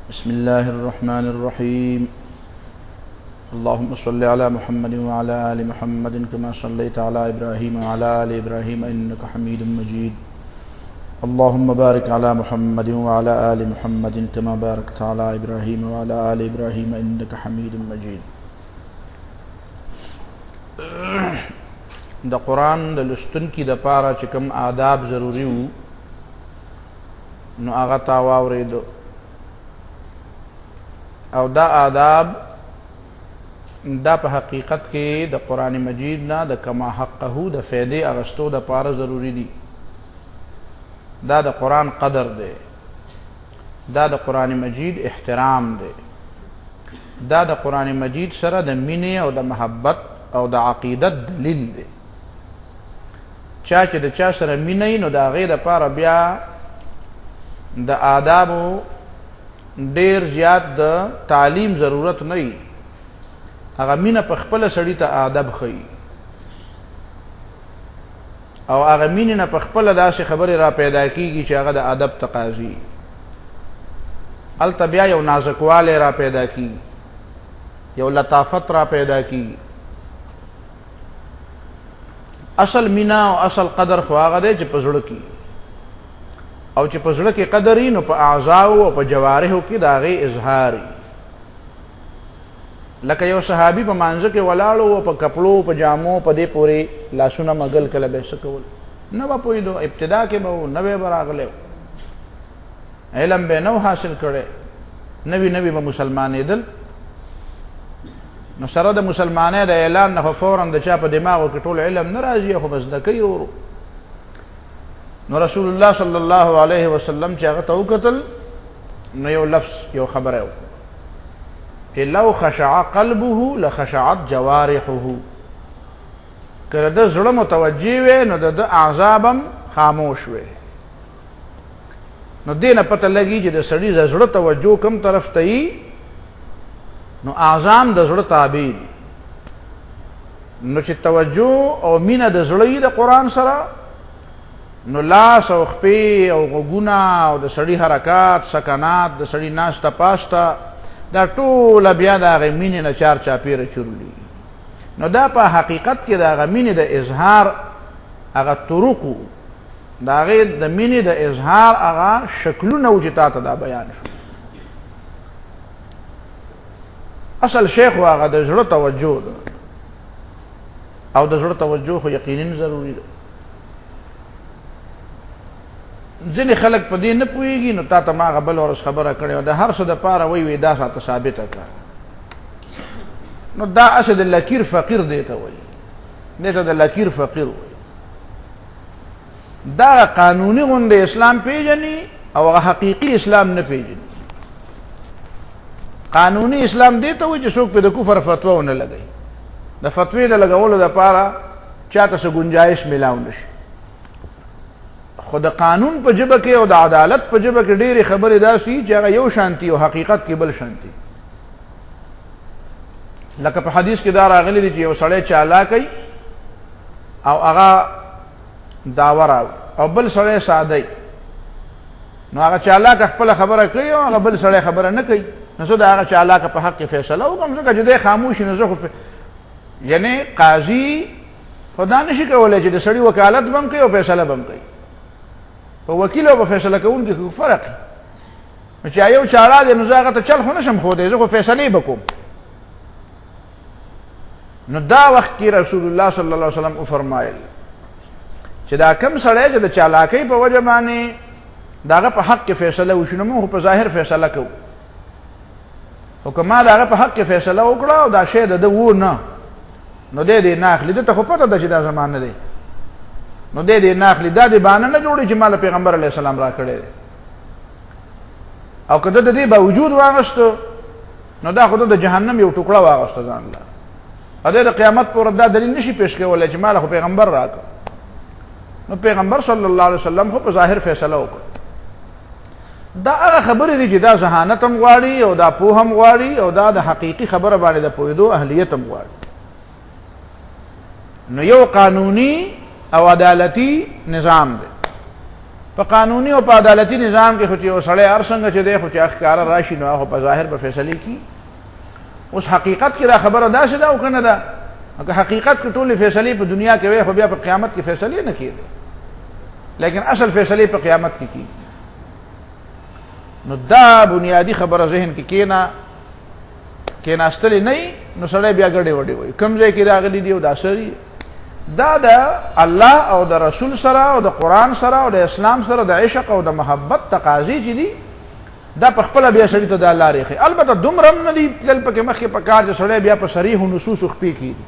بسم الله الرحمن الرحيم اللهم صل على محمد وعلى آل محمد كما صليت على إبراهيم وعلى آل إبراهيم إنك حميد مجيد اللهم بارك على محمد وعلى آل محمد كما باركت على إبراهيم وعلى آل إبراهيم إنك حميد مجيد. د قرآن د لستونکي د پاره چې کوم آداب ضروري وو نو هغه تا واورېدو او دا آداب دا په حقیقت کې د قرآن مجید نه د کما حقه د فائدې اغستو د پاره ضروری دي. دا د قرآن قدر دی، دا د قرآن مجید احترام دی، دا د قرآن مجید سره د مینې او د محبت او د عقیدت دلیل دی. چا چې د چا سره مینه نو د هغې دپاره بیا د آدابو ډیر زیات د تعلیم ضرورت نه وي. هغه مینه په خپله سړي ته آدب ښیي او هغه مینې نه په خپله داسې خبرې را پیدا کېږي چې هغه د ادب تقاضي. هلته بیا یو نازکوالی را پیدا کېږي، یو لطافت را پیدا کېږي. اصل مینه او اصل قدر خو هغه دی چې په زړه کې، او چې په زړه کې قدر وي نو په اعضاو او په جوارحو کې د هغې اظهار وي. لکه یو صحابي په مانځه کې ولاړو او په کپړو په جامو په دې پورې لاسونه مګل کله به یې څه کول نه به پوهېدو. ابتدا کې به و نه به راغلی، علم به نه حاصل کړی، نوي نوي به مسلمانېدل. نو سره د مسلمانۍ د اعلان نه خو فوراً د چا په دماغو کې ټول علم نه راځي، خو بس زده کوي ورو. نو رسول الله صلی الله علیه وسلم چې هغه ته وکتل نو یو لفظ یو خبره و چې لو خشع قلبه لخشعت جوارحه. که د زړه متوجه وی نو د اعضاب هم خاموش وی. نو دې نه پته لګي چې د سړي د زړه توجه کوم طرف ته وي نو اعضام د زړه تابع دي. نو چې توجه او مینه د زړه وي د قرآن سره نو لاس او خپې او غوږونه او د سړي حرکات سکنات د سړي ناسته پاسته دا ټوله بیا د هغې مینې نه چار چاپېره چورلي. نو دا په حقیقت کې د هغه مینې د اظهار هغه طرقو د هغې د مینې د اظهار هغه شکلونه و چې تا ته دا بیان شو. اصل شی خو هغه د زړه توجه ده، او د زړه توجه خو یقینا ضروري ده. ځینې خلک په دې نه پوهېږي نو تا ته ما هغه بل ورځ خبره کړې وه د هر څه دپاره وی دا راته ثابته کړه. نو دا هسې د لکیر فقیر دی ته وایي، دې ته د لکیر فقیر وایي. دا قانوني غوندې اسلام پیژني او هغه حقیقي اسلام نه پیژني. قانوني اسلام دې ته وایي چې څوک پې د کفر فتوا ونه لګوي. د فتوې د لګولو دپاره چاته څه ګنجایش میلاو نه شي. خو د قانون په ژبه کې او د عدالت په ژبه کې ډېرې خبرې داسې وي چې هغه یو شانتي او حقیقت کې بل شانتي. لکه په حدیث کې دا راغلی دی چې یو سړی چالاکی او هغه دعوه راوړي او بل سړی ساده نو هغه چالاک خپله خبره کوي او هغه بل سړی خبره نه کوي. نو زه د هغه چالاکه په حق کې فیصله وکړم ځکه چې دی خاموش نو زه خو یعنی قاضي خو دا نشي کولی چې د سړي وکالت به هم کوي او فیصله به هم کوي. په وکیل او په فیصله کوونکي کې فرق نو چې یو چاړه دی نو زه هغه ته چل خو نشم ښودی، زه خو فیصلې به کوم. نو دا وخت کې رسول الله صلی الله علیه وسلم وفرمایل چې دا کم سړی چې د چالاکۍ په وجه باندې د هغه په حق کې فیصله وشي نو موږ خو په ظاهر فیصله کوو، خو که ما د هغه په حق کې فیصله وکړه او دا شی د ده و نه نو دی دې نه اخلي. ده ته خو پته ده چې دا زما نه دی نو دی دې نه اخلي. دا دې بهانه نه جوړي چې ما له پیغمبر علیه السلام را کړی دی. او که ده د دې باوجود واغسته نو دا خو ده د جهنم یو ټوکړه واغسته ځان له. او دی د قیامت پورې دا دلیل نشي پیش کولی چې ما له خو پیغمبر راکړه. نو پیغمبر صلی الله علیه وسلم خو په ظاهر فیصله وکړه. دا هغه خبرې دي چې دا ذهانت هم غواړي او دا پوه هم غواړي او دا د حقیقي خبره باندې د پوهېدو اهلیت هم غواړي. نو یو قانوني او عدالتی نظام دی په قانوني او په عدالتي نظام کې خو چې یو سړی هر څنګه چې دی خو چې ښکاره راشي نو هغه په ظاهر به فیصلې کي. اوس حقیقت کې دا خبره داسې ده او که نه ده؟ که حقیقت کې ټولې فیصلې په دنیا کې وي خو بیا په قیامت کې فیصلې نه کېږي، لیکن اصل فیصلې په قیامت کې کېږي. نو دا بنیادی خبره ذهن کې کېناستلې نه وي نو سړی بیا ګډې وډې وایي کوم ځای کې راغلي دي او دا سړي دا د الله او د رسول سره او د قرآن سره او د اسلام سره د عشق او د محبت تقاضي چې دي دا په خپله بیا سړي ته دا لارې ښیي. البته دومره هم نه دي تلل پکې مخکې په کار چې سړی بیا په صریح نصوصو خپې کېږي،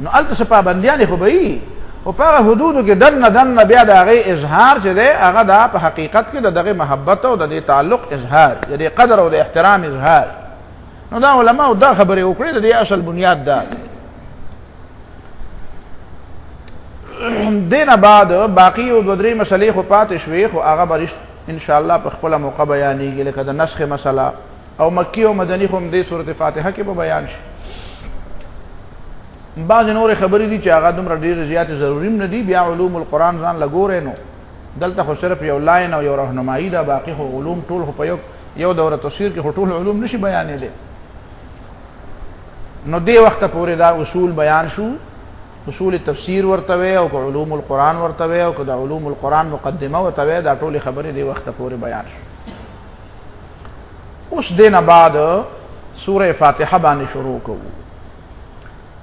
نو هلته څه پابندیانې خو به وي او په هغه حدودو کې دننه بیا د هغې اظهار چې دی هغه دا په حقیقت کې د دغې محبت او د دې تعلق اظهار، د دې قدر او د احترام اظهار. نو دا علماء دا خبرې وکړې د دې اصل بنیاد دا دینه بعد باقی او 2-3 مسلې خو پاتې شوې خو هغه به ان شاء الله په خپله موقع بیانېږي، لکه د نسخ مسله او مکی او مدني خو هم دې صورت فاتحه کې به بیان شي. بعضې نورې خبرې دي چې هغه دومره ډېرې زیاتې ضروري هم نه دي، بیا علوم القرآن ځان لګورئ نو دلته خو صرف یو لاین او یو رهنمایي ده، باقي خو علوم ټول خو په یو دوره تفسیر کې خو ټول علوم نشي بیانېدی. نو دې وخته پورې دا اصول بیان شو، اصول تفسیر ورته وی او که علوم القرآن ورته وی او که د علوم القرآن مقدمه ورته وی، دا ټولې خبرې دې وخته پورې بیان شو. اوس دې نه بعد سوره فاتحه باندې شروع کوو.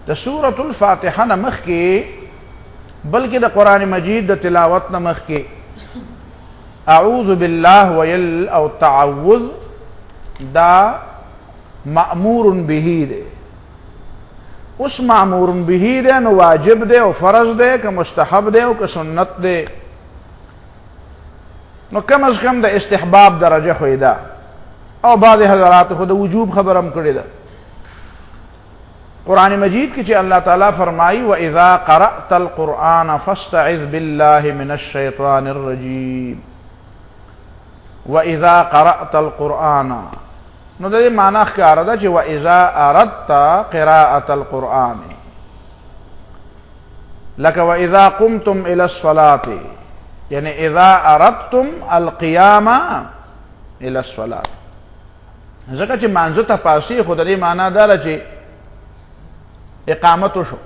د سورة الفاتحه نه مخکې بلکې د قرآن مجید د تلاوت نه مخکې اعوذ بالله ویل او تعوذ دا مأمور به دی. اوس مأمور به دی نو واجب دی او فرض دی که مستحب دی او که سنت دی، نو کم از کم د استحباب درجه خو ده او بعض حضرات خو د وجوب خبرم کړې ده. قرآن مجید کی چې اللہ تعالیٰ فرمائی وَإِذَا قَرَأْتَ الْقُرْآنَ فَاسْتَعِذْ بِاللَّهِ مِنَ الشَّيْطَانِ الرَّجِيمِ. وَإِذَا قَرَأْتَ الْقُرْآنَ نو دې معنی ښکاره ده چې وَإِذَا أَرَدْتَ قِرَاءَةَ الْقُرْآنِ لکه وَإِذَا قُمْتُمْ إِلَى الصَّلَاةِ، یعنی اذا اردتم القیام إلى الصلاة. ځکه چې مانځه ته پاسې خو د دې معنی دا ده چې اقامت شو،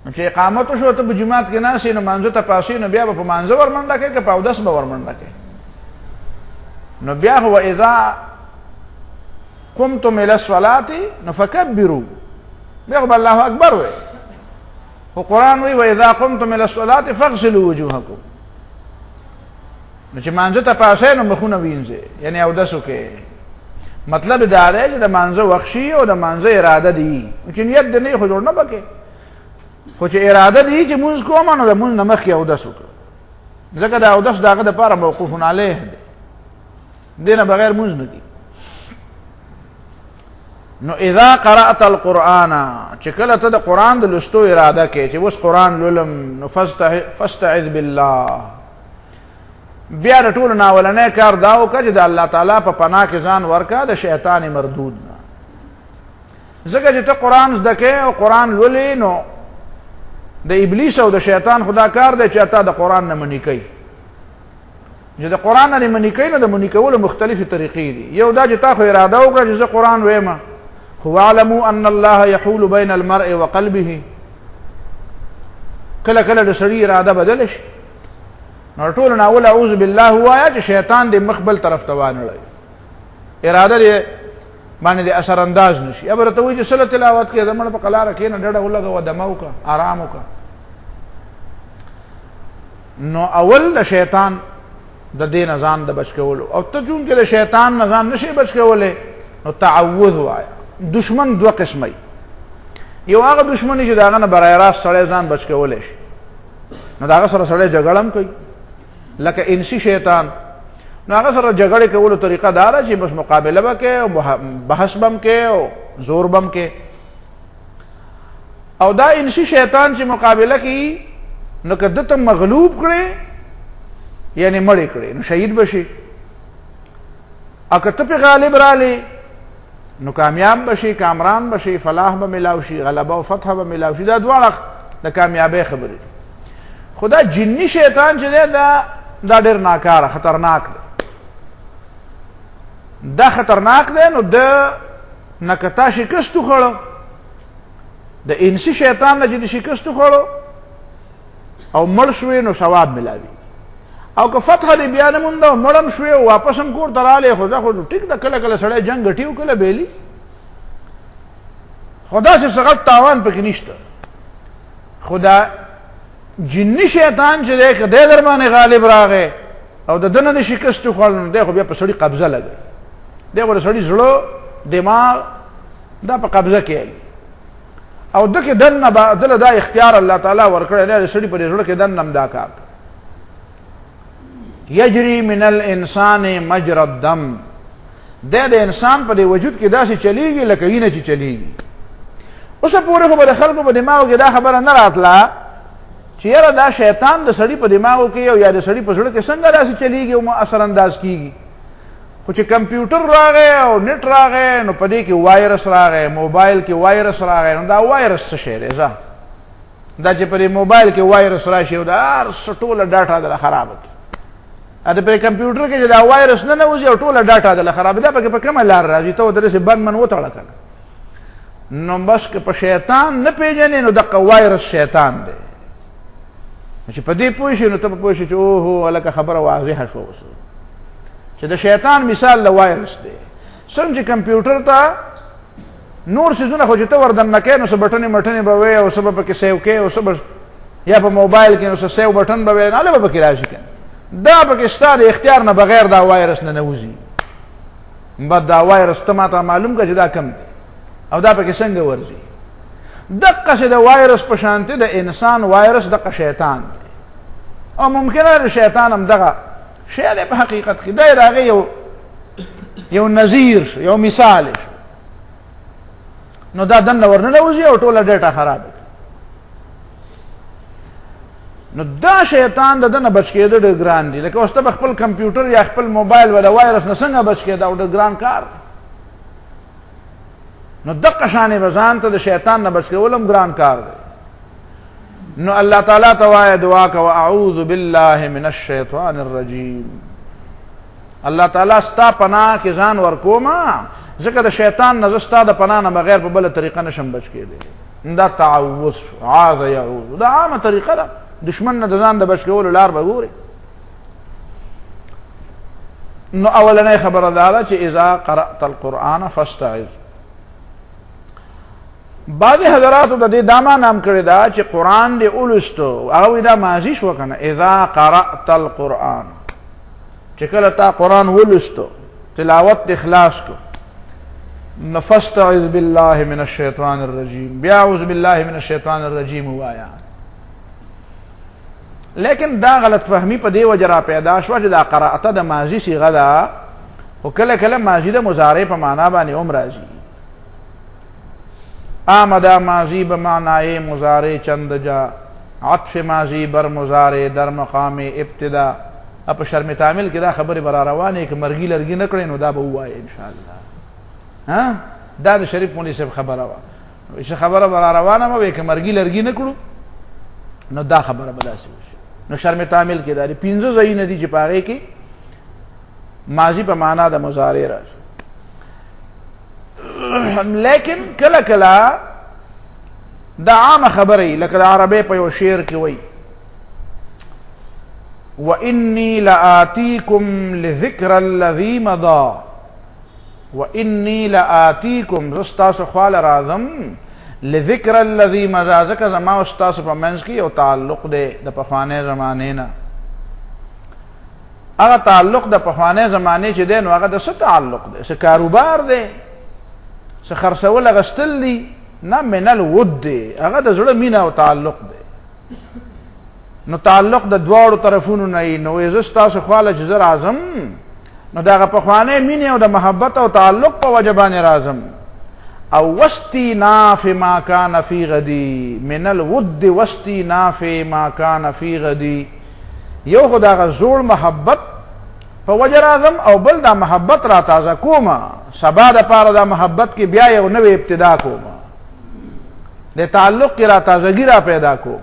نو چې اقامت شو ته په جماعت کې ناستې نو مانځه ته پاسې نو بیا به په مانځه ورمنډه کوې که په اودس به ورمنډه کوې. نو بیا خو واذا قمتم الى الصلاة نو فکبروا، بیا خو به الله اکبر وی. خو قرآن وی واذا قمتم الى الصلاة فاغسلوا وجوهکم، نو چې مانځه ته پاسې نو مخونه وینځئ، یعنی اودس وکړئ. مطلب دا دی چې د مانځه وخت شي او د مانځه اراده دی، چې نیت دې نه خو جوړ نه پکې، خو چې اراده دی چې مونځ کوم نو د مونځ نه مخکې اودس وکړه، ځکه د اودس د هغه دپاره موقوف علیه دی، دې نه بغیر مونځ نه کي. نو اذا قرأت القرآن چې کله ته د قرآن د لوستو اراده کې چې اوس قرآن لولم نو فاستعذ بالله، بیا د ټولو نه اولنی کار دا وکړه چې د الله تعالی په پناه کې ځان ورکړه د شیطان مردود نه. ځکه چې ته قرآن زده کوې او قرآن لولې نو د ابلیس او د شیطان خدا کار دی چې تا د قرآن نه منې کوي. چې د قرآن نه منې کوي نو د منې کولو مختلفې طریقې دي. یو دا چې تا خو اراده وکړه چې زه قرآن ویمه، خو واعلموا ان الله یحول بین المرء وقلبه، کله کله د سړي اراده بدله شي نو ټولو نه اول اعوذ بالله ووایه چې شیطان دې مخ بل طرف ته وانړوي، اراده دې باندې دې اثر انداز نشي. یا به راته وایي چې سله تلاوت کې د مړه په قلاره کښېنه، ډډه ولګوه، دمه وکړه، آرام وکړه. نو اول د شیطان د دې نه ځان د بچ کولو، او ته چونکې د شیطان نه ځان نشي بچ کولی نو تعوذ وایه. دشمن دوه قسمه، یو هغه دشمني چې د هغه نه برای راست سړی ځان بچ کولی شي، نو د هغه سره سړی جګړه هم کوي، لکه انسی شیطان. نو هغه سره جګړې کولو طریقه دا ده چې بس مقابله به کوې او بحث به هم کوې او زور به هم کوې. او دا انسی شیطان چې مقابله کوي نو که ده ته مغلوب کړې یعنی مړې کړې نو شهید به شي، او که ته پې غالب رالی نو کامیاب به شي، کامران به شي، فلاح به ملاو شي، غلبه او فتح به ملاو شي. دا دواړه د کامیابۍ خبرې. خدا جنی شیطان چې دی دا ډېر ناکاره خطرناک دی، دا خطرناک دی. نو د نکتا شکست وخوړو، د انسی شیطان نه چې د شکست وخوړو او مړ شوې نو ثواب ملاوي، او که فتح دې بیا نه مونده مړم شوې او واپس هم کور ته راغلی، خو دا خو ټیک ده، کله کله سړی جنګ ګټي او کله بیلي، خو داسې څه غټ تاوان پکې نشته. خو دا جني شیطان چې دی که دی در باندې غالب راغی او د ده نه د شکست وخوړ نو دی خو بیا په سړي قبضه لګوي، دی خو د سړي زړه دماغ دا په قبضه کې علي، او ده کې دننه دله دا اختیار الله تعالی ورکړی دی د سړي په زړه کې دننه هم دا کار یجری من الانسان مجرى الدم، دی د انسان په دې وجود کې داسې چلیږي لکه وینه چې چلیږي. اوسه پورې خو به د خلکو په دماغو کې دا خبره نه راتله چې یاره دا شیطان د سړي په دماغو کې او یا د سړي په زړه کې څنګه داسې چلیږي او اثر انداز کیږي. خو چې کمپیوټر راغی او نیټ راغی نو په دې کې وایرس راغی، موبایل کې وایرس راغی، نو دا وایرس څه شی دی؟ دا چې په دې موبایل کې وایرس راشي او دا هر څه ټوله ډاټا دله خرابه کړي، دا په کمپیوټر کې چې دا وایرس نه نوځي او ټوله ډاټا دله خرابه، دا پکې په کومه لار راځي؟ ته ودرسې بند من وتړه کنه. نو بس که په شیطان نه پیژنې نو دغه وایرس شیطان دی، چې په دې پوه شي نو ته به پوه شي چې اوهو هلکه خبره واضحه شوه اوس چې د شیطان مثال د وایرس دی. څنګه چې کمپیوټر ته نور څیزونه خو چې ته وردننه کوې نو څه بټنې مټنې به وې او څه به پکې سیو کوې او څه به یا په موبایل کې نو څه سیو بټن به وې، هله به پکې راشي که دا پکې ستا د اختیار نه بغیر دا وایرس نه نوځي. بد دا وایرس ته ما ته معلوم که چې دا کم دی او دا پکې څنګه ورځي. دقسې د وایرس په شانتې د انسان وایرس دقه شیطان دی، او ممکنه د شیطان هم دغه شی دی په حقیقت کې، دی د هغې یو نظیر شو، یو مثال شو. نو دا دننه ورننوځي او ټوله ډیټا خرابه کړي. نو دا شیطان د ده نه بچ کېده ډېر ګران دي. لکه اوس ته به خپل کمپیوټر یا خپل موبایل به د وایرس نه څنګه بچ کېده او ډېر ګران کار دی. نو دقه شانې به ځان ته د شیطان نه بچ کول هم ګران کار دی. نو الله تعالی ته وایه دعا کوه اعوذ بالله من الشیطان الرجیم، الله تعالی ستا پناه کې ځان ورکومه ځکه د شیطان نه زه ستا د پناه نه بغیر په بله طریقه نشم بچ کېدی. دا تعوذ شو، عاذ یعوذ، دا عامه طریقه ده، دشمن نه د ځان د بچ کولو لار به ګورې. نو اولنۍ خبره دا ده چې اذا قرأت القرآن فاستعذ. بعضې حضراتو د دې دا معنی هم کړې ده چې قرآن دې ولوستو، هغه وایي دا ماضي شوه که نه، اذا قرأت القرآن، چې کله تا قرآن ولوستو تلاوت دې خلاص کو نو فاستعذ بالله من الشیطان الرجیم، بیا اعوذ بالله من الشیطان الرجیم ووایه. لیکن دا غلط فهمی په دې وجه را پیدا شوه چې دا قرأت د ماضي صیغه ده، خو کله کله ماضي د مضارع په معنا باندې هم راځي. آمد ماضی بمعنای مضارع چند جا، عطف ماضی بر مضارع در مقام ابتدا. اپ شرم تعمیل کې دا خبره برا روانه کې مرګی لرګی نه کړي نو دا به وایي ان شاء الله. ها دا د شریف مولوی صاحب خبره وا، چې خبره برا روانه مو کې مرګی لرګی نه کړو نو دا خبره به داسې وشي. نو شرم تعمیل کې دا 15 ځایونه دي چې پاره کې ماضی په معنا د مضارع راځي. لیکن کله کله دا عام خبرې لکه د عربی په یو شعر کې وایي وإني لآتيكم لذكر الذي مضى، وإني لآتيكم زستاسو خوال راځم لذكر الذي مضى، ځکه زما او ستاسو په منځ کې یو تعلق دی د پخوانۍ زمانې نه. هغه تعلق د پخوانۍ زمانې چې دی نو هغه د څه تعلق دی؟ څه کاروبار دی؟ څه خرڅول اغوستل دي؟ نه، من الود دی، هغه د زړه مینه او تعلق دی. نو تعلق د دواړو طرفونو نه وي. نو زه ستاسو خواله چې زه راځم نو د هغه پخوانۍ مینې او د محبت او تعلق په وجه باندې راځم. او واستیناف ما کان فی غدی، من الود واستیناف ما کان فی غدی، یو خو د هغه زوړ محبت په وجه راځم او بل دا محبت را تازه کومه، سبا د پاره دا محبت کې بیا یو نوې ابتدا کومه، د تعلق کې را تازگی را پیدا کوم.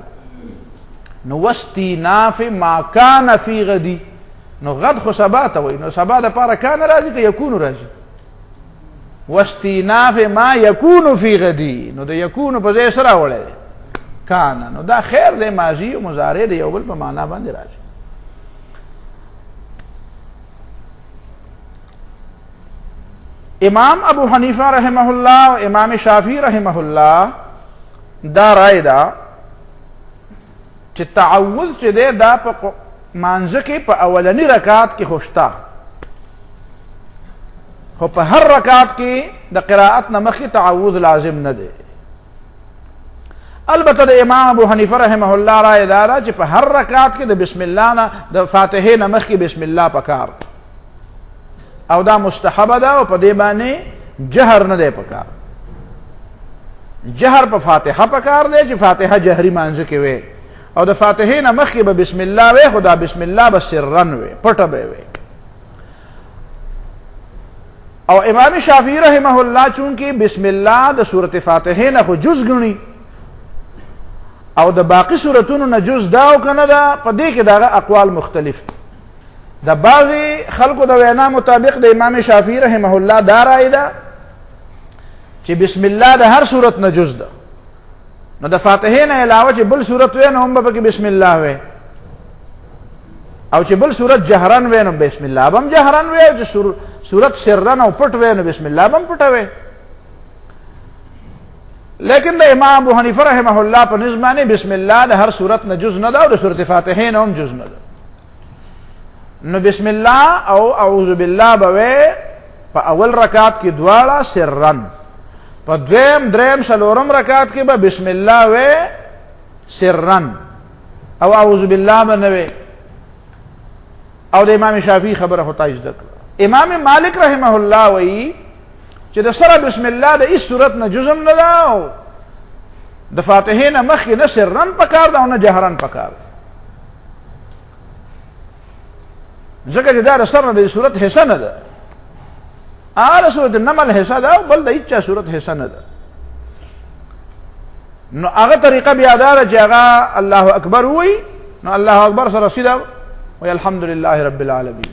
نو واستیناف ما کان فی غدی، نو غد خو سبا ته وایي، نو سبا د پاره کان راځي که یکون راځي؟ واستیناف ما یکون فی غدی، نو د یکون په ځای سره وړی کان، نو دا خیر دی ماضی او مضارع د یو بل په معنا باندې راځي. امام ابو حنیفه رحمه الله او امام شافعی رحمه الله دا رائے دا چې تعوذ چې دی دا په مانځه کې په اولنی رکعت کې خوشتا، خو په هر رکعت کې د قرائت نه مخکې تعوذ لازم نه دی. البته د امام ابو حنیفه رحمه الله رائے دا چې په هر رکعت کې د بسم الله نه د فاتحه نه مخکې بسم الله پکار او دا مستحب ده او په دې باندې جهر نه دی پکار. جهر په فاتحه پکار دی چې فاتحه جهري مانځه کې وي، او د فاتحه نه مخکې به بسم الله وي، خدا بسم الله به سرن وي، پټه به وي. او امام شافعی رحمه الله چونکه بسم الله د سورۃ فاتحه نه خو جز ګڼي او د باقی سورتونو نه جز دا او کنه دا، په دې کې دغه اقوال مختلف دي. د بعضی خلکو د وینا مطابق د امام شافعی رحمه الله دا رائے ده چې بسم الله د هر سورت نه جز ده، نو د فاتحه نه علاوه چې بل سورت وي نو هم به بسم الله وي، او چې بل سورت جهرن وي نو بسم الله بم جهرن وي، او چې سورت سرن او پټ وي نو بسم الله بم پټ وي. لیکن د امام ابو حنیفه رحمه الله په نظمانه بسم الله د هر سورت نه جز نه ده او د سورت فاتحه نه هم جز نه ده، نو بسم الله او اعوذ بالله به په اول رکعت کې دواړه سرن، په دویم دریم څلورم رکعت کې به بسم الله و سرن او اعوذ بالله به نه وي. او د امام شافعی خبره هوتا ذکر. امام مالک رحمه الله وایي چې د سره بسم الله د هیڅ صورت نه جزم نه ده او د فاتحه نه مخکې نه سرن پکار ده او نه جهرن پکار ده، ځکه چې دا د سر نه د صورت حصه نه ده، هغه صورت نمل حصه ده او بل د هیڅ صورت حصه نه ده. نو هغه طریقه بیا دا چې هغه الله اکبر وایي، نو الله اکبر سره سیده وی الحمد لله رب العالمین،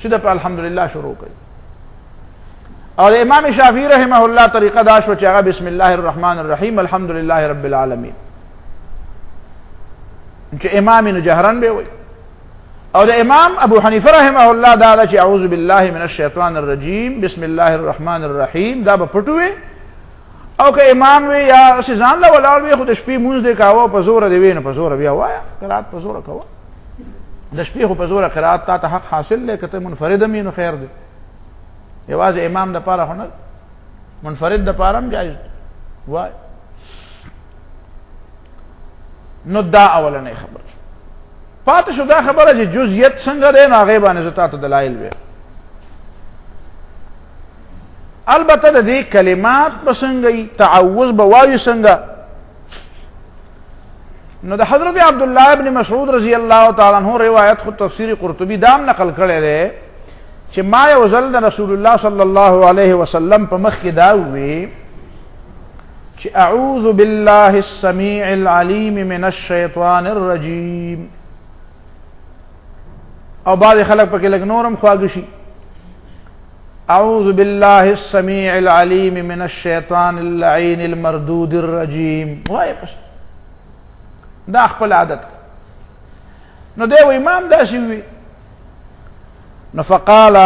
سیده په الحمد لله شروع کوي. او د امام شافعی رحمه الله طریقه دا شو چې هغه بسم الله الرحمن الرحیم الحمد لله رب العالمین، چې امام نو جهرن به وي. او د امام ابو حنیفه رحمه الله دا چې اعوذ بالله من الشیطان الرجیم بسم الله الرحمن الرحیم دا به پټوي، او که امام وي یا ځان له ولاړ وي خو د شپې مونځ دی کاوه په زور دی وینه په زور بیا وایا قرات په زور کوه، د شپې خو په زور قرات ته حق حاصل لکه ته منفرد مینو خیر دی، یوازې امام د پاره هنر منفرد د پاره هم جایز وای. نو دا اولنې خبره پاتې شو. دا خبره چې جزئیت څنګه ده نو هغه باندې زتات دلایل وي. البته د دې کلمات بسنګي تعوذ بوایو څنګه، نو د حضرت عبد الله ابن مسعود رضی الله تعالی عنہ روایت خود تفسیر قرطبی دام نقل کړي ده چې ما یو ځل د رسول الله صلی الله علیه وسلم په مخ کې دا وی چې اعوذ بالله السمیع العلیم من الشیطان الرجیم، او بعض خلق پکې لګ نورم خواږه شي اعوذ بالله السمیع العلیم من الشیطان اللعین المردود الرجیم، وای پس دا خپل عادت. نو دی امام دا شي وی، نو فقال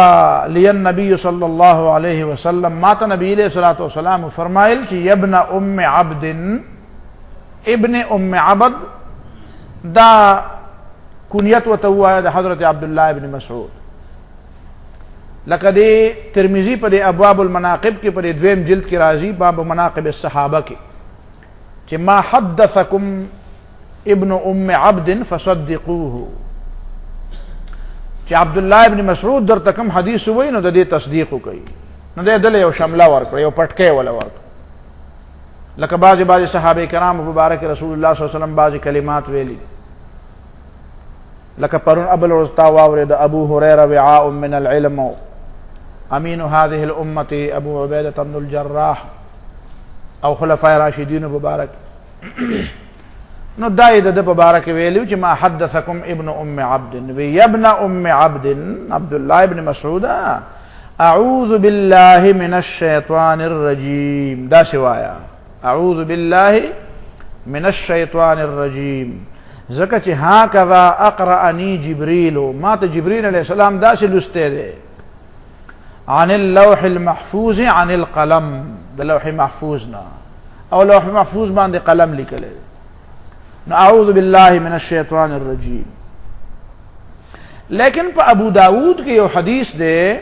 لی النبی صلی الله علیه وسلم، ما ته نبی علیہ الصلوۃ والسلام فرمایل چې ابن ام عبد، ابن ام عبد دا کنیت و توا د حضرت عبد الله ابن مسعود، لکه دی ترمذی په دی ابواب المناقب کې په دویم جلد کې راځي باب مناقب الصحابه کې چې ما حدثکم ابن ام عبد فصدقوه، چې عبد الله ابن مسعود درته کوم حدیث وای نو د دې تصدیق وکړي. نو د دې یو شامله ورکړ، یو پټکې ولا ورکړ، لکه بعض صحابه کرام مبارک رسول الله صلی الله علیه وسلم بعض کلمات ویلي، لکه پرون ابل ورستا واورد ابو هريره وعاء من العلم امین هذه الامه ابو عبیده بن الجراح او خلفاء راشدین مبارک. نو دای د په باره کې ویلو چې ما حدثکم ابن ام عبد وی ابن ام عبد عبد الله ابن مسعود اعوذ بالله من الشیطان الرجیم دا شوایا اعوذ بالله من الشیطان الرجیم زکه چې هکذا اقرأنی جبریل ما ته جبريل علیہ السلام دا لسته ده عن اللوح المحفوظ عن القلم د لوح محفوظنا او لوح محفوظ باندې قلم لیکل اعوذ بالله من الشیطان الرجیم. لیکن په ابو داود کې یو حدیث ده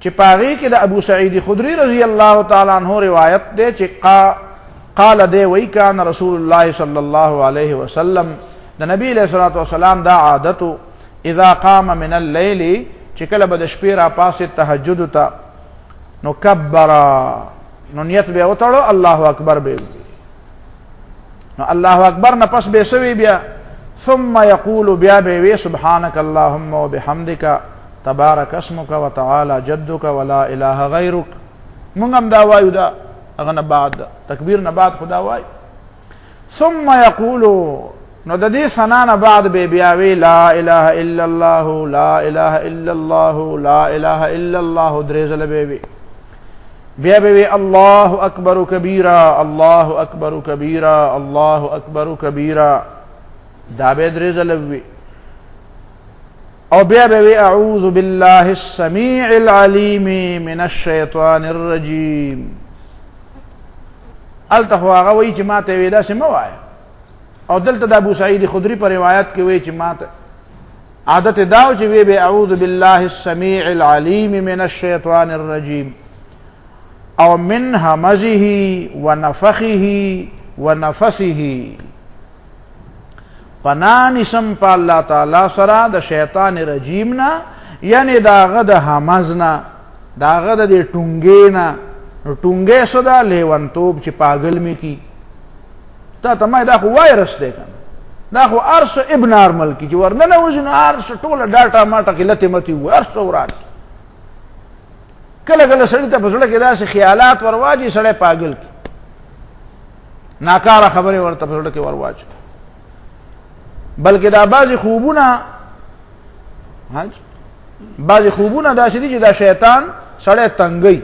چې پاغي کې د ابو سعید خدری رضی الله تعالی عنہ روایت ده چې قال ده وی کان رسول الله صلی الله علیه وسلم د نبی علیہ الصلوۃ والسلام دا عادت اذا قام من الليل چې کله به د شپې را پاسه تهجد ته نو کبر نو نیت به وتړو الله اکبر به نو الله اکبر نه پس به سوي بیا ثم يقول بیا به سبحانك اللهم وبحمدك تبارك اسمك وتعالى جدك ولا اله غيرك مونږ هم دا وایو دا هغه نه بعد تکبیر نه بعد خدا وای ثم يقول نو د دې سنانه بعد به بیا وی لا اله الا الله لا اله الا الله لا اله الا الله درېزل به بیا به الله اکبر کبیرا الله اکبر کبیرا الله اکبر کبیرا دا به درېزل وی او بیا به اعوذ بالله السميع العليم من الشيطان الرجيم التخوا هغه وی چې ماته وی دا سم وای او دلته د ابو سعید خدری پر روایت کې وی چې ماته عادت داو چې وی به اعوذ بالله السميع العليم من الشيطان الرجيم او من همزه ونفخه ونفسه پنان اسم پا اللہ تعالی سرا د شیطان رجیم نا یعنی داغه د همزنا داغه د ټونګې نا ټونګې صدا لیونتوب چې پاگل می کی تا تمای دا خو وایرس دی کنه دا خو ارس اب نارمل کی چې ورننه وزن ارس ټوله ډاټا ماټه کې لته متي و ارس ورات کله کله سړی ته پسړه کې داسې خیالات ورواجی سړی پاگل کی ناکاره خبره ورته پسړه کې ورواجی بلکې دا بعضی خوبونه داسې دي چې دا شیطان سړی تنګي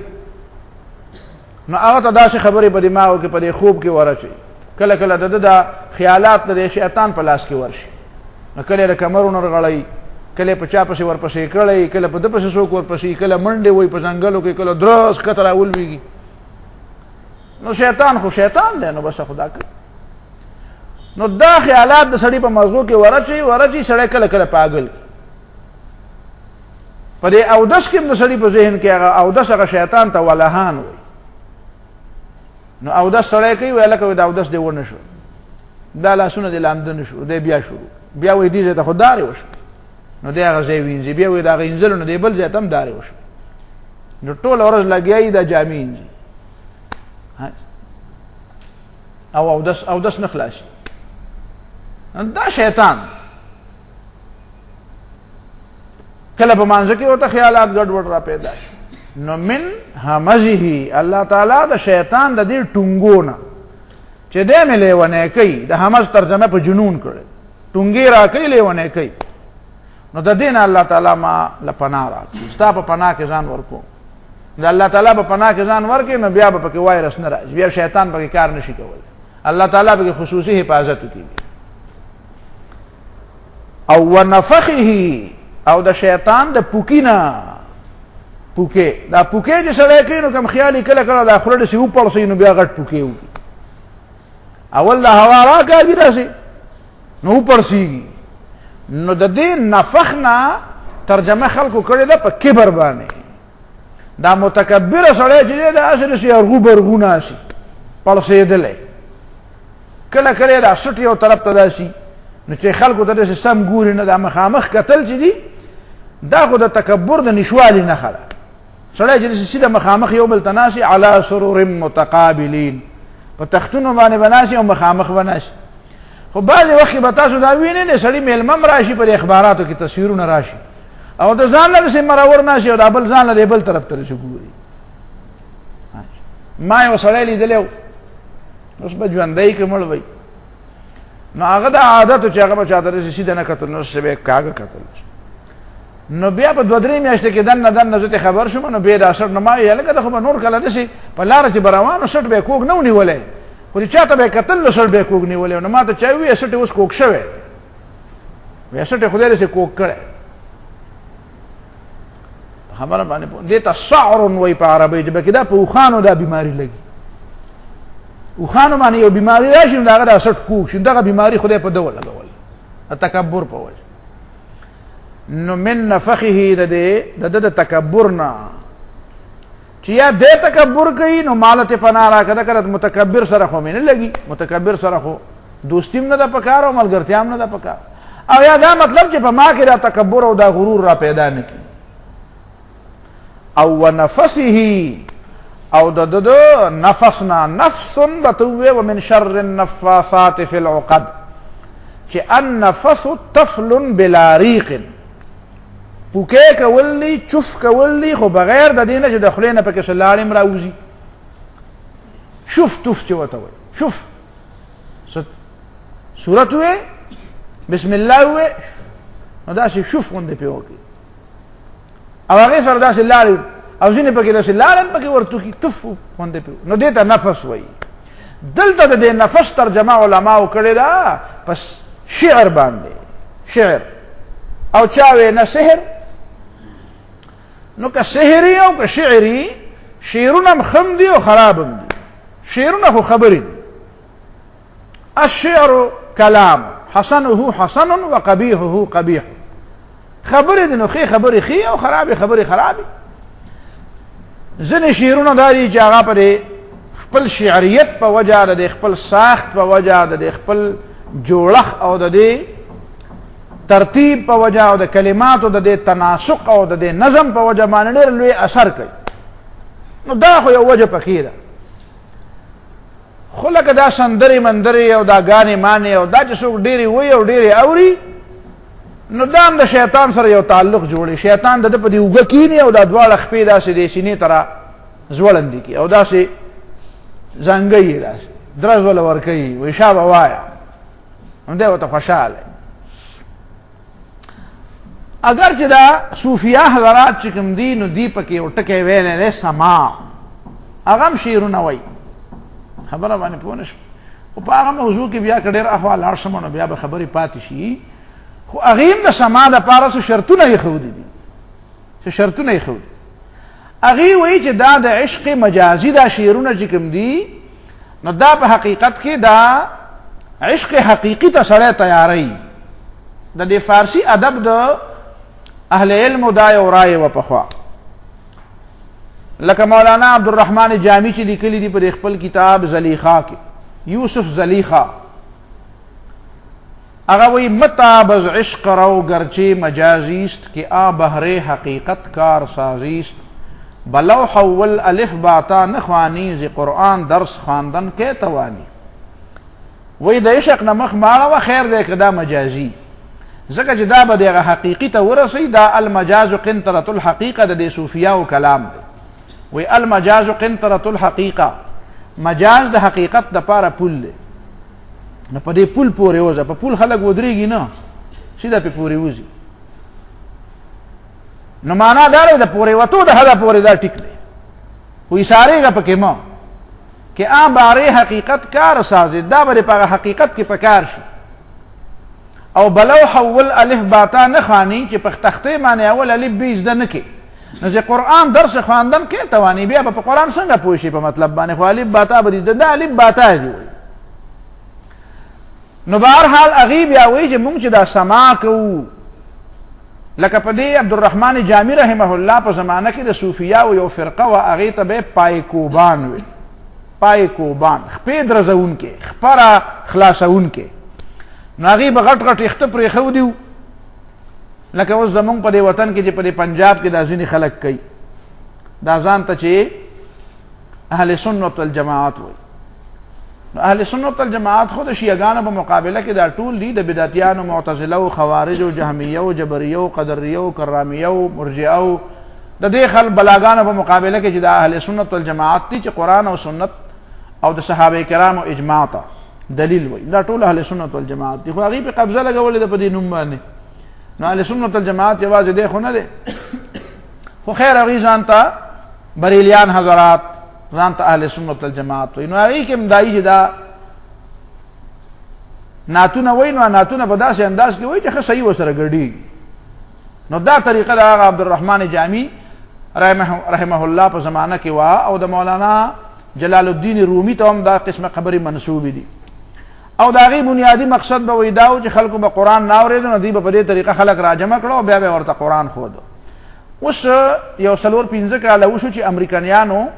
نو هغه ته داسې خبرې په دماغو کې په دې خوب کې ورچي کله کله د خیالات د شیطان په لاس کې ورشي نو کله د کمرونو رغړی کله په چا پسې ورپسې کړی کله په د پسې څوک ورپسې کله منډې وای په ځنګلو کې کله درس کتره ولويږي نو شیطان خو شیطان دی نو بس خدا کوي نو دا خیالات د سړی په مغزو کې ورچي سړی کله کله پاگل په دې اودس کې د سړی په ذهن کې هغه اودس هغه شیطان ته ولهان وي نو اودس سړی کوي ویل کوي دا اودس دی ونه شو دا لاسونه دی لاندن شو دی بیا شروع بیا وې دې ته خدای وش نو دی هغه ځای وینځي بیا وې دا غینځل نو دی بل ځای تم داري وش نو ټول ورځ لګیای دا جامین او اودس نه خلاصي دا شیطان کله په مانځ کې ورته خیالات ګډوډ را پیدا نو من همزه الله تعالی د شیطان د دې ټونګونه چې دې ملي ونه کوي د همز ترجمه په جنون کړي ټونګي را کوي لیونه کوي نو د دین الله تعالی ما لپنا را ستا په پناه کې ځان ورکو د الله تعالی په پناه کې ځان ورکې نو بیا به پکې وایرس نه راځي بیا شیطان پکې کار نشي کولای الله تعالی به خصوصي حفاظت کوي او ونفخه او د شیطان د پوکینا پوکې دا پوکې چې سړی کوي نو کوم خیالي کله کله د خلړ سی اوپر سي نو بیا غټ پوکې وږي اول د هوا را کوي راسي نو اوپر سیږي نو د دې نفخنا ترجمه خلکو کړی ده په کبر باندې دا متکبر سړی چې د اصل سی ارغو برغونه شي پړسېدلې کله کله دا سټ یو طرف ته داسي نو چې خلکو ته سم ګوري نه د مخامخ قتل چې دي دا خو د تکبر د نشوالي نه خلا سړی چې سیده مخامخ یو بل تناسي على سرور متقابلين په تختونو باندې بناسي او مخامخ بناسي خو بعض وخت به تاسو دا وینئ نه سړی میلمم راشي پر اخباراتو کې تصویرونه راشي او د ځان له سیمراور ناشي او د بل ځان له بل طرف ته ګوري ما یو سړی لیدلو اوس به ژوندۍ کې مړ وای نو هغه د عادت چې هغه به چاته سیده نه کتل، نو څه به کاږه کتل. نو بیا په 2-3 میاشتې کې دنه زه ته خبر شوم، نو بیا دا سټ نه ما یې لکه د خو به نور کله نشي په لاره چې به روانو سټ به کوږ نه ونیولی، خو چې چاته به کتل نو سټ به کوږ نیولی. نو ما ته چا وویل سټ اوس کوږ شوی، وایي سټ یې خدای داسې کوږ کړی. خبره باندې پوه دې ته سعر وایي په عربۍ ژبه کې، دا په اوښانو دا بیماري لګي. اوښانو باندې یو بیماري راشي نو د هغه دا سټ کوږ شي، دغه بیماري خدای په ده ولګول د تکبر په وجه. نو من نفخه د تکبر نه چې یا دې تکبر کوي نو مالت پناه راکړه. کله متکبر سره خو مې نه لګي، متکبر سره خو دوستیم نه ده پکار او ملګرتیام نه ده پکار. او یا دا مطلب چې په ما کې دا تکبر او دا غرور را پیدا نه کړي. او ونفسه او د نفسنا نفس بتوه ومن شر النفاثات في العقد چې النفس طفل بلا ريق، پوکې کول دي چف کول دي خو بغیر د دې نه چې د خولې نه پکې لاړې راوځي. شوف تف چې ورته وایي شوف صورت وې بسم الله وې نو داسې شوف غوندې پې وکړي او هغې سره داسې لاړې او ځینې پکې داسې لاړې پکې ورته کړي تف غوندې پې، نو دې ته نفس وایي. دلته د دې نفس ترجمه علماو کړې ده پس شعر باندې، شعر او چا وې نه سحر. نو که سحري او که شعري، شعرونه هم خم دي او خراب هم دي. شعرونه خو خبرې دي. الشعر کلام حسنه حسن وقبیحه قبیح. خبرې دي نو ښې خبرې ښې او خرابې خبرې خرابې. ځینې شعرونه دا دي چې هغه په خپل شعریت په وجه د خپل ساخت په وجه د خپل جوړښت او د دې ترتیب په وجه او د کلماتو د دې تناسق او د دې نظم په وجه باندې ډېر لوی اثر کوي. نو دا خو یو وجه پکې ده. خو لکه دا سندرې مندرې او دا ګانې مانې او دا چې څوک ډېرې وایي او ډېرې اوري، نو دا هم د شیطان سره یو تعلق جوړي. شیطان د ده په دې اوږه کیني او دا دواړه خپې داسې د سینې ته را ځوړندې کړي او داسې زنګوي یې داسې درز وله ورکوي، وایي شابه وایه، نو دی ورته خوشحاله. اگر چې دا صوفیه حضرات چې کوم دي نو دی پکې یو ټکی ویلی دی سماع، هغه هم شعرونه وایي. خبره باندې پوه نه شوم. خو په هغه موضوع کې بیا که ډېر اخوا لاړ شم نو بیا به خبرې پاتې شي. خو هغې هم د سماع دپاره څه شرطونه یې ښودي دي، څه شرطونه یې ښودي. هغې وایي چې دا د عشق مجازي دا شعرونه چې کوم دي نو دا په حقیقت کې دا عشق حقیقي ته سړی تیاروي. د دې فارسي ادب د اهل علم دا یو رایې وه پخوا، لکه مولانا عبدالرحمن جامی چې لیکلي دي په خپل کتاب زلیخا کې، یوسف زلیخا، هغه وایي متابز عشق رو گرچه مجازیست که آ بهر حقیقت کار سازیست، بلو حول الف باتا نخوانی ز قرآن درس خواندن که توانی. وایي د عشق نه مخ ماړه وه خیر دی که دا مجازي، ځکه چې دا به دغه حقیقي ته ورسوي. دا المجاز قنطرة الحقیقه د دې صوفیاو کلام دی. وایي المجاز قنطرة الحقیقه، مجاز د حقیقت دپاره پول دی. نو په دې پول پورې وځه، په پول خلک ودرېږي نه، سیده پې پورې وځي. نو معنا دا دی د پورې وتو د حده پورې دا ټیک دی، خو ایسارېږه پکې مه که آ بارې حقیقت کار سازي، دا به په هغه حقیقت کې په کار شي. او بلو حول الف باتا نه خواني چې په تختې باندې اول الف بې زده نه کړي، نو چې قرآن درس خواندن کې تواني، بیا به په قرآن څنګه پوه شي په مطلب باندې، خو الف باتا به دي دا الف باتا دي وایي. نو بهرحال هغې بیا وایي چې مونږ چې دا سماع کوو، لکه په دې عبدالرحمن جامی رحمه الله په زمانه کې د صوفیاو یو فرقه وه، هغې ته به یې پایکوبان وي. پایکوبان خپې درزونکې، خپره خلاصونکې. نو هغې به غټ غټ اخته پرېښودي وو، لکه اوس زمونږ په دې وطن کې چې په دې پنجاب کې دا ځینې خلک کوي، دا ځان ته چې اهل سنت والجماعت وایي. نو اهل سنت والجماعت خو د شیعګانو په مقابله کې دا ټول دي، د بدعتیانو، معتزله، خوارجو، جهمیو، جبریو، قدریو، کرامیو، مرجعو، د دې بلاګانو په مقابله کې چې د اهل سنت والجماعت دي چې قرآن او سنت او د صحابه کرامو اجماع ته دلیل وای. دا ټول اهل سنت والجماعت دي، خو هغه په قبضه لګولې ده په دې نوم باندې. نو اهل سنت والجماعت یوازې دی خو نه دی، خو خیر هغه ځان ته بریلیان حضرات ځان ته اهل سنت والجماعت وای. نو هغه کې مدایي دا ناتونه وای، نو ناتونه په داسې انداز کې وای چې ښه صحیح وسره ګډېږي. نو دا طریقه د هغه عبدالرحمن جامی رحمه الله په زمانه کې وا، او د مولانا جلال الدین رومی ته هم دا قسمه خبرې منسوبې دي. او د هغې بنیادي مقصد به وای دا و چې خلکو به قرآن نه اورېدو، نو دوی به په دې طریقه خلک راجمع کړه او بیا به ورته قرآن ښوده. اوس یو 4-5 کاله وشو چې امریکایانو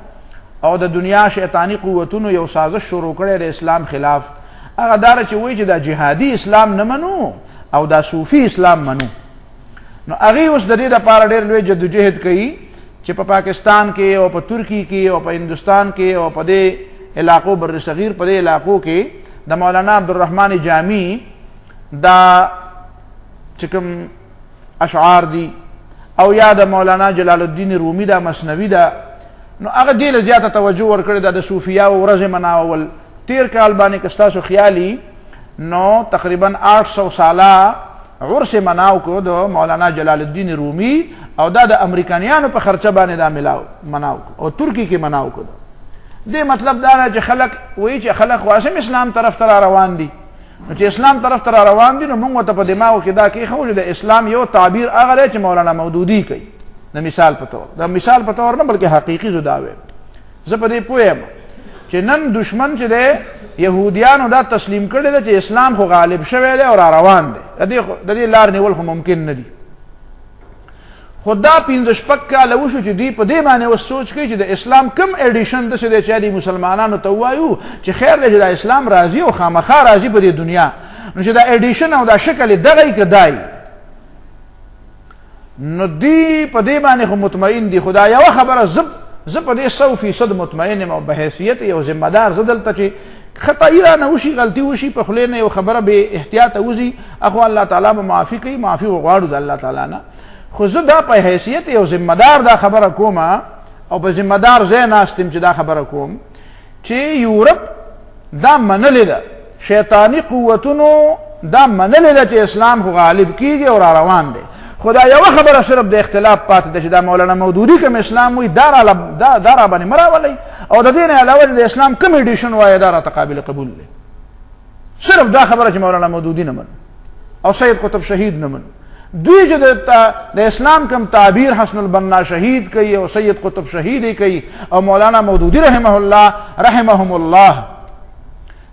او د دنیا شیطانی قوتونو یو سازش شروع کړی د اسلام خلاف. هغه دا چې وایي چې دا جهادي اسلام نه منو او دا صوفي اسلام منو. نو هغې اوس د دې دپاره ډېر لوی جدوجهد کوي چې په پاکستان کې او په ترکی کې او په هندوستان کې او په دې علاقو بر صغیر په دې علاقو کې د مولانا عبدالرحمن جامی دا چې کوم اشعار دي او یا د مولانا جلال الدین رومی دا مثنوي ده، نو هغه دې له زیاته توجه ورکړې ده د صوفیاو ورځې مناول. تیر کال باندې که ستاسو خیالي نو تقریبا 800 ساله عرس مناو کو د مولانا جلال الدین رومی، او دا د امریکایانو په خرچه باندې دا مناو او ترکی کې مناو کو. دې مطلب دا نه چې خلک وایي چې خلک واسم اسلام طرف ته روان دي. نو چې اسلام طرف ته روان دي نو موږ ته په دماغو کې دا کې خو د اسلام یو تعبیر هغه دی چې مولانا مودودی کوي د مثال په تور، د مثال په تور نه بلکې حقیقي زدا وي. زه په دې پوهیم چې نن دشمن چې دی یهودیانو دا تسلیم کړی دی چې اسلام خو غالب شوی دی او را روان دی، د دې لار نیول خو ممکن نه دي. خدا 15 کاله وشو چې دوی په دې باندې اوس سوچ کوي چې د اسلام کم ایډیشن داسې دی چې د مسلمانانو ته ووایو چې خیر دی چې د اسلام راځي او خامخا راځي په دې دنیا، نو چې دا ایډیشن او دا شکل دغه یې که دای، نو دوی په دې باندې خو مطمئن دي. خدا یوه خبره زه په دې 100% مطمئن یم او بحیثیت یو ذمه دار زه دلته چې خطایی رانه وشي غلطي وشي په خولې نه یو خبره بې احتیاطه وځي، اخو الله تعالی به معافي کوي، معافي وغواړو د الله تعالی نه. خو زه دا په حیثیت یو ذمه دار دا خبره کوم او په ذمه دار ځای ناست یم چې دا خبره کوم چې یورپ دا منلې ده، شیطانی قوتونو دا منلې ده چې اسلام خو غالب کیږي او را روان دی. خدا یوه خبره صرف د اختلاف پاتې ده چې دا مولانا مودودی کوم اسلام وایي دا را باندې مه راولئ، او د دې نه علاوه د اسلام کوم ایډیشن وایي دا راته قابل قبول دی. صرف دا خبره چې مولانا مودودی نه منو او سید قطب شهید نه منو. دوی چې د اسلام کم تعبیر حسن البنا شهید کوي او سید قطب شهید کوي او مولانا مودودی رحمهم الله،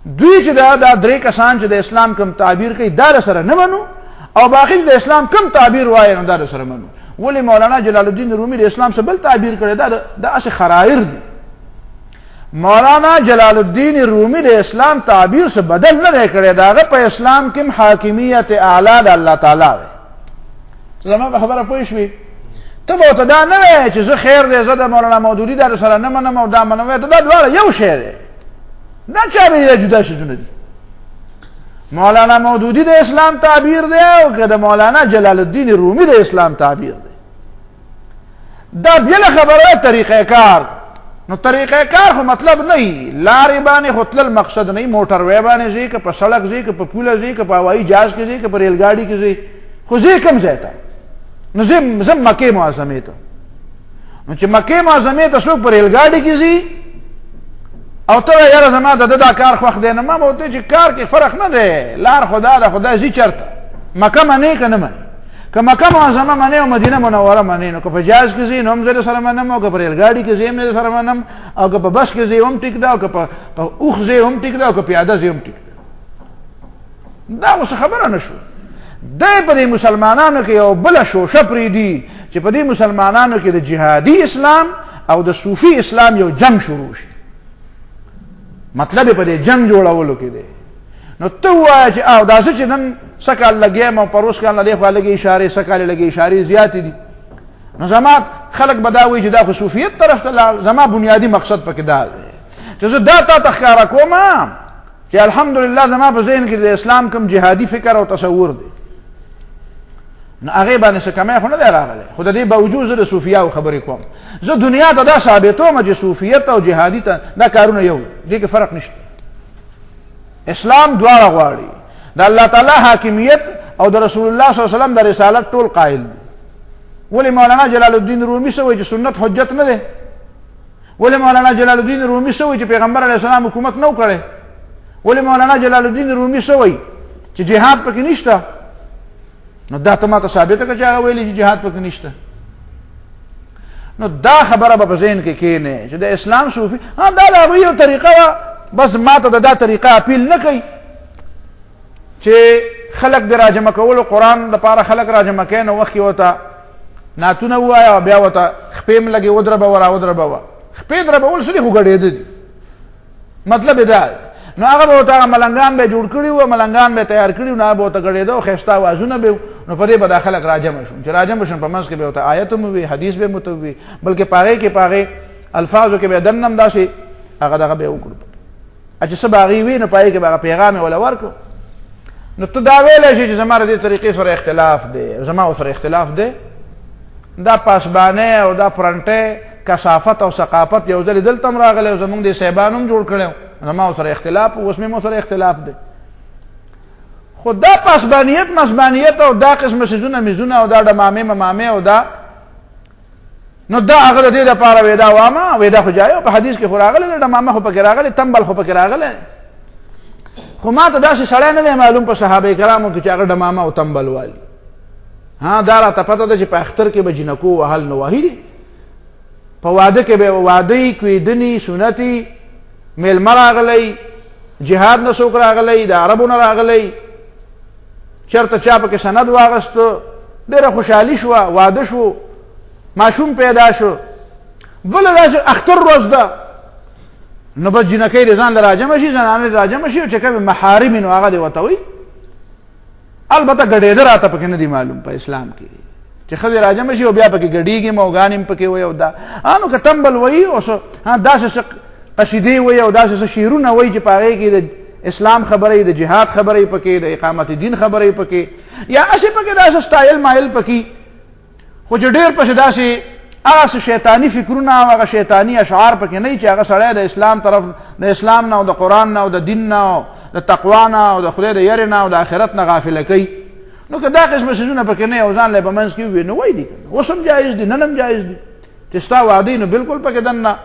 دوی چې دا درې کسان چې د اسلام کم تعبیر کوي دا سره نه منو، او باقی د اسلام کم تعبیر وایي نو دا سره منو. ولی مولانا جلال الدین رومی د اسلام څخه بل تعبیر کړی دا اسې خرایر دي. مولانا جلال الدین رومی د اسلام تعبیر څخه بدل نه دی کړی، دا په اسلام کې حاکمیت اعلی د الله تعالی دی. زما په خبره پوه شوې؟ ته به ورته دا نه وایې چې زه خیر دی زه د مولانا مودودي دا سره نه منم او دا منم، ته دا دواړه یو شی دی، دا چا به جدا شیزونه دي. مولانا مودودی د اسلام تعبیر دی او که د مولانا جلال الدین رومی د اسلام تعبیر دی. دا بل خبره طریقه کار. نو طریقه کار خو مطلب نه ای لارې باندې خو تلل مقصد نه ای، موټر وی باندې ځي که په سړک ځي که په پوله ځي که په هوایي جهاز کې ځي که په ریل ګاډي کې ځي، خو ځي کوم ځای ته؟ نو زم مکې معظمې ته. نو چې مکې معظمې ته څوک په ریل ګاډي کې ځي او ته یاره زما دا کار خوښ دی، نه ما به ورته چې کار کې فرق نه دی، لار خدا ده، خدا ځي چېرته؟ مکه منې که نه منې؟ که مکه معظمه منې او مدینه منوره منې، نو که په جهاز کې ځي نو هم زه درسره منم، او که په ریل ګاډي کې ځي هم درسره منم، او که په بس کې ځي هم ټیک ده، او که په اوښ ځي هم ټیک ده، او که پیاده ځي هم ټیک ده. دا اوس خبره نه شوه. دی په دې مسلمانانو کې یو بله شوشه پرېږدي چې په دې مسلمانانو کې د جهادي اسلام او د صوفي اسلام یو جنگ شروع شي. مطلب په دې جنگ جوړولو کې دی. نو ته ووایه چې او دا څه چې نن څه کال لګیم او پروس کال نه دی خوا لږې اشارې څه کال لږې اشارې زیاتې دي، نو زما خلک به دا وایي چې دا خو صوفیت طرف ته لاړ. زما بنیادي مقصد پکې دا دی چې زه دا تا ته ښکاره کوم چې الحمدلله زما په ذهن کې د اسلام کوم جهادي فکر او تصور دی، نو هغې باندې څه کمی خو نه دی راغلی، خو د دې باوجود زه د صوفیاو خبرې کوم. زه دنیا ته دا ثابتوم چې صوفیت او جهادي ته دا کارونه یو دي، دې کې فرق نشته. اسلام دواړه غواړي، د الله تعالی حاکمیت او د رسول الله صلی الله علیه وسلم د رسالت ټول قائل دي. ولې مولانا جلال الدین رومي سوی چې سنت حجت نه ده؟ ولې مولانا جلال الدین رومي سوی چې پیغمبر علیه السلام حکومت نو کړي؟ ولې مولانا جلال الدین رومي سوی چې جهاد پکې نشته؟ نو دا ته ماته ثابته کړه چې هغه ویلي چې جهاد پکې نشته. نو دا خبره به په ذهن کې کېنه چې د اسلام صوفي دا د هغوی یو طریقه وه، بس ماته د دا طریقه اپیل نه کوي چې خلق د راجمع کولو قرآن دپاره خلق راجمع کوي، نو وخت کې ورته نعتونه ووایه او بیا ورته خپې م لګې ودربوه را ودربوه. خپې دربول څه دي؟ خو ګډېده دي. مطلب یې دا دی. نو هغه به ورته هغه ملنګان به یې جوړ کړي وو، ملنګان به یې تیار کړي وو، نو هغه به ورته ګډېده او ښایسته اوازونه به وو. نو په دې به دا خلک راجمع شو، چې راجمع شو په منځ کې به ورته آیت هم وي، حدیث به هم ورته وي، بلکې په هغې کې په هغې الفاظو کې به یې دننه هم داسې هغه دغه به یې وکړو چې څه به هغې وي، نو په هغې کې به هغه پیغام یې وله ورکړو. نو ته دا ویلی شي چې زما د دې طریقې سره اختلاف دی، زما ورسره اختلاف دی. دا پاسبانۍ او دا پرنټۍ کثافت او ثقافت یو ځلې دلته هم راغلی او زمونږ د صاحبانو هم جوړ کړی، زما ورسره اختلاف اوس مې ورسره اختلاف دی. خو دا پاسبانیت مسبانیت او دا قسم څیزونه میزونه او دا ډمامې ممامې او دا، نو دا هغه د دې دپاره وې دا وامه وې دا خو جایو په حدیث کې خو راغلی دی، ډمامه خو پکې راغلی، تمبل خو پکې راغلی. خو ما ته داسې سړی نه دی معلوم په صحابه کرامو کې چې هغه ډمامه او تمبل والي. دا راته پته ده چې په اختر کې به جنکو وهل نواهي دي، په واده کې به وادهی کویدنی سنتي میلمه راغلی، جهاد نه څوک راغلی، د عربو نه راغلی، چېرته چا پکې سند واغسته، ډېره خوشحالي شوه، واده شو، ماشوم پیدا شو. بله داسې اختر ورځ ده، نو بس جنکۍ د ځان له راجمع شي، زنانې راجمع شي، او چې کوم محارم نو هغه دې ورته وایي. البته ګډېده راته پکې نه دي معلوم په اسلام کې چې ښځې راجمع شي او بیا پکې ګډېږي، موګانې هم پکې وایي او دا نو که تمبل وایي او داسې څه قصیدې وایي او داسې څه شعرونه وایي چې په هغې کې د اسلام خبرې، د جهاد خبرې پکې، د اقامت دین خبرې پکې، یا هسې پکې داسې سټایل مایل پکې، خو چې ډېر پسې داسې هغه شیطاني فکرونه او هغه شیطاني اشعار پکې نه وي چې هغه سړی د اسلام طرف، د اسلام نه او د قرآن نه او د دین نه او د تقوا نه او د خدای د یرې نه او د آخرت نه غافله کوي. نو که دا قسمه څیزونه پکې نه او ځان لی په منځ کې ووي، نو وایي دي اوس هم جایز دي، نن هم جایز دي چې ستا واده نو بالکل پکې دننه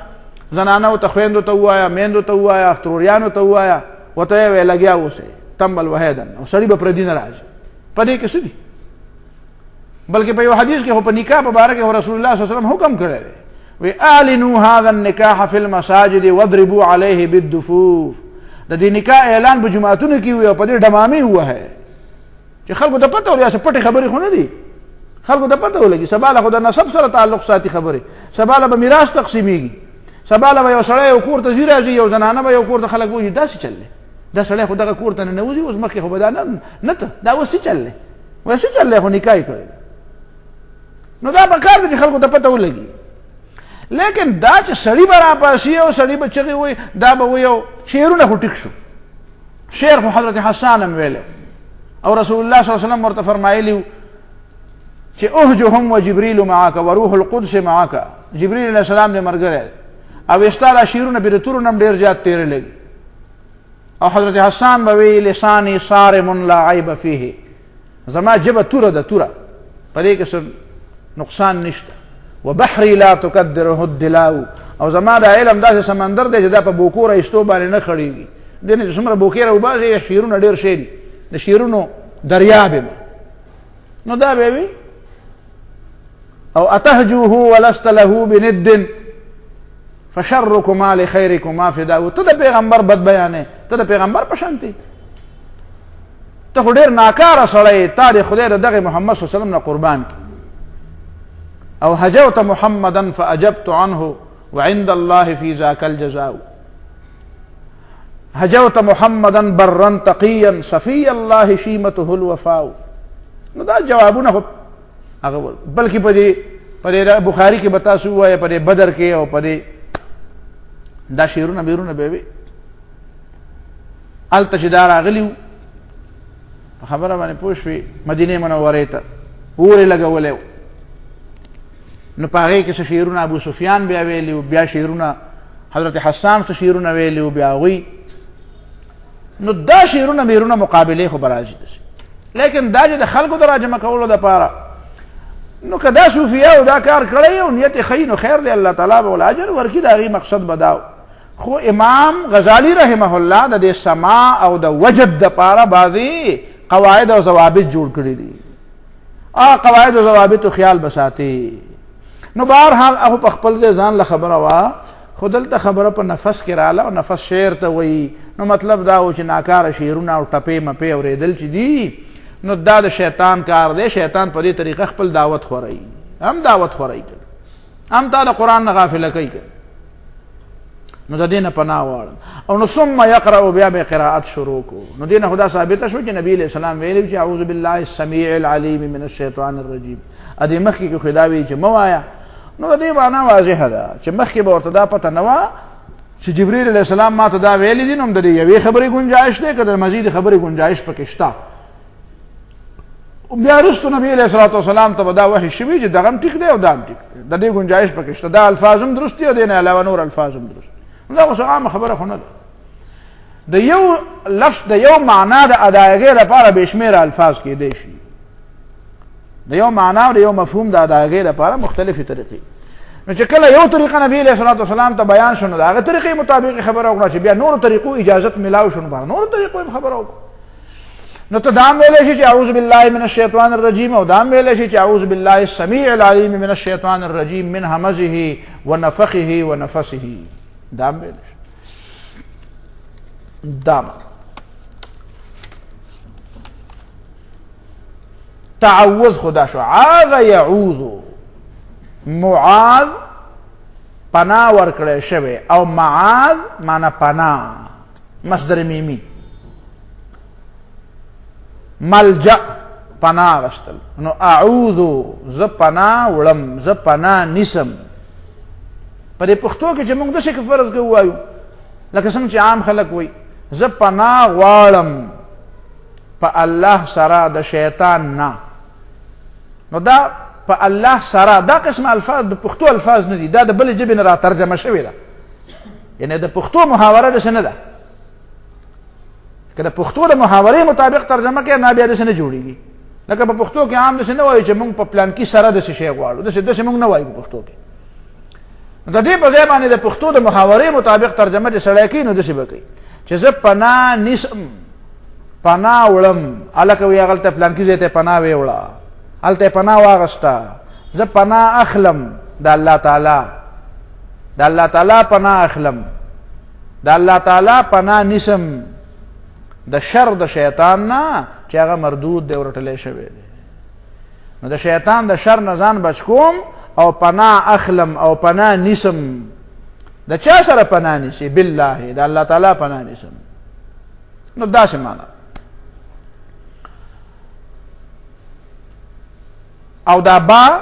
زنانو ته، خویندو ته ووایه، میندو ته ووایه، تروریانو ته ووایه، ورته یې وایې لګیا اوسئ تمبل وهی دننه، او سړي به پردي نه راځي. په دې کې څه دي؟ بلکې په یو حدیث کې خو په نکاح په باره کې رسول الله صلی الله علیه وسلم حکم کړی دی، وی اعلنوا هذا النکاح فی المساجد واضربوا علیه بالدفوف. د دې نکاح اعلان په جماعتونو کې وي او په دې ډمامې ووهئ چې خلکو ته پته ولګي. پټې خبرې خو نه دي، خلکو ته پته ولګي. سبا له خو د نسب سره تعلق ساتي خبرې، سبا له به میراث تقسیمیږي، سبا له به یو سړی یو کور ته ځي راځي، یو زنانه به یو کور ته خلک وایي داسې چل دی، دا سړی خو دغه کور ته ننوځي، اوس مخکې خو به دا نه ته دا اوس څه چل دی، وایي څه چل دی، خو نکاح یې کړی دی. نو دا پکار ده چې خلکو ته پته ولګي. لیکن دا چې سړي به راپاسي او سړي به چغې وایي، دا به وایي او شعرونه خو ټیک شو. شعر خو حضرت حسان هم ویلی او رسول الله صلی الله علیه وسلم ورته فرمایلی چې اهجهم وجبریل معاک وروح القدس معاک. جبریل علیه السلام دې ملګری او ستا دا شعرونه بې د تورو نه هم ډېر زیات تېره لګي. او حضرت حسان به وایي لساني صارم لا عیب فیه، زما ژبه توره ده، توره په دې کې څه نقصان نشته. وبحری لا تقدره الدلاو، او زما دا علم داسې سمندر دی چې دا په بوکو رایستو باندې نه خړېږي. دې نه چې څومره بوکې راوباسي شعرونه ډېر شی دي، د شعرونو دریاب یم. نو دا به وي او اتهجوه ولست له بند فشرکما لخیرکما فداء. ته د پیغمبر بد بیانې، ته د پیغمبر په شانتې، ته خو ډېر ناکاره سړی، تا د خدای د دغه محمد صلی الله علیه وسلم نه قربان کړي. او هجوت محمدا فاجبت عنه وعند الله في ذاك الجزاء. هجوت محمدا برا تقيا صفي الله شيمته الوفاء. نو دا جوابونه خو هغه، بلکې په دې بخاري کې به تاسو ووایه، په دې بدر کې او په دې دا شعرونه بیرونه به وي. هلته چې دا راغلي وو په خبره باندې پوه شوې، مدینې منورې ته اور یې لګولی و. نو په هغې کې څه شعرونه ابو سفیان بیا ویلي وو، بیا شعرونه حضرت حسان څه شعرونه ویلي وو، بیا هغوی. نو دا شعرونه میرونه مقابله خو براځي لیکن دا چې د خلکو د راجمع کولو دپاره نو که دا صوفیاو دا کار کړی او نیت یې ښه نو خیر دی الله تعالی به ول اجر ورکړي د هغې مقصد به دا خو امام غزالی رحمه الله د دې سما او د وجد دپاره بعضې قواعد او ضوابط جوړ کړي دي قواعد او ضوابطو خیال به ساتي نو بهرحال هغه په خپل ځای ځان له خبره وه خو دلته خبره په نفس کې راله او نفس شعر ته وایي نو مطلب دا و چې ناکاره شعرونه او ټپې مپې اورېدل چې دي نو دا د شیطان کار دی شیطان په دې طریقه خپل دعوت خوروي هم دعوت خوروي هم تا د قرآن نه غافله کوي نو د دې نه پناه غواړم او نو ثم یقرأ بیا به قرائت شروع کو نو دې نه خدا ثابته شوه چې نبی علیه السلام ویلي چې اعوذ بالله السمیع العلیم من الشیطان الرجیم ا دې مخکې کې خدا وی چې مه وایه نو د دې معنا واضحه ده چې مخکې به ورته دا پته نه وه چې جبریل علیه السلام ما ته دا ویلي دي نو هم د دې یوې خبرې گنجایش دی که د مزید خبرې گنجایش پکې شته بیا رستو نبی علیه الصلاة والسلام ته به دا وحی شوي چې دغه هم ټیک دی او دا هم ټیک دی د دې گنجایش پکې شته دا الفاظ هم درست دي او دې نه علاوه نور الفاظ هم درست دا اوس عامه خبره خو نه ده د یو لفظ د یو معنا د ادایګۍ لپاره بې شمېره الفاظ کېدی شي د یو معنا او د یو مفهوم د ادایګۍ لپاره مختلفې طریقې نو چې کله یو طریقه نبی علیه الصلاة والسلام ته بیان شو نو د هغه طریقې مطابق خبره وکړه چې بیا نورو طریقو اجازت میلاو شو نو به نورو طریقو هم خبره وکړه نو ته دا هم ویلی شي چې اعوذ بالله من الشیطان الرجیم او دا هم ویلی شي چې اعوذ بالله السمیع العلیم من الشیطان الرجیم من همزه ونفخه ونفسه دا هم ویلی شي دا تعوذ خدا شو عاذ یعوذ معاذ پناه ورکړی شوی او معاذ معنی پناه مصدر میمی ملجأ پناه غشتل نو اعوذ ز پناه وړم ز پناه نیسم په دې پښتو کې چې موږ داسې که فرض کوو وایو لکه څنګه چې عام خلک وایي زه پناه غواړم په الله سره د شیطان نه نو دا په الله سره دا قسم الفاظ د پښتو الفاظ نه دي دا د بلې ژبې نه را ترجمه شوې ده یعنی د پښتو محاوره داسې نه ده که د پښتو د محاورې مطابق ترجمه کړې نه بیا داسې نه جوړېږي لکه په پښتو کې عام داسې نه وایو چې موږ په پلانکي سره داسې شی غواړو داسې موږ نه وایو په پښتو کې نو د دې په ځای باندې د پښتو د محاورې مطابق ترجمه چې سړی کوي نو داسې به کوي چې زه پناه نیسم پناه وړم هلکه وایي هغلته پلانکي ځای ته پناه ویوړه هلته یې پناه واغسته زه پناه اخلم د الله تعالی پناه اخلم د الله تعالی پناه نیسم د شر د شیطان نه چې هغه مردود دی ورټلی شوی دی نو د شیطان د شر نه ځان بچ کوم او پناه اخلم او پناه نیسم د چا سره پناه نیسي بالله د الله تعالی پناه نیسم نو داسې معنا او دا با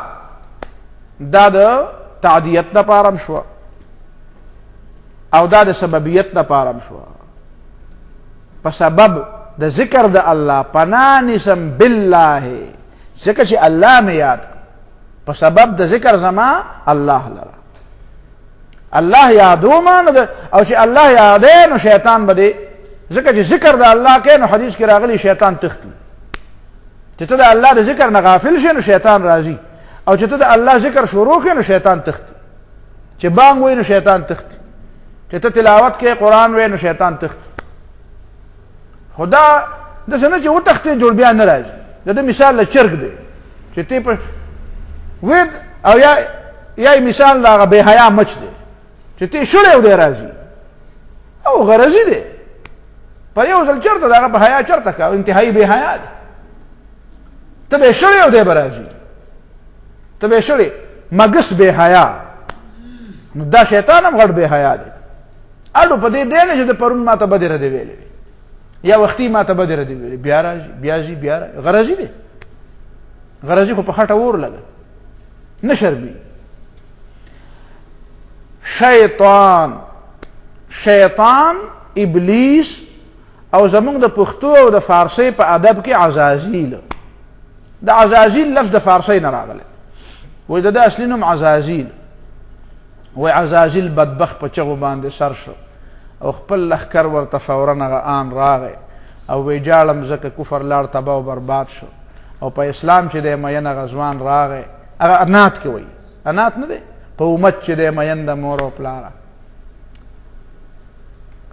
دا د تعدیت دپاره هم شوه او دا د سببیت دپاره هم شوه په سبب د ذکر د الله پناه نیسم بالله ځکه چې الله مې یاد په سبب د ذکر زما الله لره الله یادوما او چې الله یادې نو شیطان به دی ځکه چې ذکر د الله کې نو حدیث کې راغلی شیطان تختی چې ته د الله د ذکر نه غافل شې نو شیطان راځي او چې ته د الله ذکر شروع کړې نو شیطان تختی چې بانګ وایي نو شیطان تختی چې ته تلاوت کې قرآن وایي نو شیطان تختی خدا داسې نه چې وتښتې جوړ بیا نه راځي د ده مثال له چرګ دی چې ته په وید او یا مثال د هغه بې حیا مچ دی چې ته شړی او دی راځي او غرضي دی پر یو ځل چېرته د هغه په حیا چېرته که انتهایي بې حیا دی ته به یې شړی او دی به راځي ته به یې شړی مګس بې حیا نو دا شیطان هم غټ بې حیا دی اډو په دې دی نه چې د پرون ما ته بدې ردې ویلې وي یا وختي ما ته بدې ردې ویلې بیا راځي بیا ځي بیا راځي غرضي دی غرضي خو په خټه اور لګه نه شرمي شیطان ابلیس او زمونږ د پښتو او د فارسۍ په ادب کې عزازیل د عزازیل لفظ د فارسۍ نه راغلی وایي د ده اصلي نوم عزازیل وایي عزازیل بدبخت په چغو باندې سر شو او خپل لښکر ورته فورا هغه آن راغی او وی جاړم ځکه کفر لاړ تباه او برباد شو او په اسلام چې دی مین هغه ځوان راغی هغه انات کې وایي انات نه دی په امت چې دی مین د مور او پلاره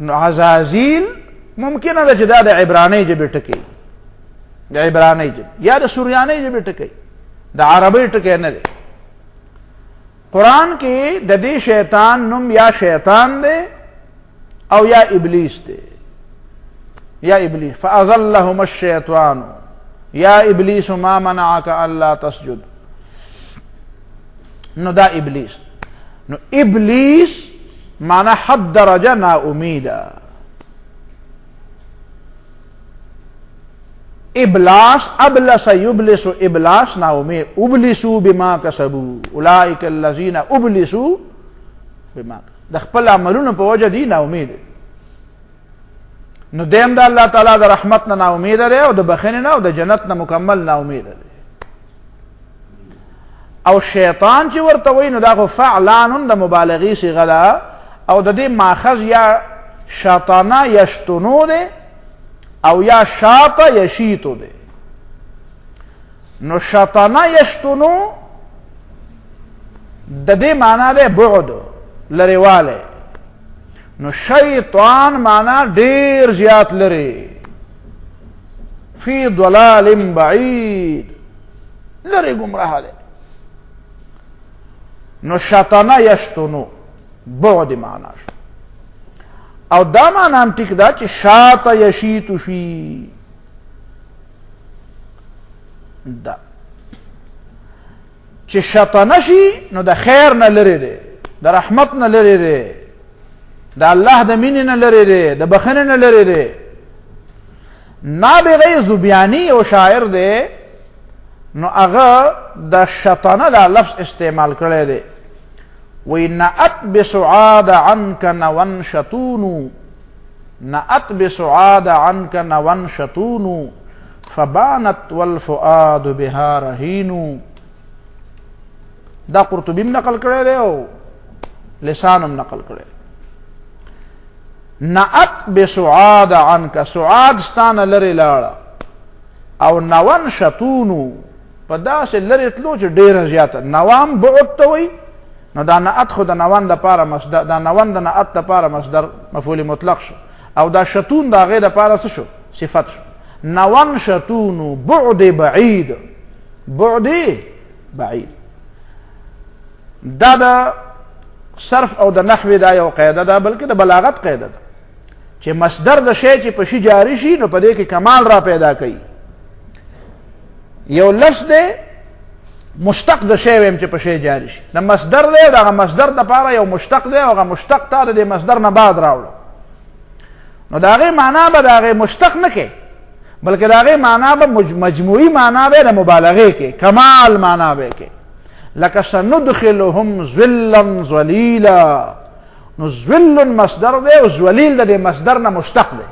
نو عزازیل ممکنه ده چې دا د عبرانۍ ژبې ټکی د عبرانۍ ژبې یا د سوریانۍ ژبې ټکی د عربۍ ټکی نه دی قرآن کې د دې شیطان نوم یا شیطان دی او یا ابلیس دی یا ابلیس فاضلهم الشیطان یا ابلیس ما منعک الا تسجد نو دا ابلیس نو ابلیس معنی حد درجه نا امیده ابلاس ابلس یبلس ابلاس نا امید ابلسوا بما کسبوا اولئک الذین ابلسوا بما د خپل عملونو په وجه دی نا امید نو دیم د الله تعالی د رحمت نه نا امید لري او د بخښنې نه او د جنت نه مکمل نا امید لري او شیطان چې ورته وایي نو دا خو فعلان د مبالغې صیغه ده او د دې ماخذ یا شطانه یشتنو دی او یا شاطه یشیتو دی نو شطانه یشتنو د دې معنا ده بعد لرېوالی نو شیطان معنا ډیر زیات لري فی ضلال بعید لري گمراه دی نو شطانه یشتنو بعد معنا شو او دا معنا هم ټیک ده چې شاط یشیت فی دا چې شطانه شي نو د خیر نه لري دی د رحمت نه لري دی د الله د مینې نه لري دی د بخښنې نه لري دی نابغه زبیانی او شاعر دی نو هغه د شطانه دا لفظ استعمال کړی دی وی نأت بسعاد عنك نون شتون نأت بسعاد عنك نون شتون فبانت والفؤاد بها رهين دا قرطبیم نقل کړی دی او لسانم نقل کړی نأت بسعاد عنك سعاد ستانه لري لاړه او نون شتون په داسې لرې تلو چې ډېره زیاته نوام بعد ته وایي نو دا نعت خو د نوان دپاره مصدر دا نوان د نعت دپاره مصدر مفعول مطلق شو او دا شتون د هغې دپاره څه شو صفت شو نون شتون بعد بعید بعد بعید دا د صرف او د نحوې دا یو قاعده ده بلکې د بلاغت قاعده ده چې مصدر د شی چې په شي جاری شي نو په دې کې کمال را پیدا کوي یو لفظ دی مشتق د شی ویم چې په شی جاری شي د مصدر دی دغه مصدر دپاره یو مشتق دی او هغه مشتق تا د دې مصدر نه بعد راوړه نو د هغې معنا به د هغې مشتق نه کوي بلکې د هغې معنا به مجموعي معنا به د مبالغې کوي کمال معنا به کوي لکه سندخلهم ذلا ذلیلا نو ذل مصدر دی او ذلیل د دې مصدر نه مشتق دی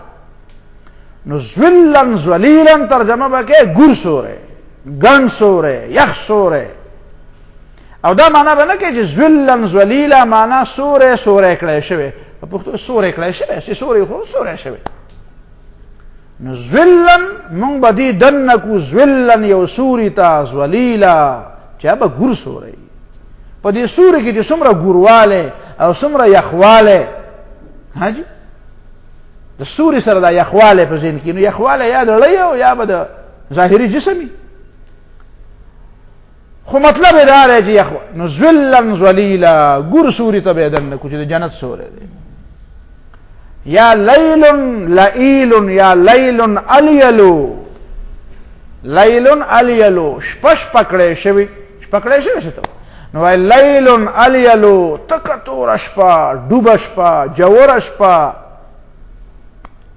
نو ذلا ذلیلا ترجمه به کوي ګور سوری ګڼ سوری یخ سوری او دا معنا به نه کوي چې ذلا ذلیلا معنا سوری سوری کړی شوی په پښتو سوری کړی شوی چې سوری خو سوری شوی نو ذلا مونږ به دې دننه کړو ذلا یو سوري ته ذلیلا چې هغه به ګور سوری په دې سوري کې چې څومره ګوروالی او څومره یخوالی حاجي د سوري سره دا یخوالی په ذهن کې نو یخوالی یا د ړی او یا به د ظاهري جسمي خو مطلب یې دا دی چې نو ذلا ذلیلا ګور سوري ته به یې دننه کړو چې د جنت سوری دی یا لیل لئیل یا لیل الیلو لیل الیلو شپه شپه کړی شوي شپه کړی شوی څه ته نو وایي لیل الیلو تکه توره شپه ډوبه شپه جوره شپه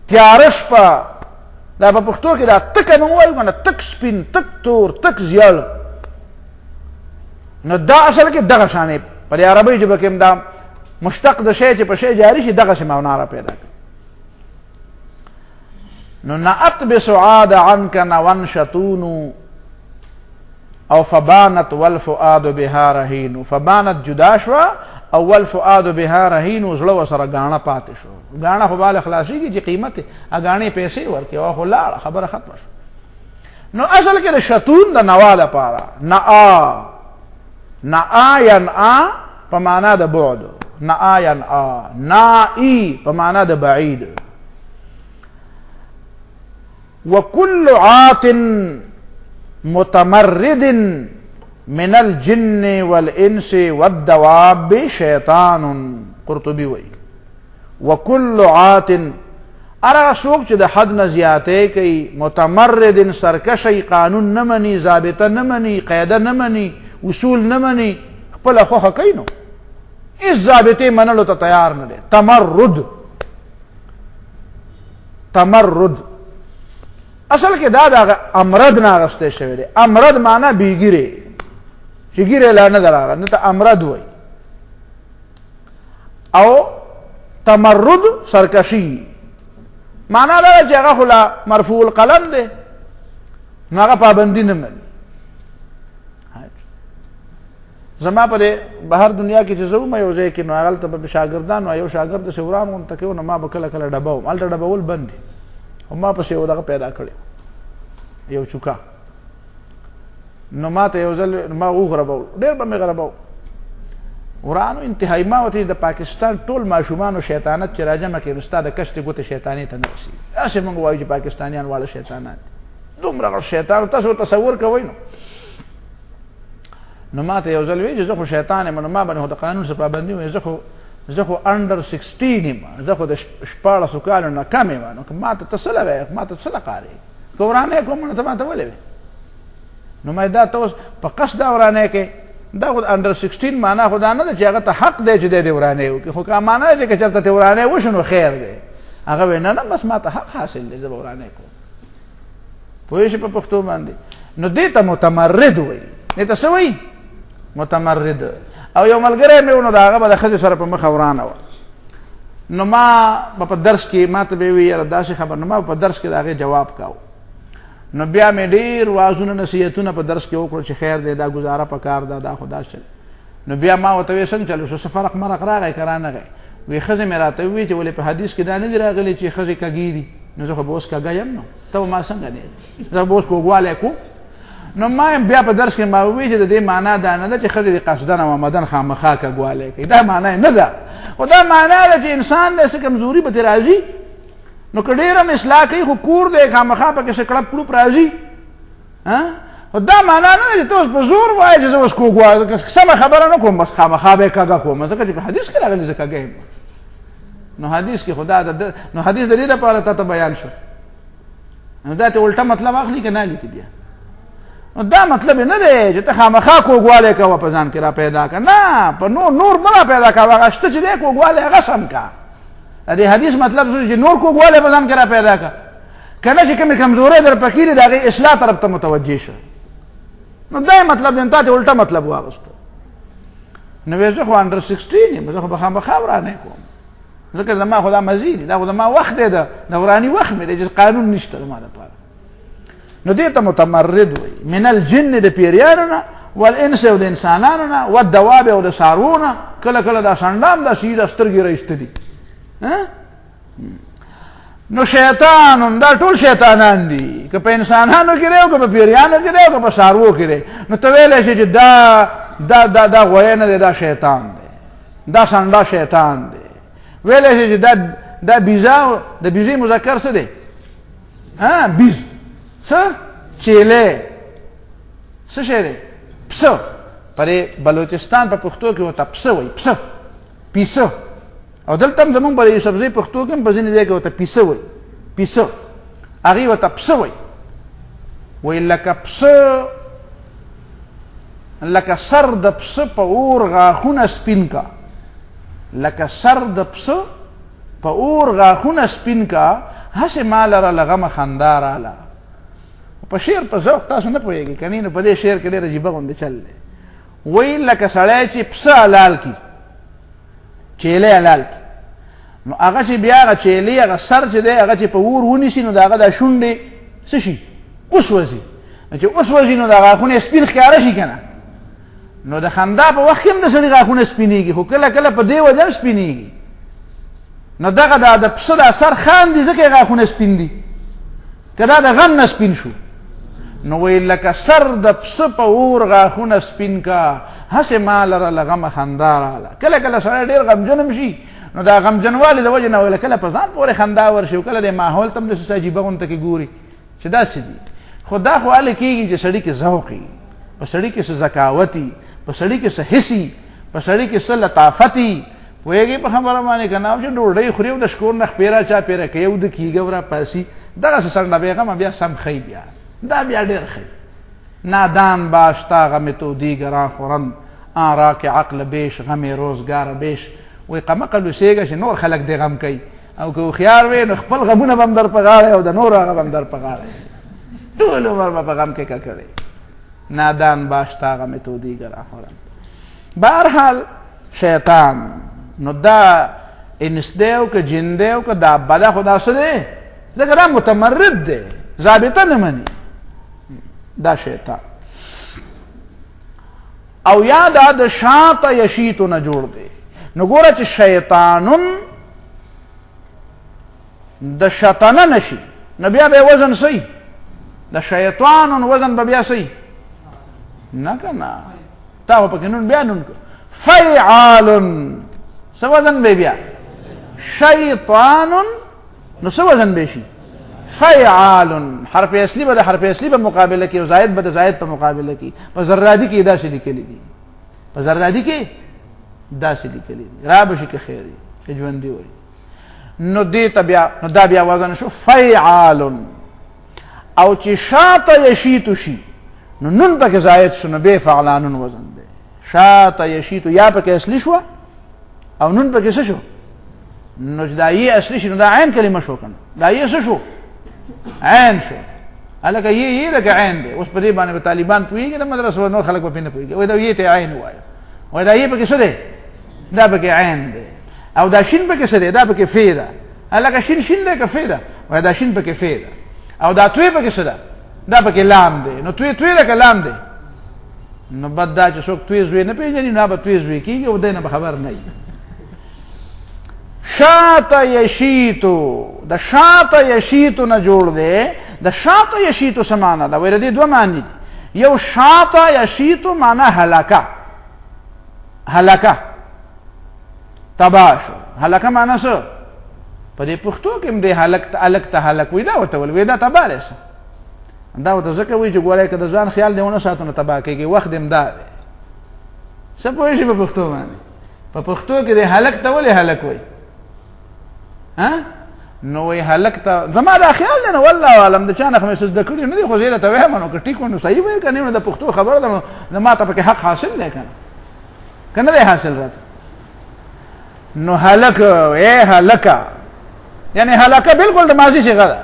تیاره شپه دا په پښتو کې دا تکه نو وایو که نه تک سپین تک تور تک زیړ نو دا اصل کې دغه شانې په دې عربۍ ژبه کې هم دا مشتق د شی چې په شی جاری شي دغسې معنا را پیدا کوي نو نأت بسعاد عنك نون شتون او فبانت والفؤاد بها رهین فبانت جدا شوه اول فؤاد بها رهین زړه ورسره ګاڼه پاتې شو. ګاڼه خو باله خلاصېږي چې قیمت ګاڼې پیسې ورکړي او خو لاړه خبره ختمه شو. نو اصل کې د شتون د نوا لپاره نعا ینعا په معنا د بعد، نعا ینعا، نائی په معنا د بعید. وکل عات متمرد من الجن والانس والدواب شیطان. قرطبی وی وکل عات ارغه څوک چې د حد نه زیاتې کوي، متمرد سرکشی، قانون نه مني، ضابطه نه مني، قاعده نه مني، اصول نه مني، خپله خوښه کوي، نو هېڅ ضابطې منلو ته تیار نه دی. تمرد اصل کې دا د امرد نه اخیستی شوی دی. امرد معنا بېګیرې، چې ګیرې لا نه ده راغله، نه ته امرد وایي. او تمرد سرکشي معنا دا ده چې هغه خو لا مرفوع القلم دی، نو هغه پابندي نه مني. زما په بهر دنیا کې چې زه وم یو ځای کې، نو هغلته به شاګردان وه، یو شاګرد داسې وران غونته کوي، نو ما به کله کله ډبه وم، هلته ډبول بند دي، او ما پسې یو دغه پیدا کړی یو چوکا. نو ما ته یو ځل ما وغربول، ډېر به مې غربو ورانو انتهایی. ما ورته د پاکستان ټول ماشومانو شیطانت چې راجمع کړي، نو ستا د کشتې ګوتې شیطاني ته نه رسېږي. هسې موږ وایو چې پاکستانیان واړه شیطانان دي، دومره غټ شیطان تاسو تصور کوئ. نو ما ته یو ځل وایي چې زه خو شیطان یم، نو ما باندې خو د قانون څه پابندي وایي، زه خو انډر 16 یم، زه خو د 14 کالو نه کم یم. نو ما ته ته څه لوایې، ما ته څه لقارې، که ورانۍ کوم نو ته ما ته ولې وایې؟ نو ما دا ته اوس په قصد دا ورانۍ کوې، دا خو انډر 16 معنا خو دا نه ده چې هغه ته حق دی چې دی دې ورانۍ وکړي، خو که معنا ده چې که چېرته تې ورانۍ وشو نو خیر دی. هغه وایي نه بس ما ته حق حاصل دی، زه به ورانۍ کوم. پوه شې په پښتو باندې؟ نو دې ته متمرد وایي. دې ته څه وایي؟ متمرد. او یو ملګری مې و، نو د هغه به د ښځې سره په مخه ورانه وه. نو ما به په درس کې ما ته به یې وي یاره داسې خبر، نو ما په درس کې د هغې جواب کاوه. نو بیا مې ډېر وعظونه نصیحتونه په درس کې وکړو چې خیر دی، دا ګزاره پکار ده، دا خو داسې چل. نو بیا ما ورته ویې څنګه چلو شو، څه فرق مرق راغی که رانغی؟ وی ښځې مې راته وویل چې ولې په حدیث کې دا نه دي راغلي چې ښځې کږې دي؟ نو زه خو به اوس کږه یم، نو ته به ما څنګه نه یې، زه به اوس کوږوالی کوم. نو ما بیا په درس کې ما وویل چې د دې معنا دا نه ده چې ښځې د قصدن او آمدن خامخا کږوالی کوي، دا معنا یې نه ده. خو دا معنا ده چې انسان دی څه کمزوري به ترې راځي، نو که ډېر هم اصلاح کوي خو کور دی خامخا پکې څه کړپ کړوپ راځي. خو دا معنا نه ده چې ته اوس په زور وایې چې زه اوس کوږ وایم، سمه خبره نه کوم، بس خامخا به یې کږه کوم، ځکه چې په حدیث کې راغلي زه کږه یم. نو حدیث کې خدا نو حدیث د دې دپاره تا ته بیان شو، نو دا ته الټه مطلب اخلي که نه اخلي بیا؟ نو دا مطلب نه دی چې ته خامخا کوږوالی کوه په ځان کې را پیدا که، نه په نور مه را پیدا کوه، هغه شته چې دی کوږوالی هغه سم که. د دې حدیث مطلب څه چې نور کوږوالی په ځان کې را پیدا که، که نه چې کومې کمزورۍ در پکې دي د هغې اصلاح طرف ته متوجه شه. نو دا مطلب دی، تا ته الټه مطلب واغسته. نو وایي زه خو انډر 16 یم، زه خو به خامخا ورانۍ کوم، ځکه زما خو دا مزي دي، دا خو زما وخت دی، د وراني وخت مې دی چې قانون نشته زما دپاره. نو دې ته متمرد وایي. من الجن د پیریانو نه، والانس او د انسانانو نه، والدواب او د څاروو نه. کله کله دا سنډام دا سیده سترګې را ایستلي. نو شیطان دا ټول شیطانان دي، که په انسانانو کې دی او که په پیریانو کې دی او که په څاروو کې دی. نو ته ویلی شي چې دا غوی نه دی، دا شیطان دی، دا سنډه شیطان دی. ویلی شي چې دا بیزه، د بیزې مذکر څه دی؟ بیز. څه؟ چیلی. څه شی دی؟ پسه. په بلوچستان په پښتو کې ورته پسه وایي، پسه، پیسه. او دلته هم زمونږ په سبزۍ پښتو کې هم په ځینې ځای کې ورته پیسه وایي، پیسه. هغې ورته پسه وایي. وایي لکه پسه، لکه سر د پسه په اور غاښونه سپین کا، لکه سر د پسه په اور غاښونه سپین کا، هسې ما لره له غمه خندا راله. په شعر په ذوق تاسو نه پوهېږئ که نه، نو په دې شعر کې ډېر عجیبه غوندې چل دی. وایي لکه سړی چې پسه حلال کي، چیلی حلال کي، نو هغه چې بیا هغه چیلی هغه سر چې دی هغه چې په اور ونیسي، نو د هغه دا شونډې څه شي؟ وسوځي. چې وسوځي نو د غاښونه یې سپین ښکاره شي که نه؟ نو د خندا په وخت کې هم د سړي غاښونه سپینېږي، خو کله کله په دې وجه هم سپینېږي. نو دغه د پسه دا سر خاندي ځکه یې غاښونه سپین دي، که دا د غم نه سپین شو نو وی لکه سر د پسه په اور غاښونه سپین کا، هسې ما لره له غمه خندا راله. کله کله سړی ډېر غمجن هم شي نو دا غمجنوالي د وجې نه ویله کله په ځان پورې خندا ورشي، او کله د ماحول ته هم داسې عجیبه غونته کې ګوري چې داسې دي. خو دا خو هله کېږي چې سړي کې ذوق وي، په سړي کې څه ذکاوت وي، په سړي کې څه حس وي، په سړي کې څه لطافت وي. پوهېږي په خبره باندې که نه او چې ډوډۍ خوري او د شکور نه خپېره چا پېره کوي او د کېږه ورا پاسي، دغسې سړنه بېغمه بیا سم ښی، بیا دا بیا ډېر ښی. نادان باش تا غم تو دیگران خورند، آن را که عقل بیش غم روزگار بیش. وی قمقل اوسېږه چې نور خلک دې غم کوي، او که هوښیار وې نو خپل غمونه به هم در په غاړه او د نورو هغه به هم در په غاړه، ټول عمر به په غم کې ککړی. نادان باش تا غم تو دیگران خورند. بهرحال شیطان نو دا انس دی او که جن دی او که دابه ده، خو دا څه دی؟ ځکه دا متمرد دی، ضابطه نه مني، دا شیطان. او یا دا د شاط یشیتو نه جوړ دی. نو ګوره چې شیطانون د شطنه نشي نو بیا به وزن صحیح، د شیطانون وزن به بیا صحیح نه که نه، تا خو پکې نون بیا نون فیعالن څه وزن به بیا؟ شیطانن نو څه وزن به شي؟ فیعالن. حرف اصلي به د حرف اصلي په مقابله کې او زائد به د زائد په مقابله کې. په زرادي کې داسې لیکلي دي، په زرادي کې داسې لیکلي دي، را به شي که خیر وي که ژوندي وي. نو دې ته بیا نو دا بیا وزن شو فیعالن. او چې شاته یشیتو شي نو نون پکې زائد شو نو بیا فعلانون وزن دی. شاته یشیتو یا پکې اصلي شوه او نون پکې څه شو؟ نو چې دا یې اصلي شي نو دا عین کلمه شو که نه، دا یې څه شو؟ عین شو. هلکه یې لکه عین دی. اوس په دې باندې به طالبان پوهېږي د مدرسو نور خلک به پرې نه پوهېږي، وایي دا یې ته عین ووایه، وایي دا یې پکې څه دی؟ دا پکې عین دی. او دا شین پکې څه دی؟ دا پکې فی ده. هلکه شین شین دی که فی ده؟ وایي دا شین پکې فی ده. او دا توی پکې څه ده؟ دا پکې لام دی. نو توی توی ده که لام دی؟ نو بد دا چې څوک توی زوی نه پېژني نو به توی زوی کېږي او دی نه به خبر نه وي. شاط یشیتو د شاط یشیتو نه جوړ دی. د شاط یشیتو څه معنی ده؟ وایي د دې دوه معنی دي. یو شاط یشیتو معنی هلکه، هلکه تباه شو. هلکه معنی څه؟ په دې پښتو کې هم دی هلک ته هلک وایي، دا ورته وایي دا تباه دی. دا ورته ځکه وایي چې ګوره که د ځان خیال دی ونه ساتو نو تباه کېږي، وخت هم دا دی. څه پوهېږي په پښتو باندې؟ په پښتو کې دی هلک ته ولې هلک وایي؟ نو وایي هلک ته زما دا خیال دی نو والله اعلم د چا نه خو مې څه زده کړي نه دي، خو زه یې درته وایم نو که ټیک و نو صحیح وایي که نه نو د پښتو خبره ده نو ما ته پکې حق حاصل دی که نه دی حاصل راته. نو هلک ای هلکه یعنی هلکه بالکل د ماضي صیغه ده.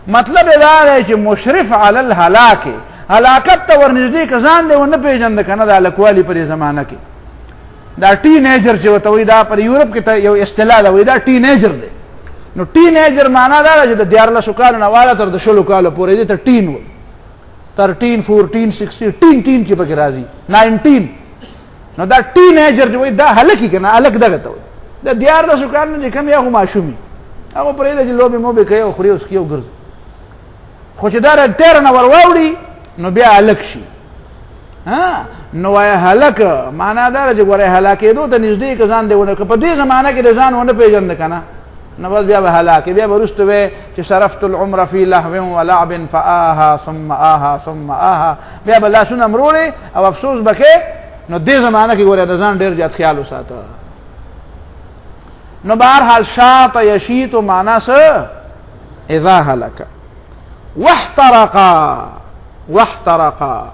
مطلب یې دا دی چې مشرف علی الهلاک، هلاکت ته ورنږدې که ځان دی ونه پېژنده که نه د هلکوالي په دې زمانه کې. دا ټینیجر چې ورته وایي دا پر یورپ کې یو اصطلاح ده، وایي دا ټینیجر دی. نو ټینیجر معنا دا ده چې د 14 کالو نه واله تر د 16 کالو پورې دې ته ټین وایي. 13 14 16 ټین چې پکې راځي 19. نو دا ټینیجر چې وایي دا هلکي که نه هلک دغه ته وایي. د 14 کالو نه چې کوم هغه ماشومي هغه پرېږده چې لوبې موبې کوي او خوري او څکي او ګرځي، خو چې دا د 13 نه ور واوړي نو بیا هلک شي. نو وایي هلک معنا دا ده چې ګورې هلاکېدو ته نږدې که ځان دی ونه که په دې زمانه کې د ځان ونه پېژنده که نه نو بس بیا به هلاکې. بیا به وروسته وی چې صرفت العمر فی لهو ولعب فآها ثم آها ثم آها، بیا به لاسونه مروړې او افسوس به کې. نو دې زمانه کې ګورې د ځان ډېر زیات خیال وساته. نو بهرحال شاط یشیتو معنا څه؟ اذا هلک واحترقا. واحترقا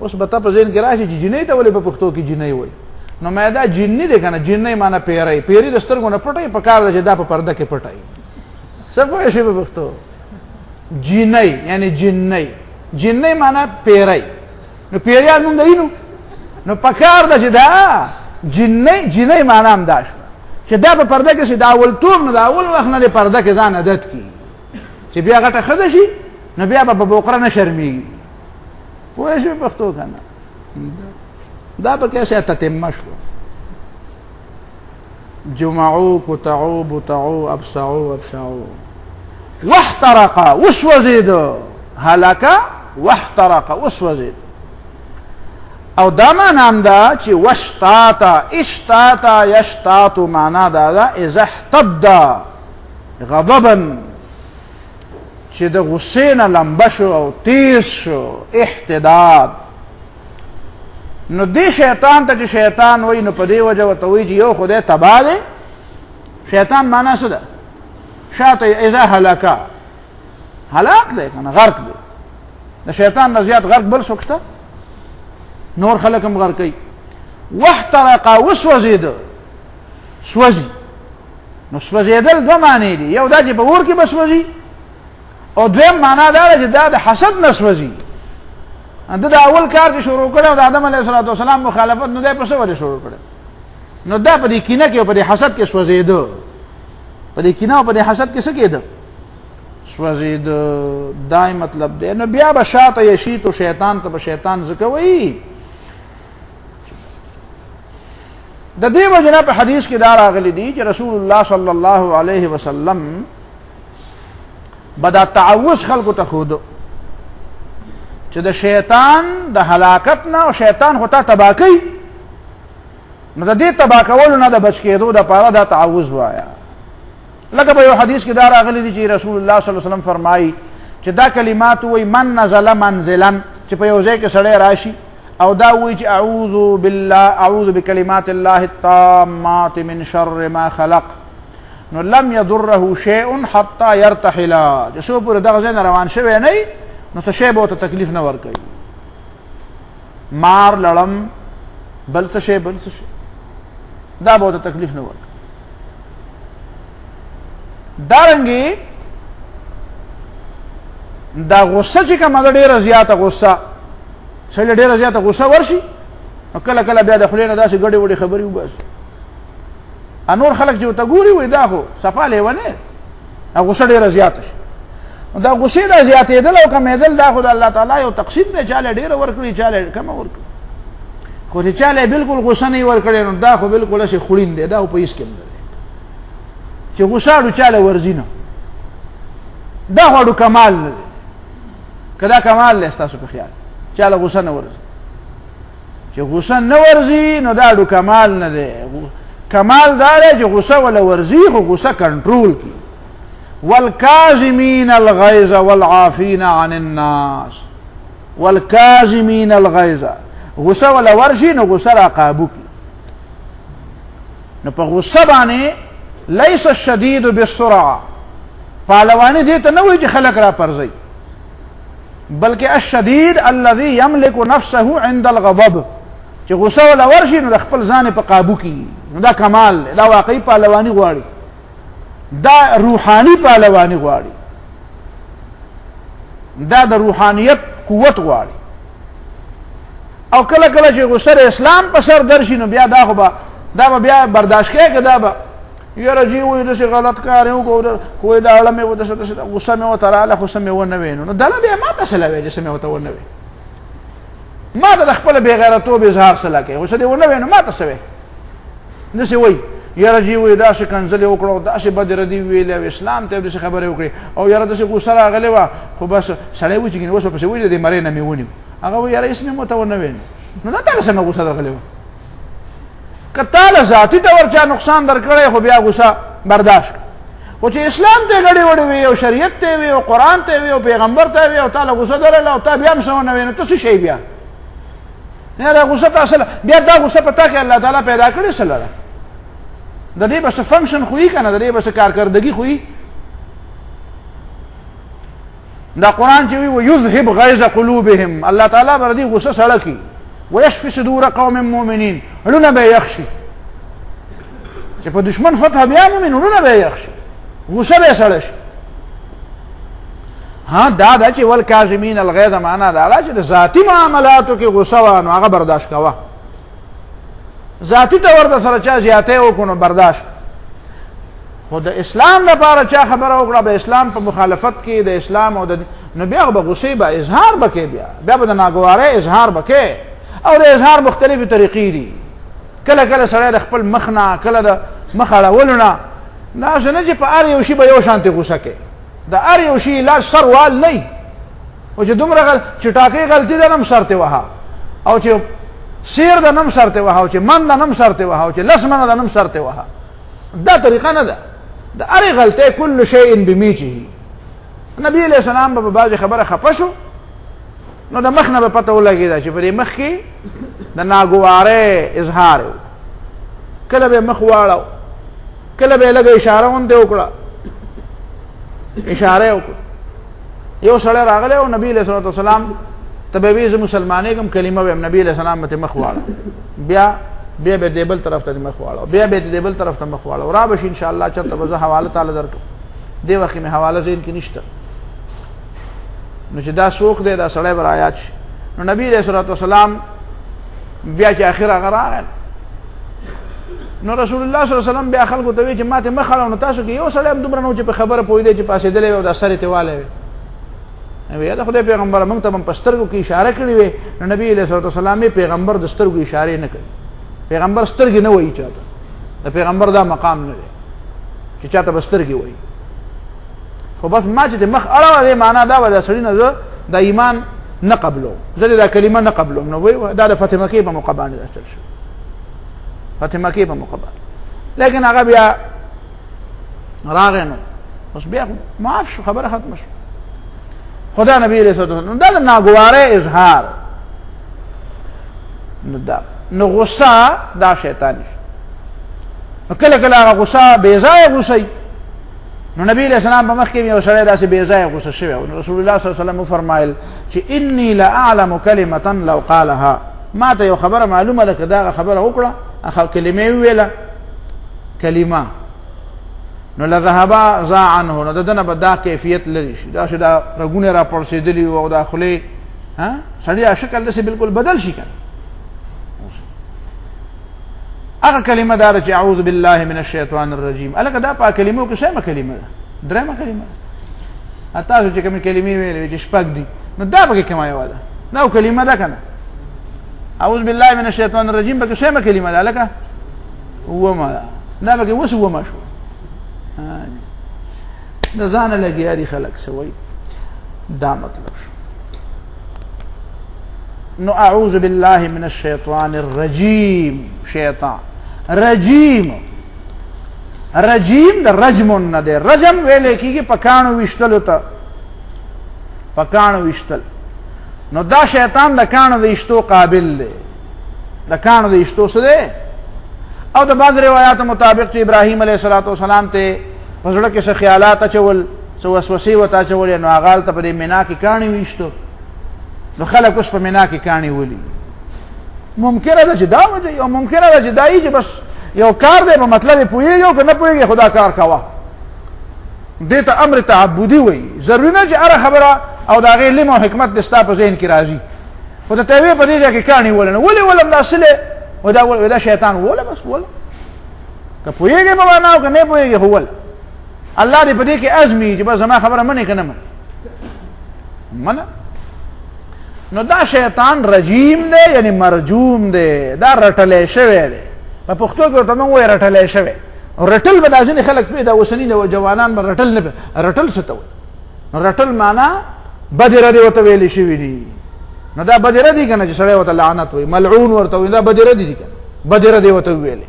اوس به تا په ذهن کې راشي چې جنۍ ته ولې په پښتو کې جنۍ وایي؟ نو ما دا جنۍ دی که نه؟ جنۍ معنا پیری، پیری د سترګو نه پټوي، په کار ده چې دا په پرده کې پټوي. څه پوه شئ په پښتو؟ جنۍ یعنی جنۍ، جنۍ معنا پیری. نو پیریان مونږ دی نو په کار ده چې دا جنۍ معنا هم دا شوه چې دا په پرده کې شي. د اولتوب نه د اول وخت نه د پرده کې ځان عادت کړي چې بیا غټه ښځه شي نو بیا به په بوقره نه شرمېږي. پوه شئ په پښتو که نه؟ دا به کیسه تتمه شو. جمعو قطعو بطعو ابسعو ابشعو واحترق وسوزید، هلاکه واحترق وسوزید. او دا معنی دا چې وشتاتا اشتاتا یشتاتو معنا دا دا اذا احتد غضبا چې د غصې نه لمبه شو او تیز شو، احتداد. نو دی شیطان ته چې شیطان وای نو په دې وجه ورته وایي چې یو خدای تباه دی. شیطان معنا څه ده؟ شاته اذا هلکا، هلاک دی کنه، غرق دی. د شیطان نه زیات غرق بل څوک شته؟ نور خلق هم غرق کوي. واحترق وسوځېده، سوځي. نو سوځېدل دوه معنی دي، یو دا چې په اور کې به سوځي، او دویم معنا دا ده چې دا د حسد نه سوځي. د اول کار چې شروع کړی او د آدم علیه السلام مخالفت، نو دی په څه وجه شروع کړی؟ نو دا په دې کینه کې او په دې حسد کې سوځېده. په دې کینه او په دې حسد کې څه کېده؟ سوځېده. دا مطلب دی. نو بیا به شاته یشیتو، شیطان ته به شیطان ځکه وایي. د دې وجه نه په حدیث کې دا راغلی دي چې رسول الله صلی الله علیه وسلم بدا تعوذ خلقو ته ښودو چې د شیطان د هلاکت نه، او شیطان خو تا تباه کوي، نو د دې تباه کولو نه د بچ کېدو دپاره دا تعوذ وایه. لکه په یو حدیث کې دا راغلی دي چې رسول الله صلی الله علیه وسلم فرمایي چې دا کلمات وایي من نزل منزلا، چې په یو ځای کې سړی راشي او دا وایي چې اعوذ بالله، اعوذ بکلمات الله التامات من شر ما خلق، نو لم يضره شيء حتى يرتحل. چې څو پورې دغه ځای نه روان شوی نه وي نو څه شی به ورته تکلیف نه ورکوي. مار، لړم، بل څه شی بل څه شی، دا به ورته تکلیف نه ورکوي. دارنګې دا غصه چې کومه ده ډېره زیاته غصه، سړی ډېره زیاته غصه ورشي نو کله کله بیا د خولې نه داسې ګډې وډې خبرې وباسي. نور خلک چې ورته ګوري وایي دا خو صفا لیونی، غصه ډېره زیاته شي. دا غصې دا زیاتېدل او کمېدل دا خو د الله تعالی یو تقسیم دی، چاله ډېره ورکړي چاله کمه ورکړي. خو چې چاله بالکل غصه نه ورکړې نو دا خو بالکل هسې خوړین دی، دا خو په هېڅ کې هم نه دی چې غصه اړو چاله ورځي نه. دا خو اړو کمال نه دی. که دا کمال دی ستاسو په خیال چاله غصه نه ورځي، چې غصه نه ورځي نو دا اړو کمال نه دی. کمال دا دی چې غصه ولا ورځي خو غصه کنټرول کړي. والکاظمین الغیظ والعافین عن الناس، والکاظمین الغیظ، غصه ولا ورشي نو غصه را قابو کړي. نو په غصه باندې لیس الشدید بالسرعه، پهلواني دې ته نه وایي چې خلک را پرځي، بلکې الشدید الذي يملك نفسه عند الغضب، چې غصه ولا ورشي نو د خپل ځان په قابو کړي. نو دا کمال، دا واقعي پهلواني غواړي، دا روحانی پهلوانی غواړي، دا د روحانیت قوت غواړي. او کله کله چې غصه د اسلام په سر درشي نو بیا دا خو به بیا برداشت کوي که دا به یاره جی وایي داسې غلط کار یې وکړو، خو دا اړه مې داسې غصه مې ورته راغله خو څه مې ونه وینو، نو دله بیا ما ته څه لوی چې څه مې ورته ونه وی، ما ته د خپله بېغیرتوب اظهار څه لا کوي، غصه دې ونه وی نو ما ته څه وی. داسې وایي یاره جی وایي داسې کنځلې وکړو، داسې بدې ردې ویلې او اسلام ته یې داسې خبرې وکړې، او یاره داسې غصه راغلې وه خو بس سړی وایي چې ګینې اوس به پسې وایي د دې مرۍ نه مې ونیو. هغه وایي یاره هېڅ مې ورته ونه وینو. نو دا تا له څنګه غصه درغلې وه؟ که تا له ذاتي طور چا نقصان درکړی خو بیا غصه برداشت کړه، خو چې اسلام ته یې ګډې وډې وي او شریعت ته یې وي او قرآن ته یې وي او پیغمبر ته یې وي او تا له غصه درغله او تا بیا هم څه ونه وینو، ته څه شی بیا؟ نه دا غصه ته اصله بیا دا غصه په تا کې الله تعالی پیدا کړې څه ده؟ د دې به څه فنکشن خو وي که نه، د دې به څه کارکردګي خو وي. دا قرآن چې وي ویذهب غیظ قلوبهم، الله تعالی به د دې غصه سړه کړي. ویشفي صدور قوم مؤمنین، زړونه به یې یخ شي چې په دشمن فتح بیا مومي نو زړونه به یې یخ شي، غصه به یې سړه شي. ها دا ده چې والکاظمین الغیظ معنا دا ده چې د ذاتي معاملاتو کې غصه وه نو هغه برداشت کوه، ذاتي طور د سره چا زیاتی وکړو نو برداشت. خو د اسلام لپاره چا خبره وکړه د اسلام په مخالفت کې د اسلام او نو بیا به غصې به اظهار به کې، بیا به د ناګوارۍ اظهار به کې، او د اظهار مختلفې طریقې دي. کله کله سړی د خپل مخ نه، کله د مخ اړولو نه، داسې نه چې په هر یو شي به یو شانتې غوسه کوي. د هر یو شي علاج سر وال نه وي، او چې دومره چې ټاکۍ غلطي ده نم سر ته وهه، او چې سیر ده نم سر ته وهه، او چې من ده نم سر ته وهه، او چې لس منه ده نم سر ته وهه. دا طریقه نه ده. د هرې غلطۍ کل شیء بمیجه. نبی علیہ السلام به په بعضې خبره خفه شو، نو د مخ نه به پته ولګېده چې په دې مخ کې د ناګوارۍ اظهار و. کله به مخ واړو، کله به یې لږه اشاره غوندې وکړه، اشاره یې وکړه. یو سړی راغلی و نبي علیه الصلاة والسلام ته به ویې زه مسلمانېږم، کلمه ویم، نبي علیه السلام به ترې مخ واړه، بیا به یې دې بل طرف ته مخ واړو، بیا به یې دې بل طرف ته مخ واړو. را به شي انشاءالله چېرته به زه حواله تعالی درکړم. دې وخت کې مې حواله ذهن کې نشته، نو چې دا څوک دی، دا سړی به رایاد شي. نو نبي علیه الصلاة والسلام بیا چې آخر هغه راغی، نو رسول الله صلی الله علیه وسلم بیا خلکو ته وی چې ما ته مخ اړوم، نو تاسو کې یو سړی هم دومره نه چې په خبره پوهېدی چې پاسېدلی وی او دا سر یې تېوالی وی. وی د خدای پیغمبره موږ ته هم په سترګو کې اشاره کړې وې. نو نبي علیه الصلاة والسلام یې پیغمبر د سترګو اشارې نه کوي. پیغمبر سترګې نه وایي چاته، د پیغمبر دا مقام نه دی چې چاته به سترګې وایي. خو بس ما چې مخ اړوه دې معنا دا وه دا سړي نه زه دا ایمان نه قبلوم، زه دا کلمه نه قبلوم. نو وی دا د فتح مکې په موقع باندې دا چل شو، فتح مکې په موقع باندې. لیکن هغه بیا راغی، نو اوس بیا معاف شو، خبره ختمه شو. خدا نبی علیه الصلاة والسلام دا د ناګوارۍ اظهار. نو غصه دا شیطان شي. نو کله کله هغه غصه بې ځایه غوسه. نو نبی علیہ السلام په مخ کې یو سړی داسې بې ځایه غوسه شوی او رسول الله صلی الله علیه وسلم وفرمایل چې انی لاعلم کلمة لو قالها، ما ته یو خبره معلومه ده که دا خبره وکړه، هغه کلمې ویله، کلمه، نو لذهبا ذا عنه، نو د ده نه به دا کیفیت لرې شي، دا چې دا رګونه را پړسېدلي وو او دا خولې سړي شکل داسې بالکل بدل شي. کنه هغه کلمه دا چې اعوذ بالله من الشیطان الرجیم. الکه دا په کلمو کې شیمه کلمه ده، درېمه کلمه ده. تاسو چې کومې کلمې ویلې چې شپږ دي، نو دا پکې کومه یوه ده، دا کلمه ده. کنه اعوذ بالله من الشیطان الرجیم پکې شیمه کلمه ده، الکه اومه ده، دا پکې اوس اومه شو. د ځانه لګیا دي خلک سوی، دا مطلب شو. نو اعوذ بالله من الشیطان الرجیم، شیطان رجیم، رجیم د رجم نه دی. رجم ویلې کېږي پکاڼو ویشتلو ته، پکاڼو ویشتل. نو دا شیطان د کاڼو د ایشتو قابل دی، د کاڼو د ایشتو څه دی. او د بعض روایاتو مطابق چې ابراهیم علیه الصلاة والسلام ته په زړه کې څه خیالات اچول، څه وسوسې ورته اچولې، نو هغه هلته په دې مینا کې کاڼي ویشتو. نو خلک اوس په مینا کې کاڼي ولي. ممکنه ده چې دا وجه، او ممکنه ده چې دا یي چې بس یو کار دی په مطلب یې پوهېږي او که نه پوهېږي خو دا کار کوه. دې ته امر تعبدي وایي. ضروري نه چې هره خبره او د هغې علم او حکمت دې ستا په ذهن کې راځي، خو ته ویې په دې ځای کې کاڼي ولنه ولې ولم دا سلې دا شیطان وله، بس وله، که پوهېږي په معنا او که نه پوهېږي خو وله. الله دې په دې کې ازمي چې بس زما خبره منې که نه منه. نو دا شیطان رجیم دی، یعنی مرجوم دی، دا رټلی شوی دی. په پښتو کې ورته موږ وایو رټلی شوی. رټل به دا ځینې خلک پوهېږي، دا اوسني جوانان به رټل نه رټل څه ته وایي. نو رټل معنا بدې ردې ورته ویلې شوي دي. نو دا بدې ردې که نه چې سړی ورته لعنت وایي، ملعون ورته وایي، دا بدې ردې دي که نه، بدې ردې ورته وویلې.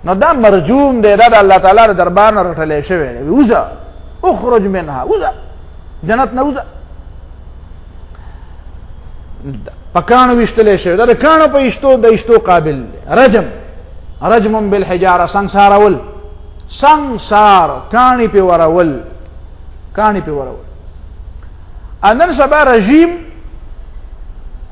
نو دا مرجوم دی، دا د الله تعالی د دربار نه رټلی شوی دی. وځه اخرج منها، وځه جنت نه وځه. په کاڼو ویشتلی شوی، دا د کاڼو په ایشتو د ایشتو قابل دی. رجم، رجم بالحجاره، سنګسارول، سنګسار، کاڼي پې ورول، کاڼي پې ورول. نن سبا رژیم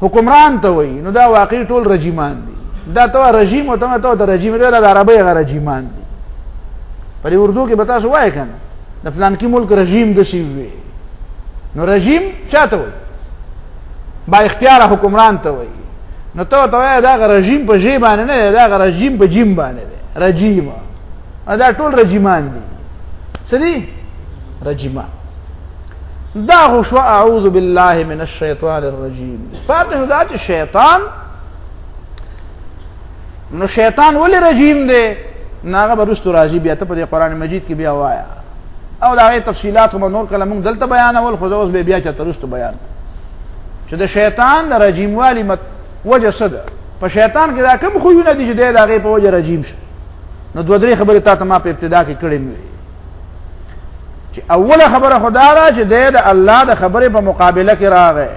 حکمران ته وایي، نو دا واقعي ټول رژیمان دي. دا ته رژیم او ته د رژیم دا د عربۍ هغه رژیمان دي. په دې اردو کې به تاسو وایئ که نه د فلانکي ملک رژیم داسې وي. نو رژیم چا ته وایي؟ با اختیاره حکمران ته وایي. نو ته ورته وایه دا هغه رژیم په ژې باندې نه دی، دا هغه رژیم په جیم باندې دی، رجیم. دا ټول رژیمان دي. څه دي؟ رژیمان. دا غشو اعوذ بالله من الشیطان الرجیم پاتې شو دا چې شیطان نو شیطان ولی رجیم دی ناغه برستو راځي بیا ته په قرآن مجید کې بیا وایا او دا غي تفصيلات هم نور کله موږ دلته بیانول خو اوس به بیا چته رستو بیان چې د شیطان د رجیم والی وجه څه ده په شیطان کې دا کوم خوونه دي چې دا غي په وجه رجیم شي نو دوه درې خبرې تاسو ما په ابتدا کې کړې مې چې اوله خبره خدا را چې د الله د خبرې په مقابله کې راغی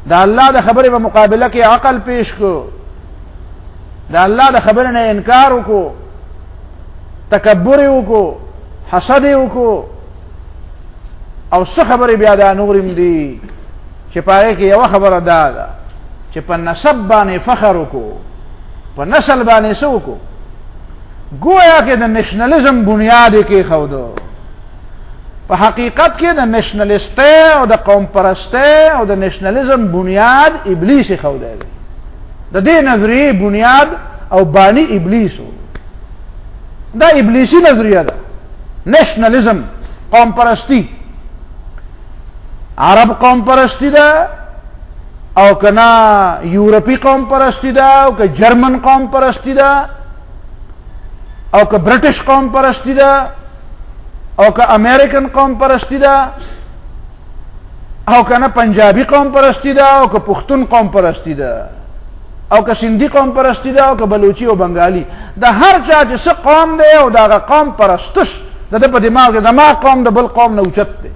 د الله د خبرې په مقابله کې عقل پیش کو د الله د خبرې نه انکار وکړو تکبر وکړو حسد وکړو او څه خبرې بیا دا نورم دي چې پاره کې یو خبره ده چې په نسب باندې فخر وکړو په نسل باندې څه وکړو گویا کې د نېشنلزم بنیاد کې خودو په حقیقت کې د نېشنلسټۍ او د قوم پرستۍ او د نېشنلزم بنیاد ابلیس خودو د دې نظریه بنیاد او بانی ابلیس دا ابلیسی نظریه ده نېشنلزم قوم پرستی عرب قوم پرستی ده او کنا یورپی قوم پرستی ده او که جرمن قوم پرستی ده او که برټش قوم پرستی ده او که امریکن قوم پرستی ده او کنا پنجابی قوم پرستی ده او که پښتون قوم پرستی ده او که سندھی قوم پرستی ده او که بلوچی او بنگالی دا هر چا چې څه قوم دی او دا قوم پرستش د په دماغ کې د ما قوم د بل قوم نه اوچت دی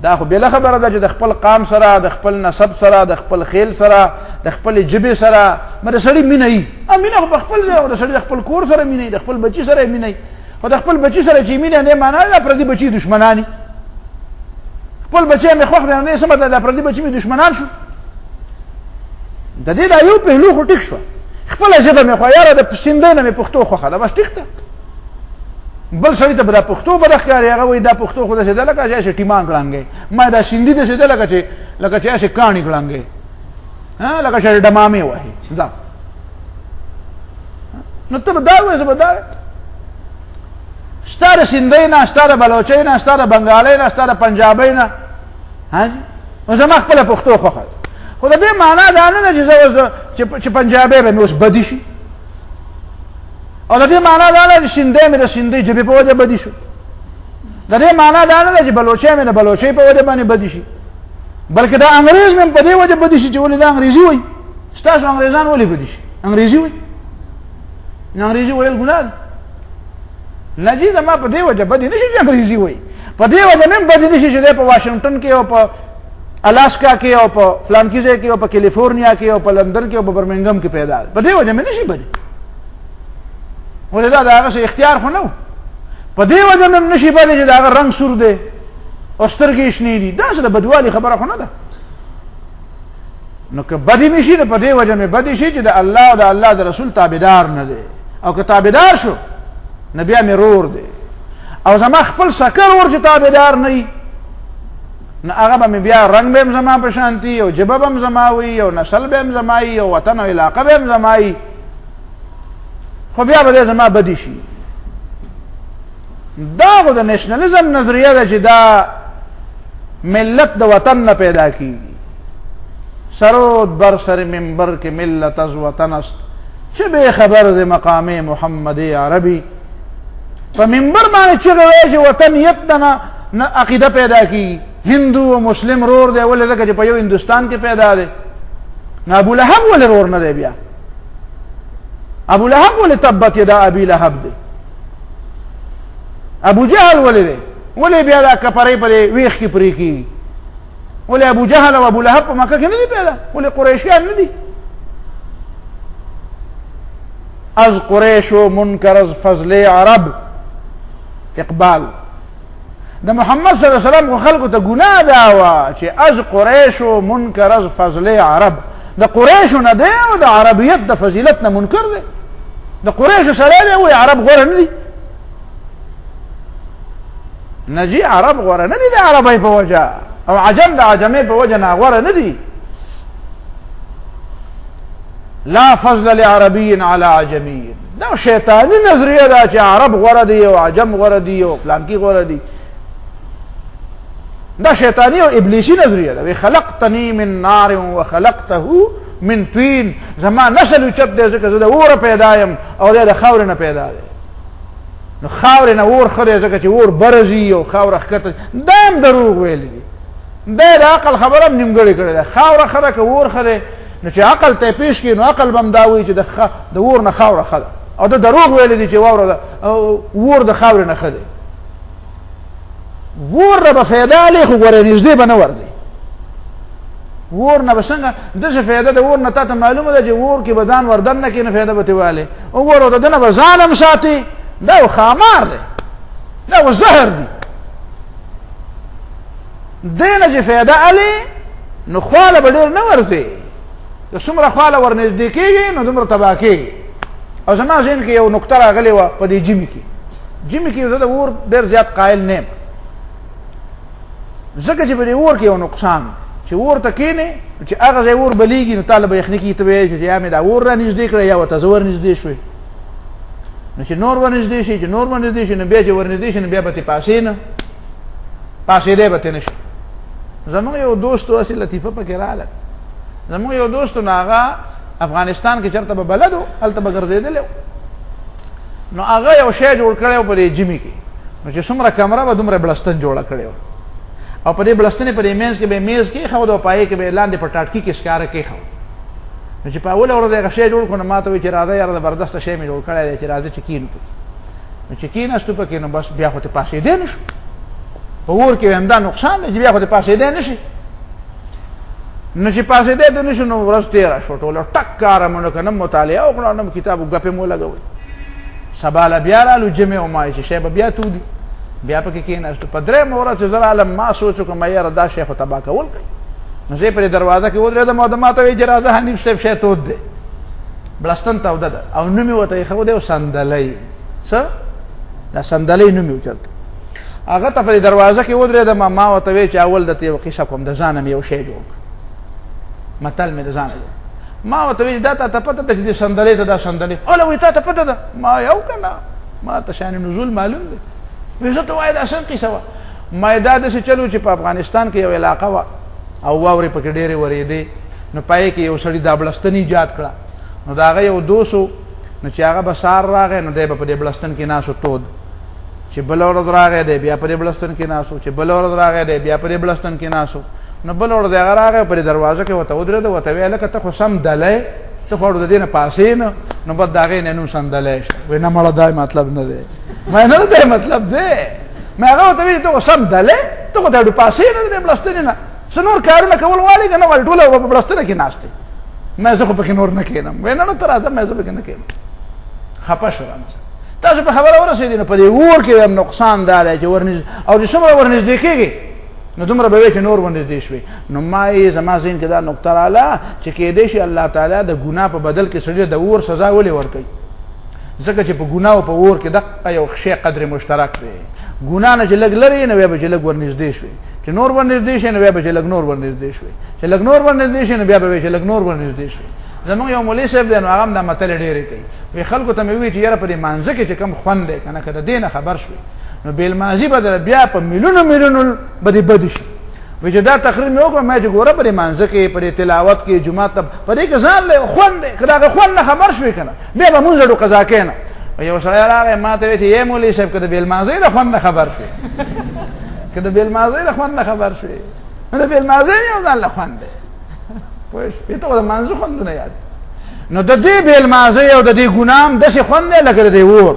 دا خو بل خبره ده چې د خپل قام سره د خپل نسب سره د خپل خیل سره د خپل جبه سره مده سړی مینه امینه په خپل ځای او د سړی د خپل کور سره مینه د خپل بچی سره مینه او د خپل بچی سره چې مینه نه معنا ده پردي بچی دشمنانی خپل بچی مې خوښ نه سم ده پردي بچی مې دشمنان شو د دې دا یو پهلو خو ټیک شو خپل ژبه مې خو یاره د سیندنه مې پښتو خوخه ده بس ټیک ده بل سړی ته دا پښتو بدخکاری هغه وای دا پښتو خو د څه لکه چې ټیمان کړانګې ما دا سیندی د څه لکه چې کانی کړانګې ها لکه چې دمامه وای دا نو ته دا وای زه دا ستاره سیندی نه ستاره بلوچی نه ستاره بنگالی نه ستاره پنجابی نه ها زما خپل پښتو خوخه خو د دې معنا دا نه ده چې پنجابی به اوس بدی شي او د دې معنا دا نه چې سیندی مې د سیندی جبې په وجه بدی شو د دې معنا دا نه ده چې بلوچی مې د بلوچی په وجه باندې بدی شي بلکې دا انګریز مې په دې وجه بدی شي چې ولې دا انګریزي وای ستاسو انګریزان ولې بدی شي انګریزي وای نه انګریزي ویل ګناه ده نجی زما په دې وجه بدی نشي چې انګریزي وای په دې وجه مې بدی نشي چې په واشنگټن کې او په الاسکا کې او په فلانکي ځای کې او په کیلیفورنیا کې او په لندن کې او په برمنګم کې پیدا په دې وجه مې نشي بدی ولې دا هغه څه اختیار خو نه په دې وجه مې نشي بدی چې دا هغه رنگ سور دی او سترګې شنې دي دا څه د بدوالي خبره خو نه ده نو که بدی مې شي نو په دې وجه مې بدی شي چې د الله او د الله د رسول تابعدار نه دی او که تابعدار شو نو بیا مې رور دی او زما خپل سکر ور چې تابعدار نه وي نو هغه به مې بیا رنگ به هم زما په شانتي او جبه به هم زما وي او نسل به هم زما وي او وطن او علاقه به هم زما وي خو بیا به زما بدی شي دا خو د نېشنلزم نظریه ده چې دا ملت د وطن نه پیدا کیږي سرود بر سر منبر کې ملت از وطن است چه به خبر د مقام محمد عربي په منبر باندې چې وایي چې وطنیت نه عقیده پیدا کیږي هندو او مسلم رور دی ولې ځکه چې په یو هندستان کې پیدا دی نه ابو لهب ولې رور نه دی بیا ابو لهب ولې تبت یدا ابي لهب دی ابو جهل ولې دی ولې بیا دا کپړې پرې ویخ کې پرې کی ولې ابو جهل او ابو لهب په مکه کې نه دی پیدا ولې قریشیان نه دي از قریش و منکر از فضل عرب اقبال د محمد صلی الله علیه وسلم خلکو ته ګناه دا وا چې از قریش و منکر از فضل عرب د قریش نه دی او د عربیت د فضیلت نه منکر دی د قریش سره دی او عرب غوړه نه دي نجی عرب غوره نه دي د عربی په وجه او عجم د عجمي په وجه نه غوره نه دي لا فضل لعربي على عجمي دا شیطانی نظریه ده چې عرب غوره دي او عجم غوره دي او فلانکی غوره دي دا شیطانی او ابلیسی نظریه ده. خلقتنی من نار وخلقته من طین، زما نسل اوچت دی ځکه زه د اوره پیدا یم او دی د خاورې نه پیدا دی. نو خاورې نه اور ښه دی ځکه چې اور برځي او خاوره ښکته، دا هم دروغ ویلی دي. دی د عقل خبره هم نیمګړې کړې ده. خاوره ښه ده که اور ښه دی، نو چې عقل ته یې پېښ کړي نو عقل به هم دا وایي چې د اور نه خاوره ښه ده، او ده دروغ ویلی دي چې اور د خاورې نه ښه دی. اور نه به فایده لې، خو ګوره نږدې به نه ورځي. اور نه به څنګه داسې فایده د اور نه تا ته معلومه ده چې اور کې به ځان وردن نه کړي، نه فایده به ترې والې. وګوره د ده نه به ځان هم ساتي، دا و خامار دی، دا و زهر دی. دې نه چې فایده الې نو خواله به ډېر نه ورځي. که څومره خواله ور نږدې کېږي نو دومره تباه کېږي. او زما ذهن کې یو نکته راغلې وه په دې ژمي کې زه د اور ډېر زیات قایل نه یم، ځکه چې په دې اور کې یو نقصان دی چې اور ته کښېنې چې هغه ځای اور بلیږي نو تا له به یخني کېږي، ته به وایې چې یا مې دا اور را نږدې کړی یا ورته زه ور نږدې شوې. نو چې نور ور نږدې شي نو بیا چې ور نږدې شي نو بیا به ترې پاسې نه پاسېدی به ترې نه شي. زموږ یو دوست و، هسې لطیفه پکې راغله. زموږ یو دوست و، نو هغه افغانستان کې چېرته به بلد و، هلته به ګرځېدلی و. نو هغه یو شی جوړ کړی و په دې ژمي کې، نو چې څومره کمره به دومره بړستن جوړه کړې وه، او په دې بړستنې په دې منځ کې به یې میز کېښود او پایې کې به یې لاندې په ټاټکي کې ښکاره کېښود. نو چې په اوله ورځ هغه شی جوړ کړو نو ما ته وایي چې راځه یاره زبردسته شی مې جوړ کړی دی چې راځه چې کښېنو پکې. نو چې کښېناستو پکې نو بس بیا خو ترې پاسېدی نه شو. په اور کې همدا نقصان دی چې بیا خو ترې پاسېدی نه شي. نو چې پاسېدی ته نه شو نو ورځ تېره شوه، ټوله ټک کاره مو نه کړه، نه مطالعه وکړه، نه کتاب ګپې مو لګولې. سبا له بیا رالو جمعې ومایي چې شی به بیا تودي، بیا پکې کېناستو. په درېیمه ورځ چې زه رالم ما سوچ وکړم یاره دا شی خو تباه کول کوي. نو زه یې پرې دروازه کې ودرېدم او ما ته وایي چې راځه حنیف صاحب شی تود دی، بړستن توده ده، او نوم یې ورته ایښودی و صندلی. څه دا صندلی نوم یې و چېرته. هغه ته پرې دروازه کې ودرېدم، ما ورته وایي چې اول درته یو قصه کوم، د ځانه مې یو شی جوړ کړ، متل مې د ځانه جوړ. ما ورته وایي دا تا ته پته ده چې دې صندلی ته دا صندلی؟ اوله وایي تا ته پته ده؟ ما یو که نه، ما ته شان نزول معلوم دی. وایي زه ته وایي دا څنګه قصه وه؟ ما دا داسې چل و چې په افغانستان کې یو علاقه وه او واورې پکې ډېرې ورېدې، نو پای کې یو سړي دا بړستن ایجاد کړه. نو د هغه یو دوست و، نو چې هغه به سهار راغی نو دی به په دې بړستن کې ناست و تود، چې بله ورځ راغی دی بیا په دې بړستن کې ناست و، چې بله ورځ راغی دی بیا په دې بړستن کې ناست و. نو بله ورځ هغه راغی په دې دروازه کې ورته ودرېده، ورته ویې هلکه ته خو سم دلی، ته خو د دې نه پاسې نه. نو بس د هغې نه نوم صندلی شو. وایي نه مړه دا مطلب نه دی. ما نه دی مطلب دی. ما هغه ورته ویلي ته خو سم دلی، ته خو د پاسې نه د دې بړستنې نه څه نور کارونه کول غواړې که نه غواړې، ټوله په بړستنه کې ناست دی. ما زه خو پکې نور نه کښېنم. وایي نه ته راځه، ما زه پکې نه کښېنم. خفه شو رانه تاسو په خبره ورسېدې. نو په دې اور کې هم نقصان دا دی چې او چې څومره ورنږدې کېږي نو دومره به وایي چې نور ورنږدې شوې. نو ما یې زما ذهن کې دا نقطه راغله چې کېدی شي الله تعالی د ګناه په بدل کې سړي د اور سزا ولې ورکوي؟ ځکه چې په ګناه او په اور کې دقه یو شی قدر مشترک دی. ګناه نه چې لږ لرې نو بیا به چې لږ ورنږدې شوې، چې نور ورنږدې شي نو بیا به چې لږ نور ورنږدې شوې، چې لږ نور ورنږدې شي نو بیا به وایي چې لږ نور ورنږدې شوې. زموږ یو مولوي صاحب دی نو هغه هم دا متلې ډېرې کوي. وایي خلکو ته مې ووایي چې یاره په دې مانځه کې چې کوم خوند دی که نه، که د دې نه خبر شوې نو بېلمازي به بیا په میلیونو به دې بدې شي. وایي چې دا تقریر مې وکړه، ما چې ګوره په دې مانځه کې په دې تلاوت کې جومات ته په دې کې ځان له خوند دی، که د هغه خوند نه خبر شوې که نه بیا به مونځ اډو قضا کښېنه. یو سړی راغی ما ته وایي چې یې مولوي صاحب که د بېلمازۍ د خوند نه خبر شوې، که د بېلمازۍ د خوند نه خبر شوې نو د بېلمازۍ مې هم ځان له خوند دی. پوه شوې؟ ته خو د مانځه خوندونه یاد. نو د دې بېلمازۍ او د دې ګناه هم داسې خوند دی لکه د دې اور.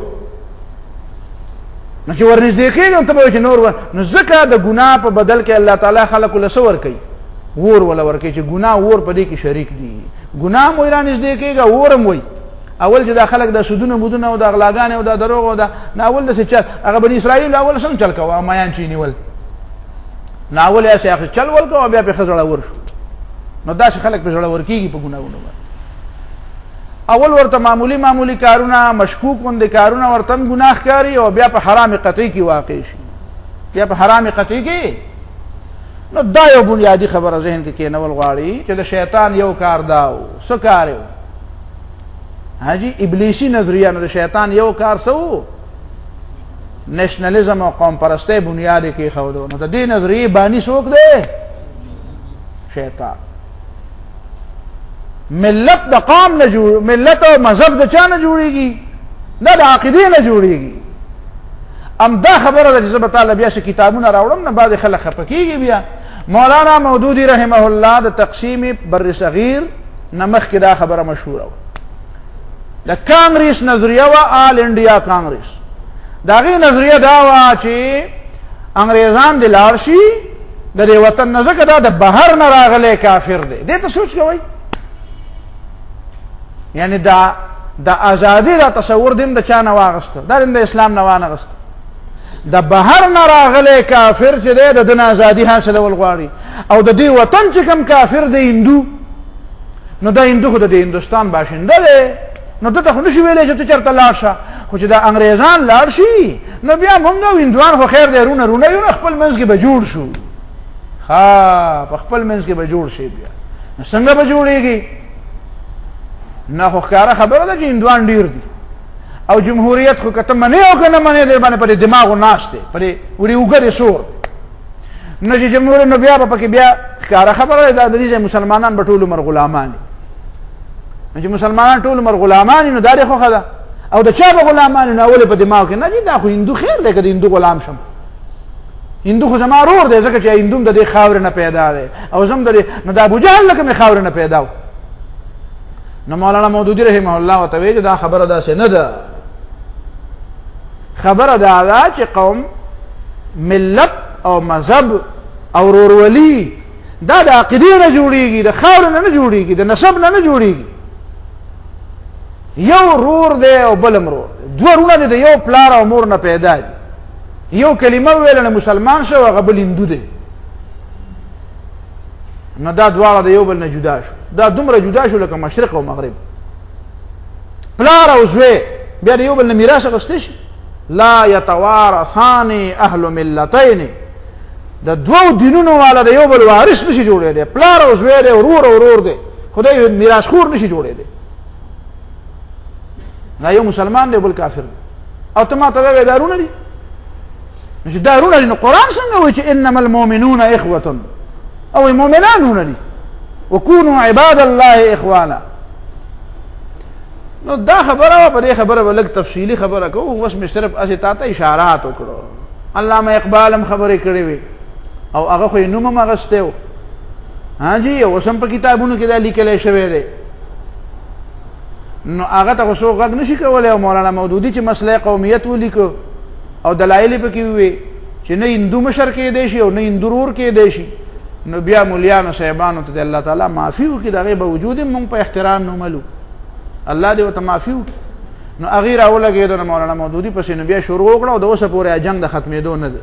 نو چې ورنږدې کېږي نو ته به وایې چې نور نو ځکه د ګناه په بدل کې الله تعالی خلکو له څه ورکوي؟ اور وله ورکوي، چې ګناه اور په دې کې شریک دي. ګناه هم وایي رانږدې کېږي، اور هم وایي. اول چې دا خلک د سودونه بودونه او د اغلاګانې او د دروغ او د ناول داسې چل هغه بني اسرائیل اول څنګه چل کوه مایان چې یې نیول، ناول یې هسې چل ورکړه او بیا پرې ښه زړور شو. نو داسې خلک پرې زړور کېږي په ګناهونو باندې. اول ورته معمولی کارونه مشکوک غوندې کارونه ورته هم ګناه ښکاري او بیا په حرام قطعي کې واقع شي، بیا په حرام قطعي کې. نو دا یو بنیادي خبره ذهن کې کېنول غواړي چې د شیطان یو کار دا و. څه کار یو؟ حاجی ابلیسی نظریه. نو د شیطان یو کار څه و نیشنلزم او قوم پرستی بنیاد کې خودو. نو د دې نظریه بانی څوک دی؟ شیطان. ملت د قوم نه جوړ، ملت او مذهب د چا نه جوړیږي؟ نه د عقیدې نه جوړیږي. ام دا خبره ده چې زه به تعالی بیا څه کتابونه راوړم نه بعضې خلک خفه کېږي. بیا مولانا مودودي رحمه الله د تقسیم بر صغیر نه مخکې دا خبره مشهوره وه. د کانګریس نظریه وه، آل انډیا کانګریس. د هغې نظریه دا وه چې انګریزان دې لاړ شي د دې وطن نه، ځکه دا د بهر نه راغلی کافر دی. دې ته سوچ کوئ. یعنی د ازادي دا تصور دیم د چا نه واغسته؟ دا دیم د اسلام نه وانغسته. د بهر نه راغلی کافر چې دی د ده نه ازادي حاصلول غواړي، او د دې وطن چې کوم کافر دی هندو، نو دا هندو خو د هندوستان باشنده دی، نو ده ته خو نشي ویلی چې ته چېرته لاړ شه. خو چې دا انګریزان لاړ شي نو بیا مونږ او هندوان خو خیر دی رونه رونه یو، نه خپل منځ کې به جوړ شو. ها په خپل منځ کې به جوړ شي. بیا نو څنګه به جوړېږي؟ نه خو ښکاره خبره ده چې هندوان ډېر دي، او جمهوریت خو که ته منې او که نه منې در باندې په دې دماغو ناست دی، په دې وړې اوږه دې سور. نو چې جمهوریت نو بیا به پکې بیا ښکاره خبره ده د دې ځای مسلمانان به ټول عمر غلامان وي. چې مسلمانان ټول عمر غلامان وي نو دا دې خوښه ده. او د چا به غلامان وي نو اول په دماغ کې نه جي دا خو هندو خیر دی که د هندو غلام شم. هندو خو زما رور دی ځکه چې هندو د دې خاورې نه پیدا دی او زم د دې نو د ابوجهل لکه مې خاورې نه پیدا و. نو مولانا مودودي رحمه الله ورته ویل دا خبره داسې نه ده. خبره دا ده چې قوم، ملت او مذهب او ورورولي دا د عقیدې نه جوړیږي، د خاورې نه نه جوړیږي، د نسب نه نه جوړیږي. یو رور دی او بل مرور، دوه رونه دي د یو پلار او مور نه پیدا دي. یو کلمه ویل نه مسلمان شو، هغه بل هندو دی. نو دا دواړه د یو بل نه جدا شو. دا دومره جدا شو لکه مشرق او مغرب. پلار او زوی بیا د یو بل نه میراث اخیستی شي. لا یتوارثان اهل ملتین، د دوو دینونو والا د یو بل وارث نشي جوړېدی. پلار او زوی دی، ورور او ورور دی، خدای میراث خور نشي جوړېدی. دا یو مسلمان دی بل کافر دی. او ته ما ته وایې دا رونه دي. نو چې دا رونه دي نو قرآن څنګه وایي چې انما المؤمنون اخوة؟ او مؤمنان رونه دي. وکونوا عباد الله اخوانا. نو دا خبره په دې خبره به لږ تفصیلي خبره کوو، بس مې صرف اسې تا ته اشارات وکړو. علامه اقبال هم خبرې کړې وې او هغه خو یې نوم هم اخیستی و. ها جي اوس هم په کتابونو کې دا لیکلی شوی دی. نو هغه ته خو څوک غږ نشي کولی. او مولانا مودودي چې مسله قومیت ولیکو او دلایل یې پکې ووې چې نه هندو مشر کېدی شي او نه هندو رور کېدی شي، نو بیا مولیانو صاحبانو ته د الله تعالی معافي وکړي. د هغې باوجود هم مونږ په احترام نوملو، الله دې ورته معافي وکړي. نو هغې راولګېدو نو مولانا مودودي پسې نو بیا شروع وکړه. او د اوسه پورې جنګ د ختمېدو نه دی.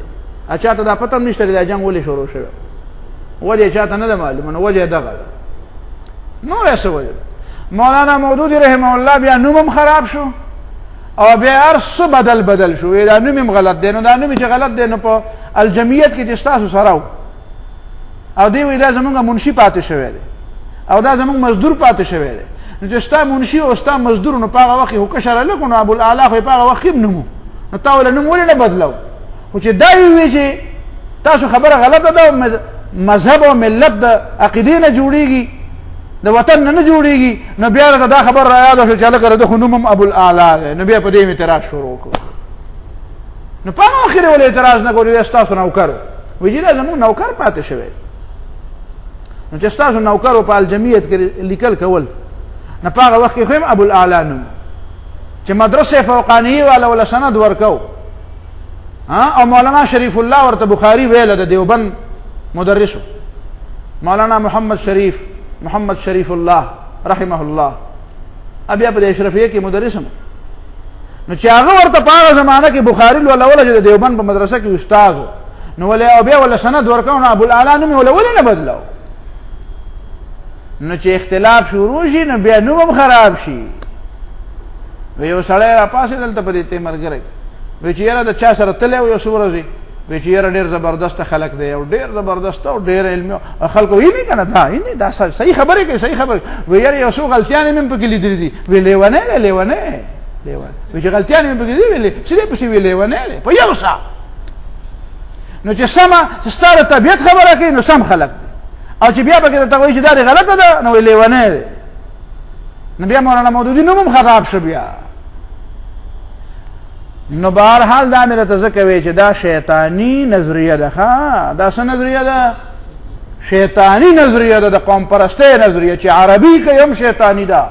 چا ته دا پته هم نشته دا جنګ ولې شروع شوی، وجه چا ته نه ده معلومه. نو وجه دغه ده، نور څه وجه ده. مولانا مودودي رحمه الله بیا نوم هم خراب شو او بیا هر څه بدل شو. دا نوم هم غلط دی. نو دا نوم چې غلط دی نو په الجمعیت کې چې ستاسو سره و او دی وایي دا زمونږ منشي پاتې شوی دی او دا زمونږ مزدور پاتې شوی دی. نو چې ستا منشي او ستا مزدور نو په هغه وخت خو کشر هلک نو ابوالعلا خو یې په هغه وخت کې نوم نو تا ولې نوم ولې نه بدلو؟ خو چې دا یې وایي چې تاسو خبره غلطه ده، مذهب او ملت د عقیدې نه جوړېږي، د وطن نه جوړېږي، نو بیا راته دا خبر را یاده شو چې هلکه د خو نوم هم ابوالعلا دی. نو بیا په دې مې اعتراض شروع کړو. نو په هغه وخت کې ولې اعتراض نه کړو؟ ستاسو نوکر وایي چې دا زموږ نوکر پاتې شوی. نو چې ستاسو نوکر په الجمعیت کې لیکل کول، نو په هغه وخت کې خو هم ابوالعلا نوم چې مدرسې فوقانیې والا ولا سند ورکو. او مولانا شریف الله ورته بخاري ویله د دیوبند مدرسو، مولانا محمد شریف الله رحمه الله، بیا په اشرفیه کې مدرس هم. نو چې هغه ورته په هغه زمانه کې بخاري ولوله چې د دیوبند په مدرسه کې استاد و، نو ولې او بیا ولا سند ورکو، نو ابوالعلا نوم ولا ولې نه بدلو؟ نو چې اختلاف شروع شي نو بیا نوم هم خراب شي. یو سړی راپاسې دلته په دې تیمرګری وایي چې یاره د چا سره تللی و یو څو ورځې، وایي چې یاره ډېر زبردسته خلک دی او ډېر زبردسته او ډېر علمي خلکو ویني که نه دا صحیح خبرې کوي، صحیح خبرې. وایي یاره یو څو غلطیانې مې هم پکې لیدلي دي. وایي لیونی دی لیونی، لیوان وی چې غلطیان مې پکې دي ویلې چې دې پسې وی لیونی دی په یو سا نو چې سمه ستا د طبیعت خبره کوي نو سم خلق دی او چې بیا پکې درته وایي چې دا دې غلطه ده نو وی لیونی دی نو بیا مولانا مودودي نوم هم خراب شو بیا نو بهرحال دا مې راته ځکه وی چې دا شیطاني نظریه ده ښه دا څه نظریه ده شیطانی نظریه ده د قوم پرستۍ نظریه چې عربي کوي هم شیطانی ده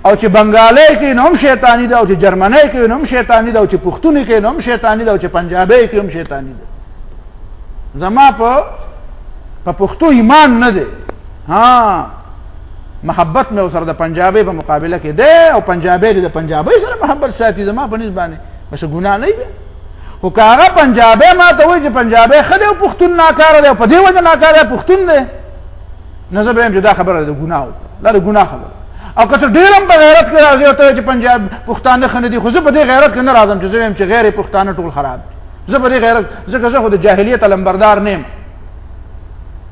او چې بنگالی کوي نو هم شیطانی ده او چې جرمنی کوي نو هم شیطانی ده او چې پښتوني کوي نو هم شیطانی ده او چې پنجابی کوي هم شیطانی ده زما په پښتو ایمان نه دی ها محبت مې ورسره د پنجابي په مقابله کې دی او پنجابی د پنجابی سره محبت ساتي زما په نسبت باندې بس ګناه نه وي خو که هغه پنجابی ما ته وایي چې پنجابی ښه دی او پښتون ناکاره دی او په دې وجه ناکاره دی پښتون دی نه زه به یم چې دا خبره د ګناه وکړه دا د ګناه خبره او که ته ډېر هم په غیرت کې راځې او ته وایې چې پنجاب پښتانه ښه نه دي خو زه په دې غیرت کې نه راځم چې زه وایم چې غیر پښتانه ټول خراب دي زه په دې غیرت ځکه زه خو د جاهلیت لمبردار نه یم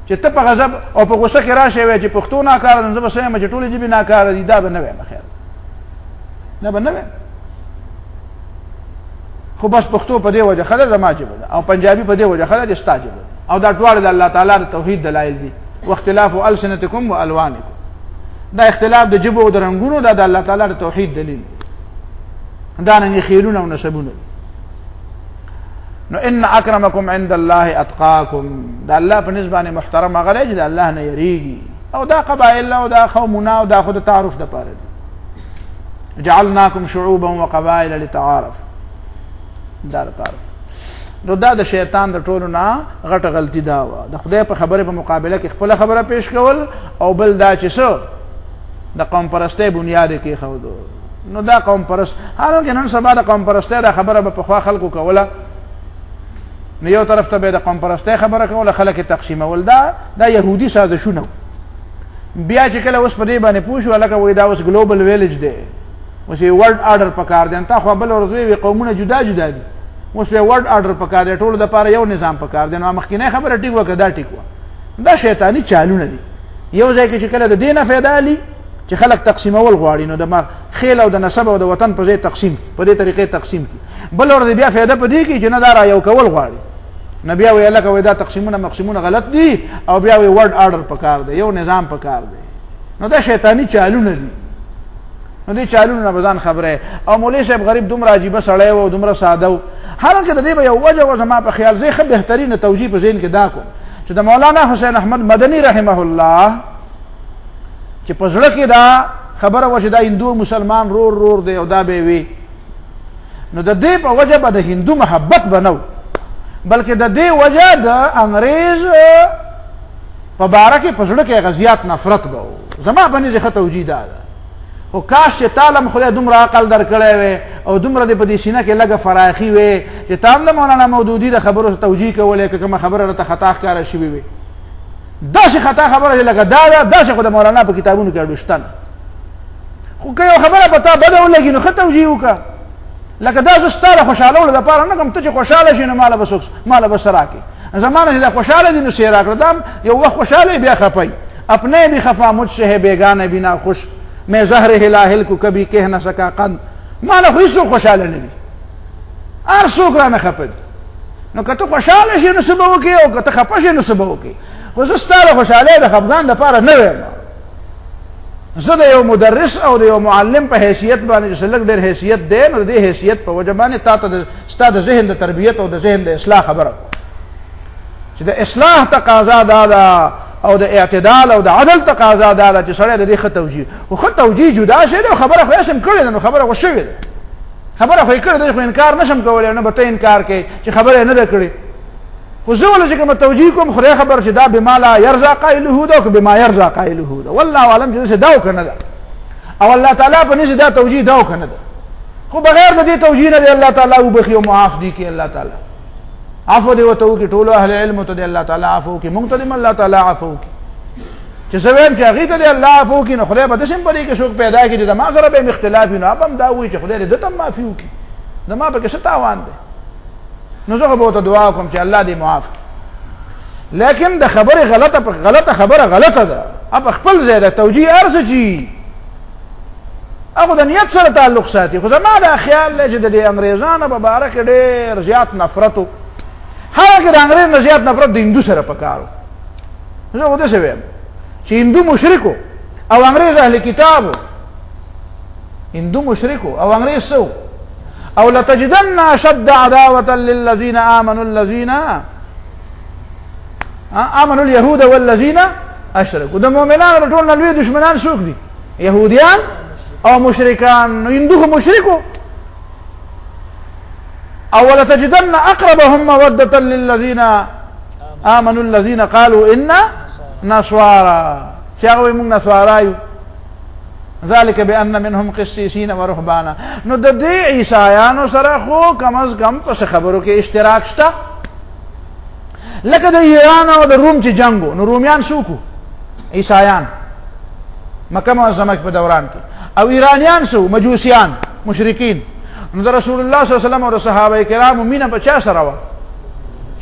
چې ته په غضب او په غوسه کې راشې وایې چې پښتو ناکاره ده زه به څه یم چې ټولې ژبې ناکاره دي دا به نه وایم خیر دا به نه وایم خو بس پښتو په دې وجه ښه ده زما ژبه ده او پنجابي په دې وجه ښه ده چې ستا ژبه ده او دا دواړه د الله تعالی د توحید دلایل دي واختلاف السنتکم والوانکم دا اختلاف د ژبو او د رنګونو دا د الله تعالی د توحید دلیل دا نه خیرونه او نسبونه نو ان اکرمکم عند الله اتقاکم دا الله په نسبت محترم هغه دی چې د الله نه یریږي او دا قبایل او دا قومونه او دا خود تعارف د پاره دي جعلناکم شعوبا وقبائل لتعارفوا دا تعارف نو دا د شیطان د ټولو نه غټه غلطي دا وه د خدای په خبره په مقابله کې خپله خبره پیش کول او بل دا چې څه د قوم پرستۍ بنیاد یې کېښودو نو دا قوم پرست حالانکه نن سبا د قوم پرستۍ دا خبره به پخوا خلکو کوله نو یو طرف ته به د قوم پرستۍ خبره کوله خلک یې تقسیمول دا یهودي سازشونه بیا چې کله اوس په دې باندې پوه شو هلکه وایي دا اوس ګلوبل ویلیج دی اوس یې ورلډ آرډر پکار دی تا خو بل ورځ وی قومونه جدا جدا دي اوس یې ورلډ آرډر پکار دی ټولو دپاره یو نظام پکار دی نو مخکینۍ خبره ټیک وه که دا ټیک وه دا شیطاني چالونه دي یو ځای کې چې کله د دې نه فایده الي چې خلک تقسیمول غواړي نو د خیل او د نسب او د وطن په ځای تقسیم کړي په دې طریقې تقسیم کړي بل ورځ بیا فایده په دې کې چې نه دا را یو کول غواړي نو بیا وایي هلکه وایي دا تقسیمونه مقسیمونه غلط دي او بیا وایي ورلډ آرډر پکار دی یو نظام پکار دی نو دا شیطاني چالونه دي نو دې چالونه نه به ځان خبره او مولوي صاحب غریب دومره عجیبه سړی و او دومره ساده و حالانکه د دې به یو وجه و زما په خیال زه ښه بهترینه توجیه په ذهن کې دا کوم چې د مولانا حسین احمد مدني رحمه الله چې په زړه کې دا خبره وه چې دا هندو مسلمان رور دی او دا به وي نو د دې په وجه به د هندو محبت به نه بلکې د دې وجه د انګریز په باره کې په زړه کې هغه زیات نفرت به و زما په نظر ښه توجیه دا ده خو کاش چې تعالی خدای دومره عقل درکړی وی او دومره دې په دې سینه کې لږه فراخي وی چې تا هم د مولانا مودودي د خبرو توجیه کولی که کومه خبره راته خطا ښکاره شوې وي داسې خطا خبره چې لکه دا ده داسې خو د مولانا په کتابونو کې اډو شته نه خو که یو خبره په تا بده ولګي نو ښه توجیه وکړه لکه دا زه ستا د خوشحالولو دپاره نه کوم ته چې خوشحاله شي نو ماله به څه راکړې زما نه چې دا خوشحاله دي نو څه یې راکړه دا یو وخت خوشحاله بیا خفی اپنے بھی خفا مجھ سے ہے بیگانه بنا خوش میں زہر ہلاہل کو کبھی کہہ نہ سکا قند ما نه خو هیڅوک خوشحاله نه دي هر څوک رانه خفه دي نو که ته خوشحاله شې نو څه به وکړې او که ته خفه شې نو څه به وکړې خو زه ستا د خوشحالۍ د خفګان دپاره نه ویم زه د یو مدرس او د یو معلم په حیثیت باندې چې لږ ډېر حیثیت دی نو د دې حیثیت په وجه باندې تا ته ستا د ذهن د تربیت او د ذهن د اصلاح خبره چې د اصلاح تقاضا دا ده او د اعتدال او د عدل تقاضا دا ده چې سړی د دې ښه توجیه خو ښه توجیه جدا شی دی او خبره خو اسم کړې ده نو خبره خو شوې ده خبره خو یې کړې ده خو انکار نشم کولی نه به ته انکار کوې چې خبره یې نه ده کړې خو زه ولې چې کومه توجیه کوم خدای خبر چې دا بما لا یرضا قایله ده او که بما یرضا قایله ده والله اعلم چې داسې ده او که نه ده او الله تعالی په نسبت دا توجیه ده او که نه ده خو بغیر د دې توجیه نه دی الله تعالی وبخي او معاف دي کړي الله تعالی عفو دی ورته وکړي ټولو اهل علمو ته دی الله تعالی عفو وکړي موږ ته دی الله تعالی عفو وکړي چې زه وایم چې هغې ته دی الله عفو وکړي نو خدای به داسې هم په دې کې څوک پیدا کړي چې د ما سره به یم اختلاف وي نو هغه هم دا وایي چې خدای دې ده ته هم معافي وکړي د ما پکې څه تاوان دی نو زه خو به ورته دعا کوم چې الله دې معاف کړي لیکن د خبرې غلطه خبره غلطه ده اب خپل ځای ده توجیه هر څه چې هغه د نیت سره تعلق ساتي. خو زما دا خیال دی چې د دې انګریزانو په باره کې ډېر زیات نفرت و. حالانکه د انګریز نه زیات نفرت د هندو سره په کار و. زه خو داسې وایم چې هندو مشرک و او انګریز اهل کتاب و. هندو مشرک و او انګریز څه و؟ او لتجدن اشد عداوة للذین آمنوا اليهود والذین اشرکوا. د مؤمنانو ټول نه لوی دشمنان څوک دي؟ یهودیان او مشرکان. نو هندو خو مشرک و. او لتجدن اقربهم مودة للذین آمنوا الذین قالوا انا نصارى. چې هغه وایي موږ نصارا یو. ذلك بأن منهم قسيسين ورهبانا. نو د دې عیسایانو سره خو کم از کم په خبرو کې اشتراک شته. لکه د ایران او د روم چې جنگو، نو رومیان څوک وو؟ عیسایان مکه معظمه په دوران کې. او ایرانیان څه وو؟ مجوسیان، مشرکین. نو د رسول الله صلی الله علیه وسلم او صحابه کرامو مینه په چا سره وه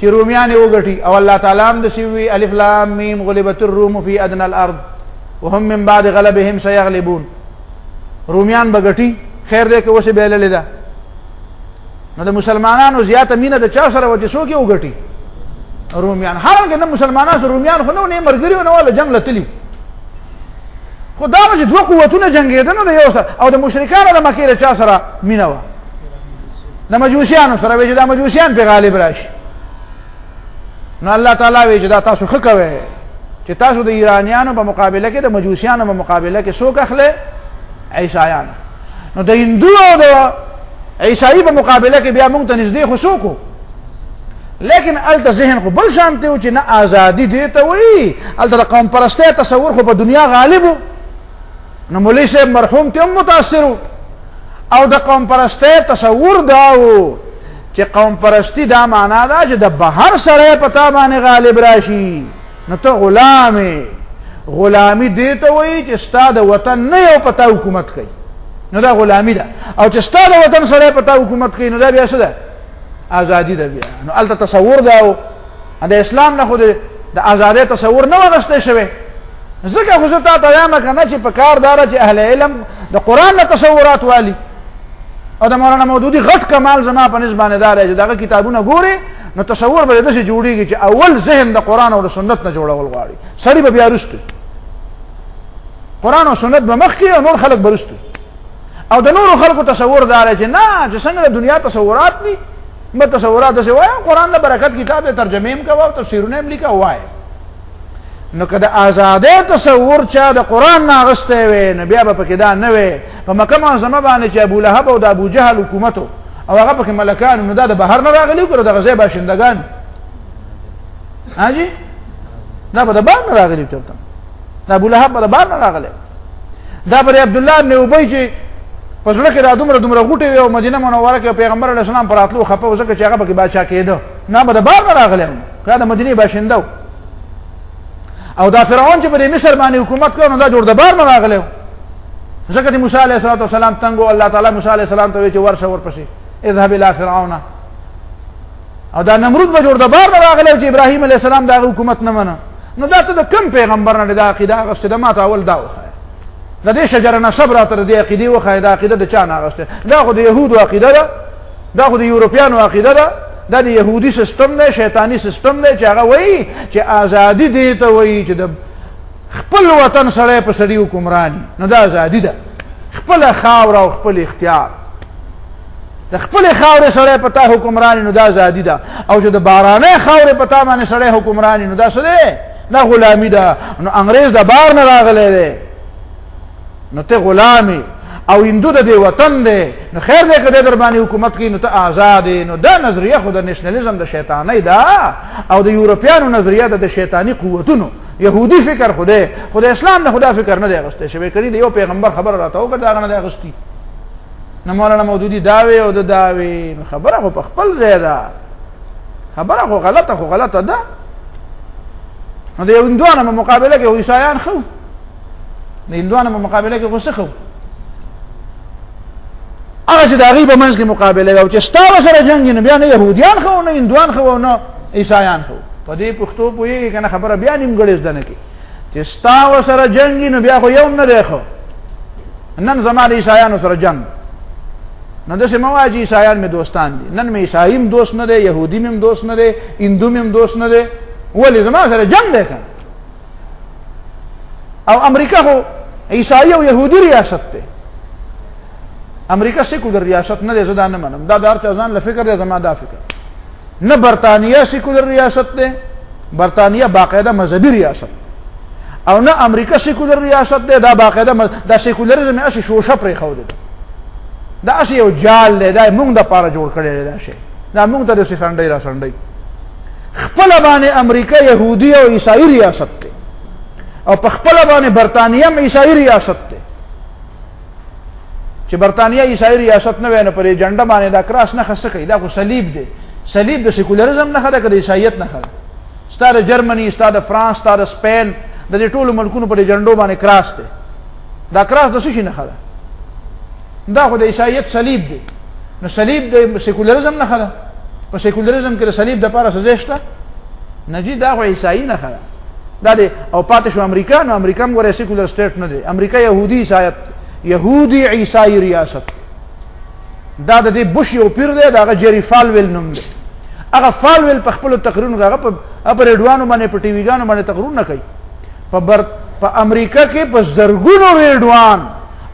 چې رومیان یې وګټي؟ او الله تعالی هم داسې وی الف لام میم غلبت الروم فی ادنى الارض وهم من بعد غلبهم سيغلبون. رومیان بغټي خیر دې کې وسه بیللې ده. نو د مسلمانانو زیاته مینه د چا سره وجه څوک یې وګټي؟ رومیان. حالانکه نه مسلمانانو رومیان خو نه مرګري نه ولا جنگ لتلی. خو دا چې دوه قوتونه جنگیدل نو د یو سره. او د مشرکانو د مکې د چا سره مینه وه؟ د مجوسیانو سره. وی چې دا مجوسیان په غالب راشي. نو الله تعالی وی چې دا تاسو ښه کوئ چې تاسو د ایرانیانو په مقابله کې د مجوسیانو په مقابله کې څوک اخلي؟ عیسایان. نو د هندو او د عیسائی په مقابله کې بیا موږ ته نږدې خو څوک وو؟ لیکن هلته ذهن خو بل شانتی و چې نه ازادي دې ته وایي. هلته د قوم پرستۍ تصور خو په دنیا غالب و. نو مولوي صاحب مرحوم ته هم متاثر و. او د قوم پرستۍ تصور دا و چې قوم پرستی دا معنا ده چې د بهر سړی په تا باندې غالب راشي نو ته غلامې. غلامي دې ته وایي چې ستا د وطن نه یو په تا حکومت کوي، نو دا غلامي ده. او چې ستا د وطن سړی په تا حکومت کوي نو دا بیا څه ده؟ ازادي ده بیا. نو هلته تصور دا و. د اسلام نه خو د ازادۍ تصور نه و اخیستی شوی. ځکه خو زه تا ته وایم که نه چې په کار دا ده چې اهل علم د قرآن نه تصورات والي. او د مولانا مودودي غټ کمال زما په نسبت باندې دا دی چې دغه کتابونه ګوري نو تصور به داسې جوړېږي چې اول ذهن د قرآن او د سنت نه جوړول غواړي. سړي به بیا وروسته قرآن او سنت به مخکې او نور خلک به وروسته. او د نورو خلکو تصور دا دی چې نه چې څنګه د دنیا تصورات دي به تصورات داسې وایه. قرآن د برکت کتاب دی، ترجمې هم کوه او تفسیرونه هم لیکه وایه. نو که د ازادۍ تصور چا د قرآن نه اخیستی وی نو بیا به پکې دا نه وی. په مکه معظمه باندې چې ابولهب او د ابوجهل حکومت او هغه پکې ملکان، نو دا د بهر نه راغلي که دغه ځای باشندګان؟ حاجي دا به د بهر نه راغلي. چېرته د ابولهب به د بهر نه راغلی. دا به د عبدالله بن ابی چې په زړه کې دا دومره غوټې وي او مدینه منوره کې پیغمبر علیه السلام په راتلو خفه و ځکه چې هغه پکې بادشاه کېده، نه به د بهر نه راغلی که د مدینې باشنده و. او دا فرعون چې په دې مصر باندې حکومت کوي نو دا جوړ د بهر نه راغلی و. ځکه چې موسی علیه السلام تنګ و. الله تعالی موسی علیه السلام ته وایي چې ورشه ورپسې اذهب الى فرعون. او دا نمرود به جوړ د بهر نه راغلی و چې ابراهیم علیه السلام د هغه حکومت نه منه. نو دا ته د کوم پیغمبر نه دا عقیده اخیستې ده؟ ما ته اول دا وښایه. د دې شجره نسب راته د دې عقیدې وښایه. دا عقیده د چا نه اخیستې؟ دا خو د یهودو عقیده ده، دا خو د یوروپیانو عقیده ده. دا د یهودي سیستم دی، شیطاني سیستم دی چې هغه وایي چې ازادي دې ته وایي چې د خپل وطن سړی په سړي حکمراني. نو دا ازادي ده، خپله خاوره او خپل اختیار. د خپلې خاورې سړی په تا حکمراني نو دا ازادي ده. او چې د بارانۍ خاورې په تا باندې سړی حکمراني نو دا څه دی؟ دا غلامي ده. نو انګریز د بار نه راغلی دی نو ته غلامي. او هندو د دې وطن دی نو خیر دی که دی در باندې حکومت کوي نو ته آزاد یې. نو دا نظریه خو د نیشنلیزم د شیطانۍ ده او د یوروپیانو نظریه ده د شیطاني قوتونو. یهودي فکر خو دی، خو د اسلام نه خو دا فکر نه دی اخیستی شوی. کړي د یو پیغمبر خبره راته وکړه د هغه نه دی اخیستي. نو مولانا مودودي دا وی او دا وی. نو خبره خو په خپل ځای ده، خبره خو غلطه ده. نو د هندوانو په مقابله کې عیسایان ښه، د هندوانو په مقابله کې خو څه ښه؟ هغه چې د هغوی په منځ کې مقابله او چې ستا ورسره جنګ نو بیا نه یهودیان ښه او نه هندوان ښه او نه عیسایان ښه. په دې پښتو پوهېږي که نه خبره بیا نیم ګړی زده نه کړي چې ستا ورسره جنګ نو بیا خو یو هم نه دی ښه. نن زما د عیسایانو سره جنگ، نو داسې مه وایه چې عیسایان مې دوستان دي. نن مې عیسایي هم دوست نه دی، یهودي مې هم دوست نه دی، هندو مې هم دوست نه دی. ولې؟ زما سره جنگ دی که. او امریکا خو عیسائی او یهودی ریاست دی. امریکا سیکولر ریاست نه دی، زه دا نه منم. دا د هر چا ځان له فکر دی، زما دا فکر. نه برطانیه سیکولر ریاست دی، برطانیه باقاعده مذهبي ریاست، او نه امریکا سیکولر ریاست دی، دا باقاعده دا سیکولرزم یې هسې شوشه پرېښودی دی. دا هسې یو جال دی، دا یې موږ دپاره جوړ کړی دی. دا شی دا موږ ته داسې سنډۍ را سنډۍ. خپله باندې امریکا یهودي او عیسائی ریاست دی، او په خپله باندې برطانیه هم عیسائی ریاست دی. چې برطانیه عیسائی ریاست نه وی نو پر ایجنډه باندې دا کراس نښه څه کوي؟ دا خو صلیب دی. صلیب د سیکولرزم نښه ده که د عیسایت نښه ده؟ ستا د جرمني، ستا د فرانس، ستا د سپین، د دې ټولو ملکونو پر ایجنډو باندې کراس دی. دا کراس د څه شي نښه ده؟ دا خو د عیسایت صلیب دی. نو صلیب د سیکولرزم نښه ده؟ په سیکولرزم کې د صلیب دپاره څه ځای شته؟ نه جي، دا خو عیسایي نښه ده. دا دی. او پاتې شو امریکا، نو امریکا هم ګوره سیکولر سټیټ نه دی. امریکا یهودي عیسایت، یهودي عیسائی ریاست. دا د دې بوش یو پیر دی، د هغه جیری فالویل نوم دی. هغه فالویل په خپلو تقریرونو کې هغه په ریډیوانو باندې په ټي ویګانو باندې تقریرونه کوي. په امریکا کې په زرګونو ریډیوان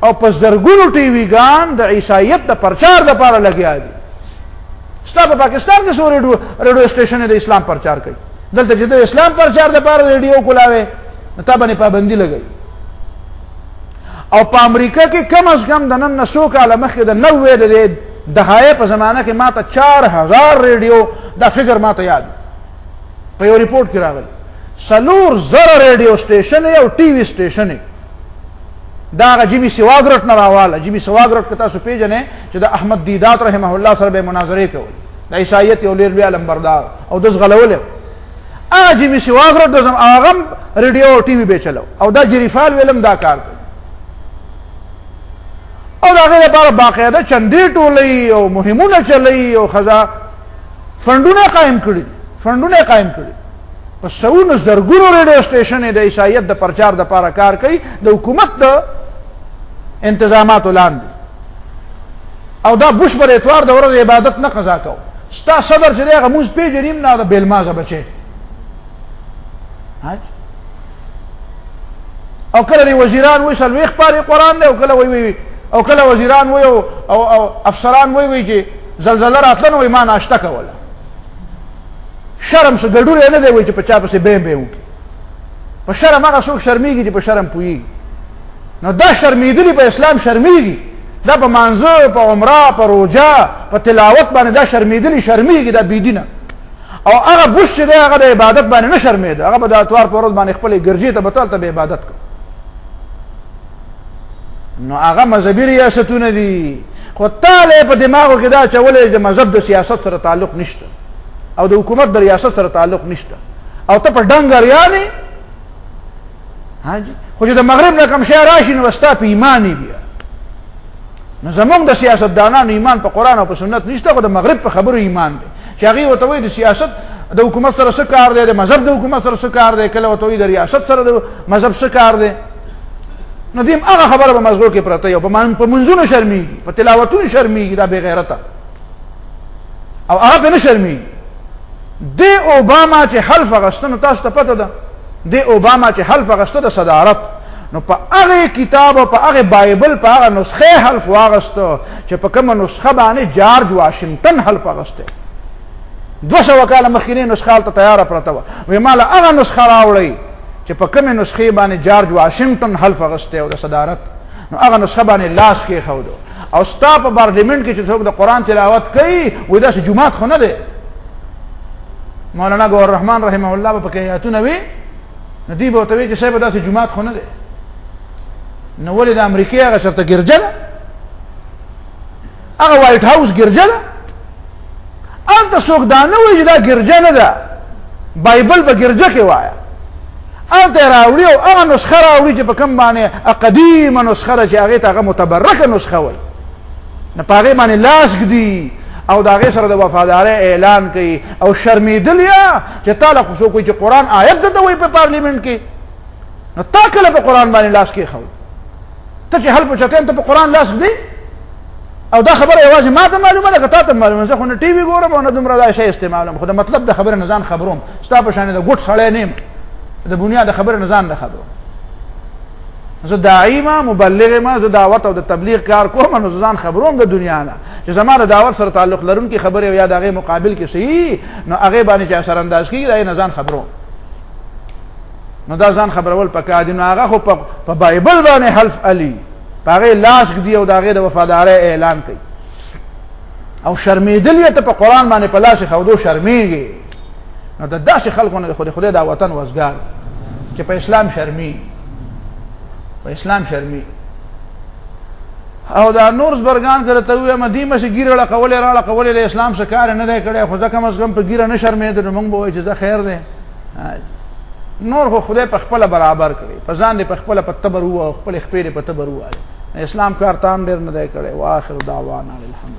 او په زرګونو ټي ویګان د عیسایت د پرچار دپاره لګیا دي. ستا په پاکستان کې څو ریډیو سټیشن د اسلام پرچار کوي. دلته چې د اسلام پرچار دپاره ریډیو کولاوې نو تا باندې پابندي لګوي. او په امریکا کې کم از کم د نن نه څو کاله مخکې د 90 د دهایې په زمانه کې ما ته 4000 ریډیو، دا فکر ما ته یاد په یو ریپورټ کې راغلی، 4000 ریډیو سټیشنې او ټي وي سټیشنې. دا هغه جیمي سواګرټ نه راواله. جیمي سواګرټ که تاسو پیژنئ چې د احمد دیدات رحمه الله سره به یې مناظرې کولې، د عیسایت یو ډېر لوی لمبردار او ده زغلولی. هغه جیمي سواګرټ هغه هم ریډیو او ټي وي به چلو، او دا جیری فالویل هم دا کار کوي. او د هغې لپاره باقاعده چندې ټولوي او مهمونه چلوي او ښځه فنډونه قایم کړي، فنډونه قایم کړي. په سوونو زرګونو ریډیو سټیشنې د عیسایت د پرچار دپاره کار کوي د حکومت د انتظاماتو لاندې. او دا بوش پر اتوار د ورځې عبادت نه قضا کوو. ستا صدر چې دی هغه مونځ پېژني هم نه، د بېلمازه بچی. او کله دی وزیران وایي 40 پارې قرآن دی، او کله وایي او کله وزیران وایي او افسران وایي چې زلزله راتله نو وایي ما ناشته کوله. شرم څه ګډوری نه دی وایي چې په چا پسې بیم بیم وکړي. په شرم هغه څوک شرمېږي چې په شرم پوهېږي. نو دا شرمېدلي په اسلام شرمېږي، دا په مانځه، په عمره، په روژه، په تلاوت باندې دا شرمېدلي شرمېږي، دا بېدینه. او هغه بوش چې دی هغه د عبادت باندې نه شرمېده، هغه به د اتوار په ورځ باندې خپلې ګرجې ته به تل ته به عبادت کوو. نو هغه مذهبي ریاستونه دي، خو تاله په دماغو کې دا اچولی د مذهب د سیاست سره تعلق نشته او د حکومت د ریاست سره تعلق نشته، او ته په ډنګر یانې خو چې د مغرب نه کوم شی راشي نو ستا په ایمان یې بیا. نو زمونږ د سیاستدانانو ایمان په قرآن او په سنت نشته، خو د مغرب په خبرو ایمان دی چې هغې ورته وایي د سیاست د حکومت سره څه کار دی، د مذهب د حکومت سره څه کار دی، کله ورته وایي د ریاست سره د مذهب څه کار دی. نو دیم هغه خبره په مزغو کې پرته یو په منځونو شرمېږي، په تلاوتونو شرمېږي، دا بې غیرته او هغه پرې نه شرمېږي. د اوباما چې حلف اخیسته، نو تاسو ته پته ده د اوباما چې حلف اخیسته د صدارت، نو په هغې کتاب او په هغې بایبل په هغه نسخې حلف واخیسته چې په کومه نسخه باندې جارج واشنګټن حلف اخیستی. 200 کاله مخکینۍ نسخه هلته تیاره پرته وه. وایي ما له هغه نسخه راوړئ چې په کومې نسخې باندې جارج واشنګټن حلف اخیستی او د صدارت، نو هغه نسخه باندې لاس کېښودو. او ستا په پارلیمنټ کې چې څوک د قرآن تلاوت کوي وایي داسې جومات خو نه دی. مولانا ګوهر رحمان رحمه الله به پکې ایتونه وي، نو دوی به ورته وایي چې صاحب داسې جومات خو نه دی. نو ولې د امریکې هغه چېرته ګرجه ده، هغه وایټ هاوس ګرجه ده. هلته څوک دا نه وایي چې دا ګرجه نه ده، بایبل به ګرجه کې وایه. هلته یې راوړي او هغه نسخه راوړي چې په کوم باندې قدیمه نسخه ده چې هغې ته هغه متبرکه نسخه وایي، نو په هغې باندې لاس ږدي او د هغې سره د وفادارۍ اعلان کوي. او شرمېدل یا چې تا له خو څوک وایي چې قرآن آیت درته وایي په پارلیمنټ کې، نو تا کله په قرآن باندې لاس کېښود؟ ته چې حل پچتین ته په قرآن لاس دی او دا خبره یوازې ما ته معلومه ده که تا ته معلومه زه خو نه ټي وي ګورم او نه دومره دا شی استعمالوم خو د مطلب د خبرې نه ځان خبروم ستا په شانې د ګوټ سړی نه یم د بنیاد د خبرې نه ځان نه خبروم زه داعی ما مبلغ ما زه دعوت او د تبلیغ کار کوم نو ځان خبروم د دنیا نه چې زما د دعوت سره تعلق لرونکي خبرې یا د هغې مقابل کې صحیح نو هغې باندې چې اثر انداز کېږي د هغې نه ځان خبروم نو دا ځان خبرول پکار دي نو هغه خو په بایبل باندې حلف علي په هغې لاس ږدي او د هغې د وفادارۍ اعلان کوي او شرمېدل یې ته په قرآن باندې په لاس ښودو شرمېږي نو د داسې خلکو نه د خدای دا وطن وزګار چې په اسلام شرمي په اسلام شرمي او دا نور زبرګان سره ته ووایم دې مسې ګیره لقولې راړقولې د اسلام څه کار نه دی کړی خو زه کم از کم په ګیره نه شرمېده نو موږ به وایو چې زه خیر دی نور خو خدای په خپله برابر کړي په ځان دې په خپله په تبر ووایه او خپلې خپې دې په تبر ووایه اسلام کار تام ډېر نه دی کړی واخر دعوانا الحمد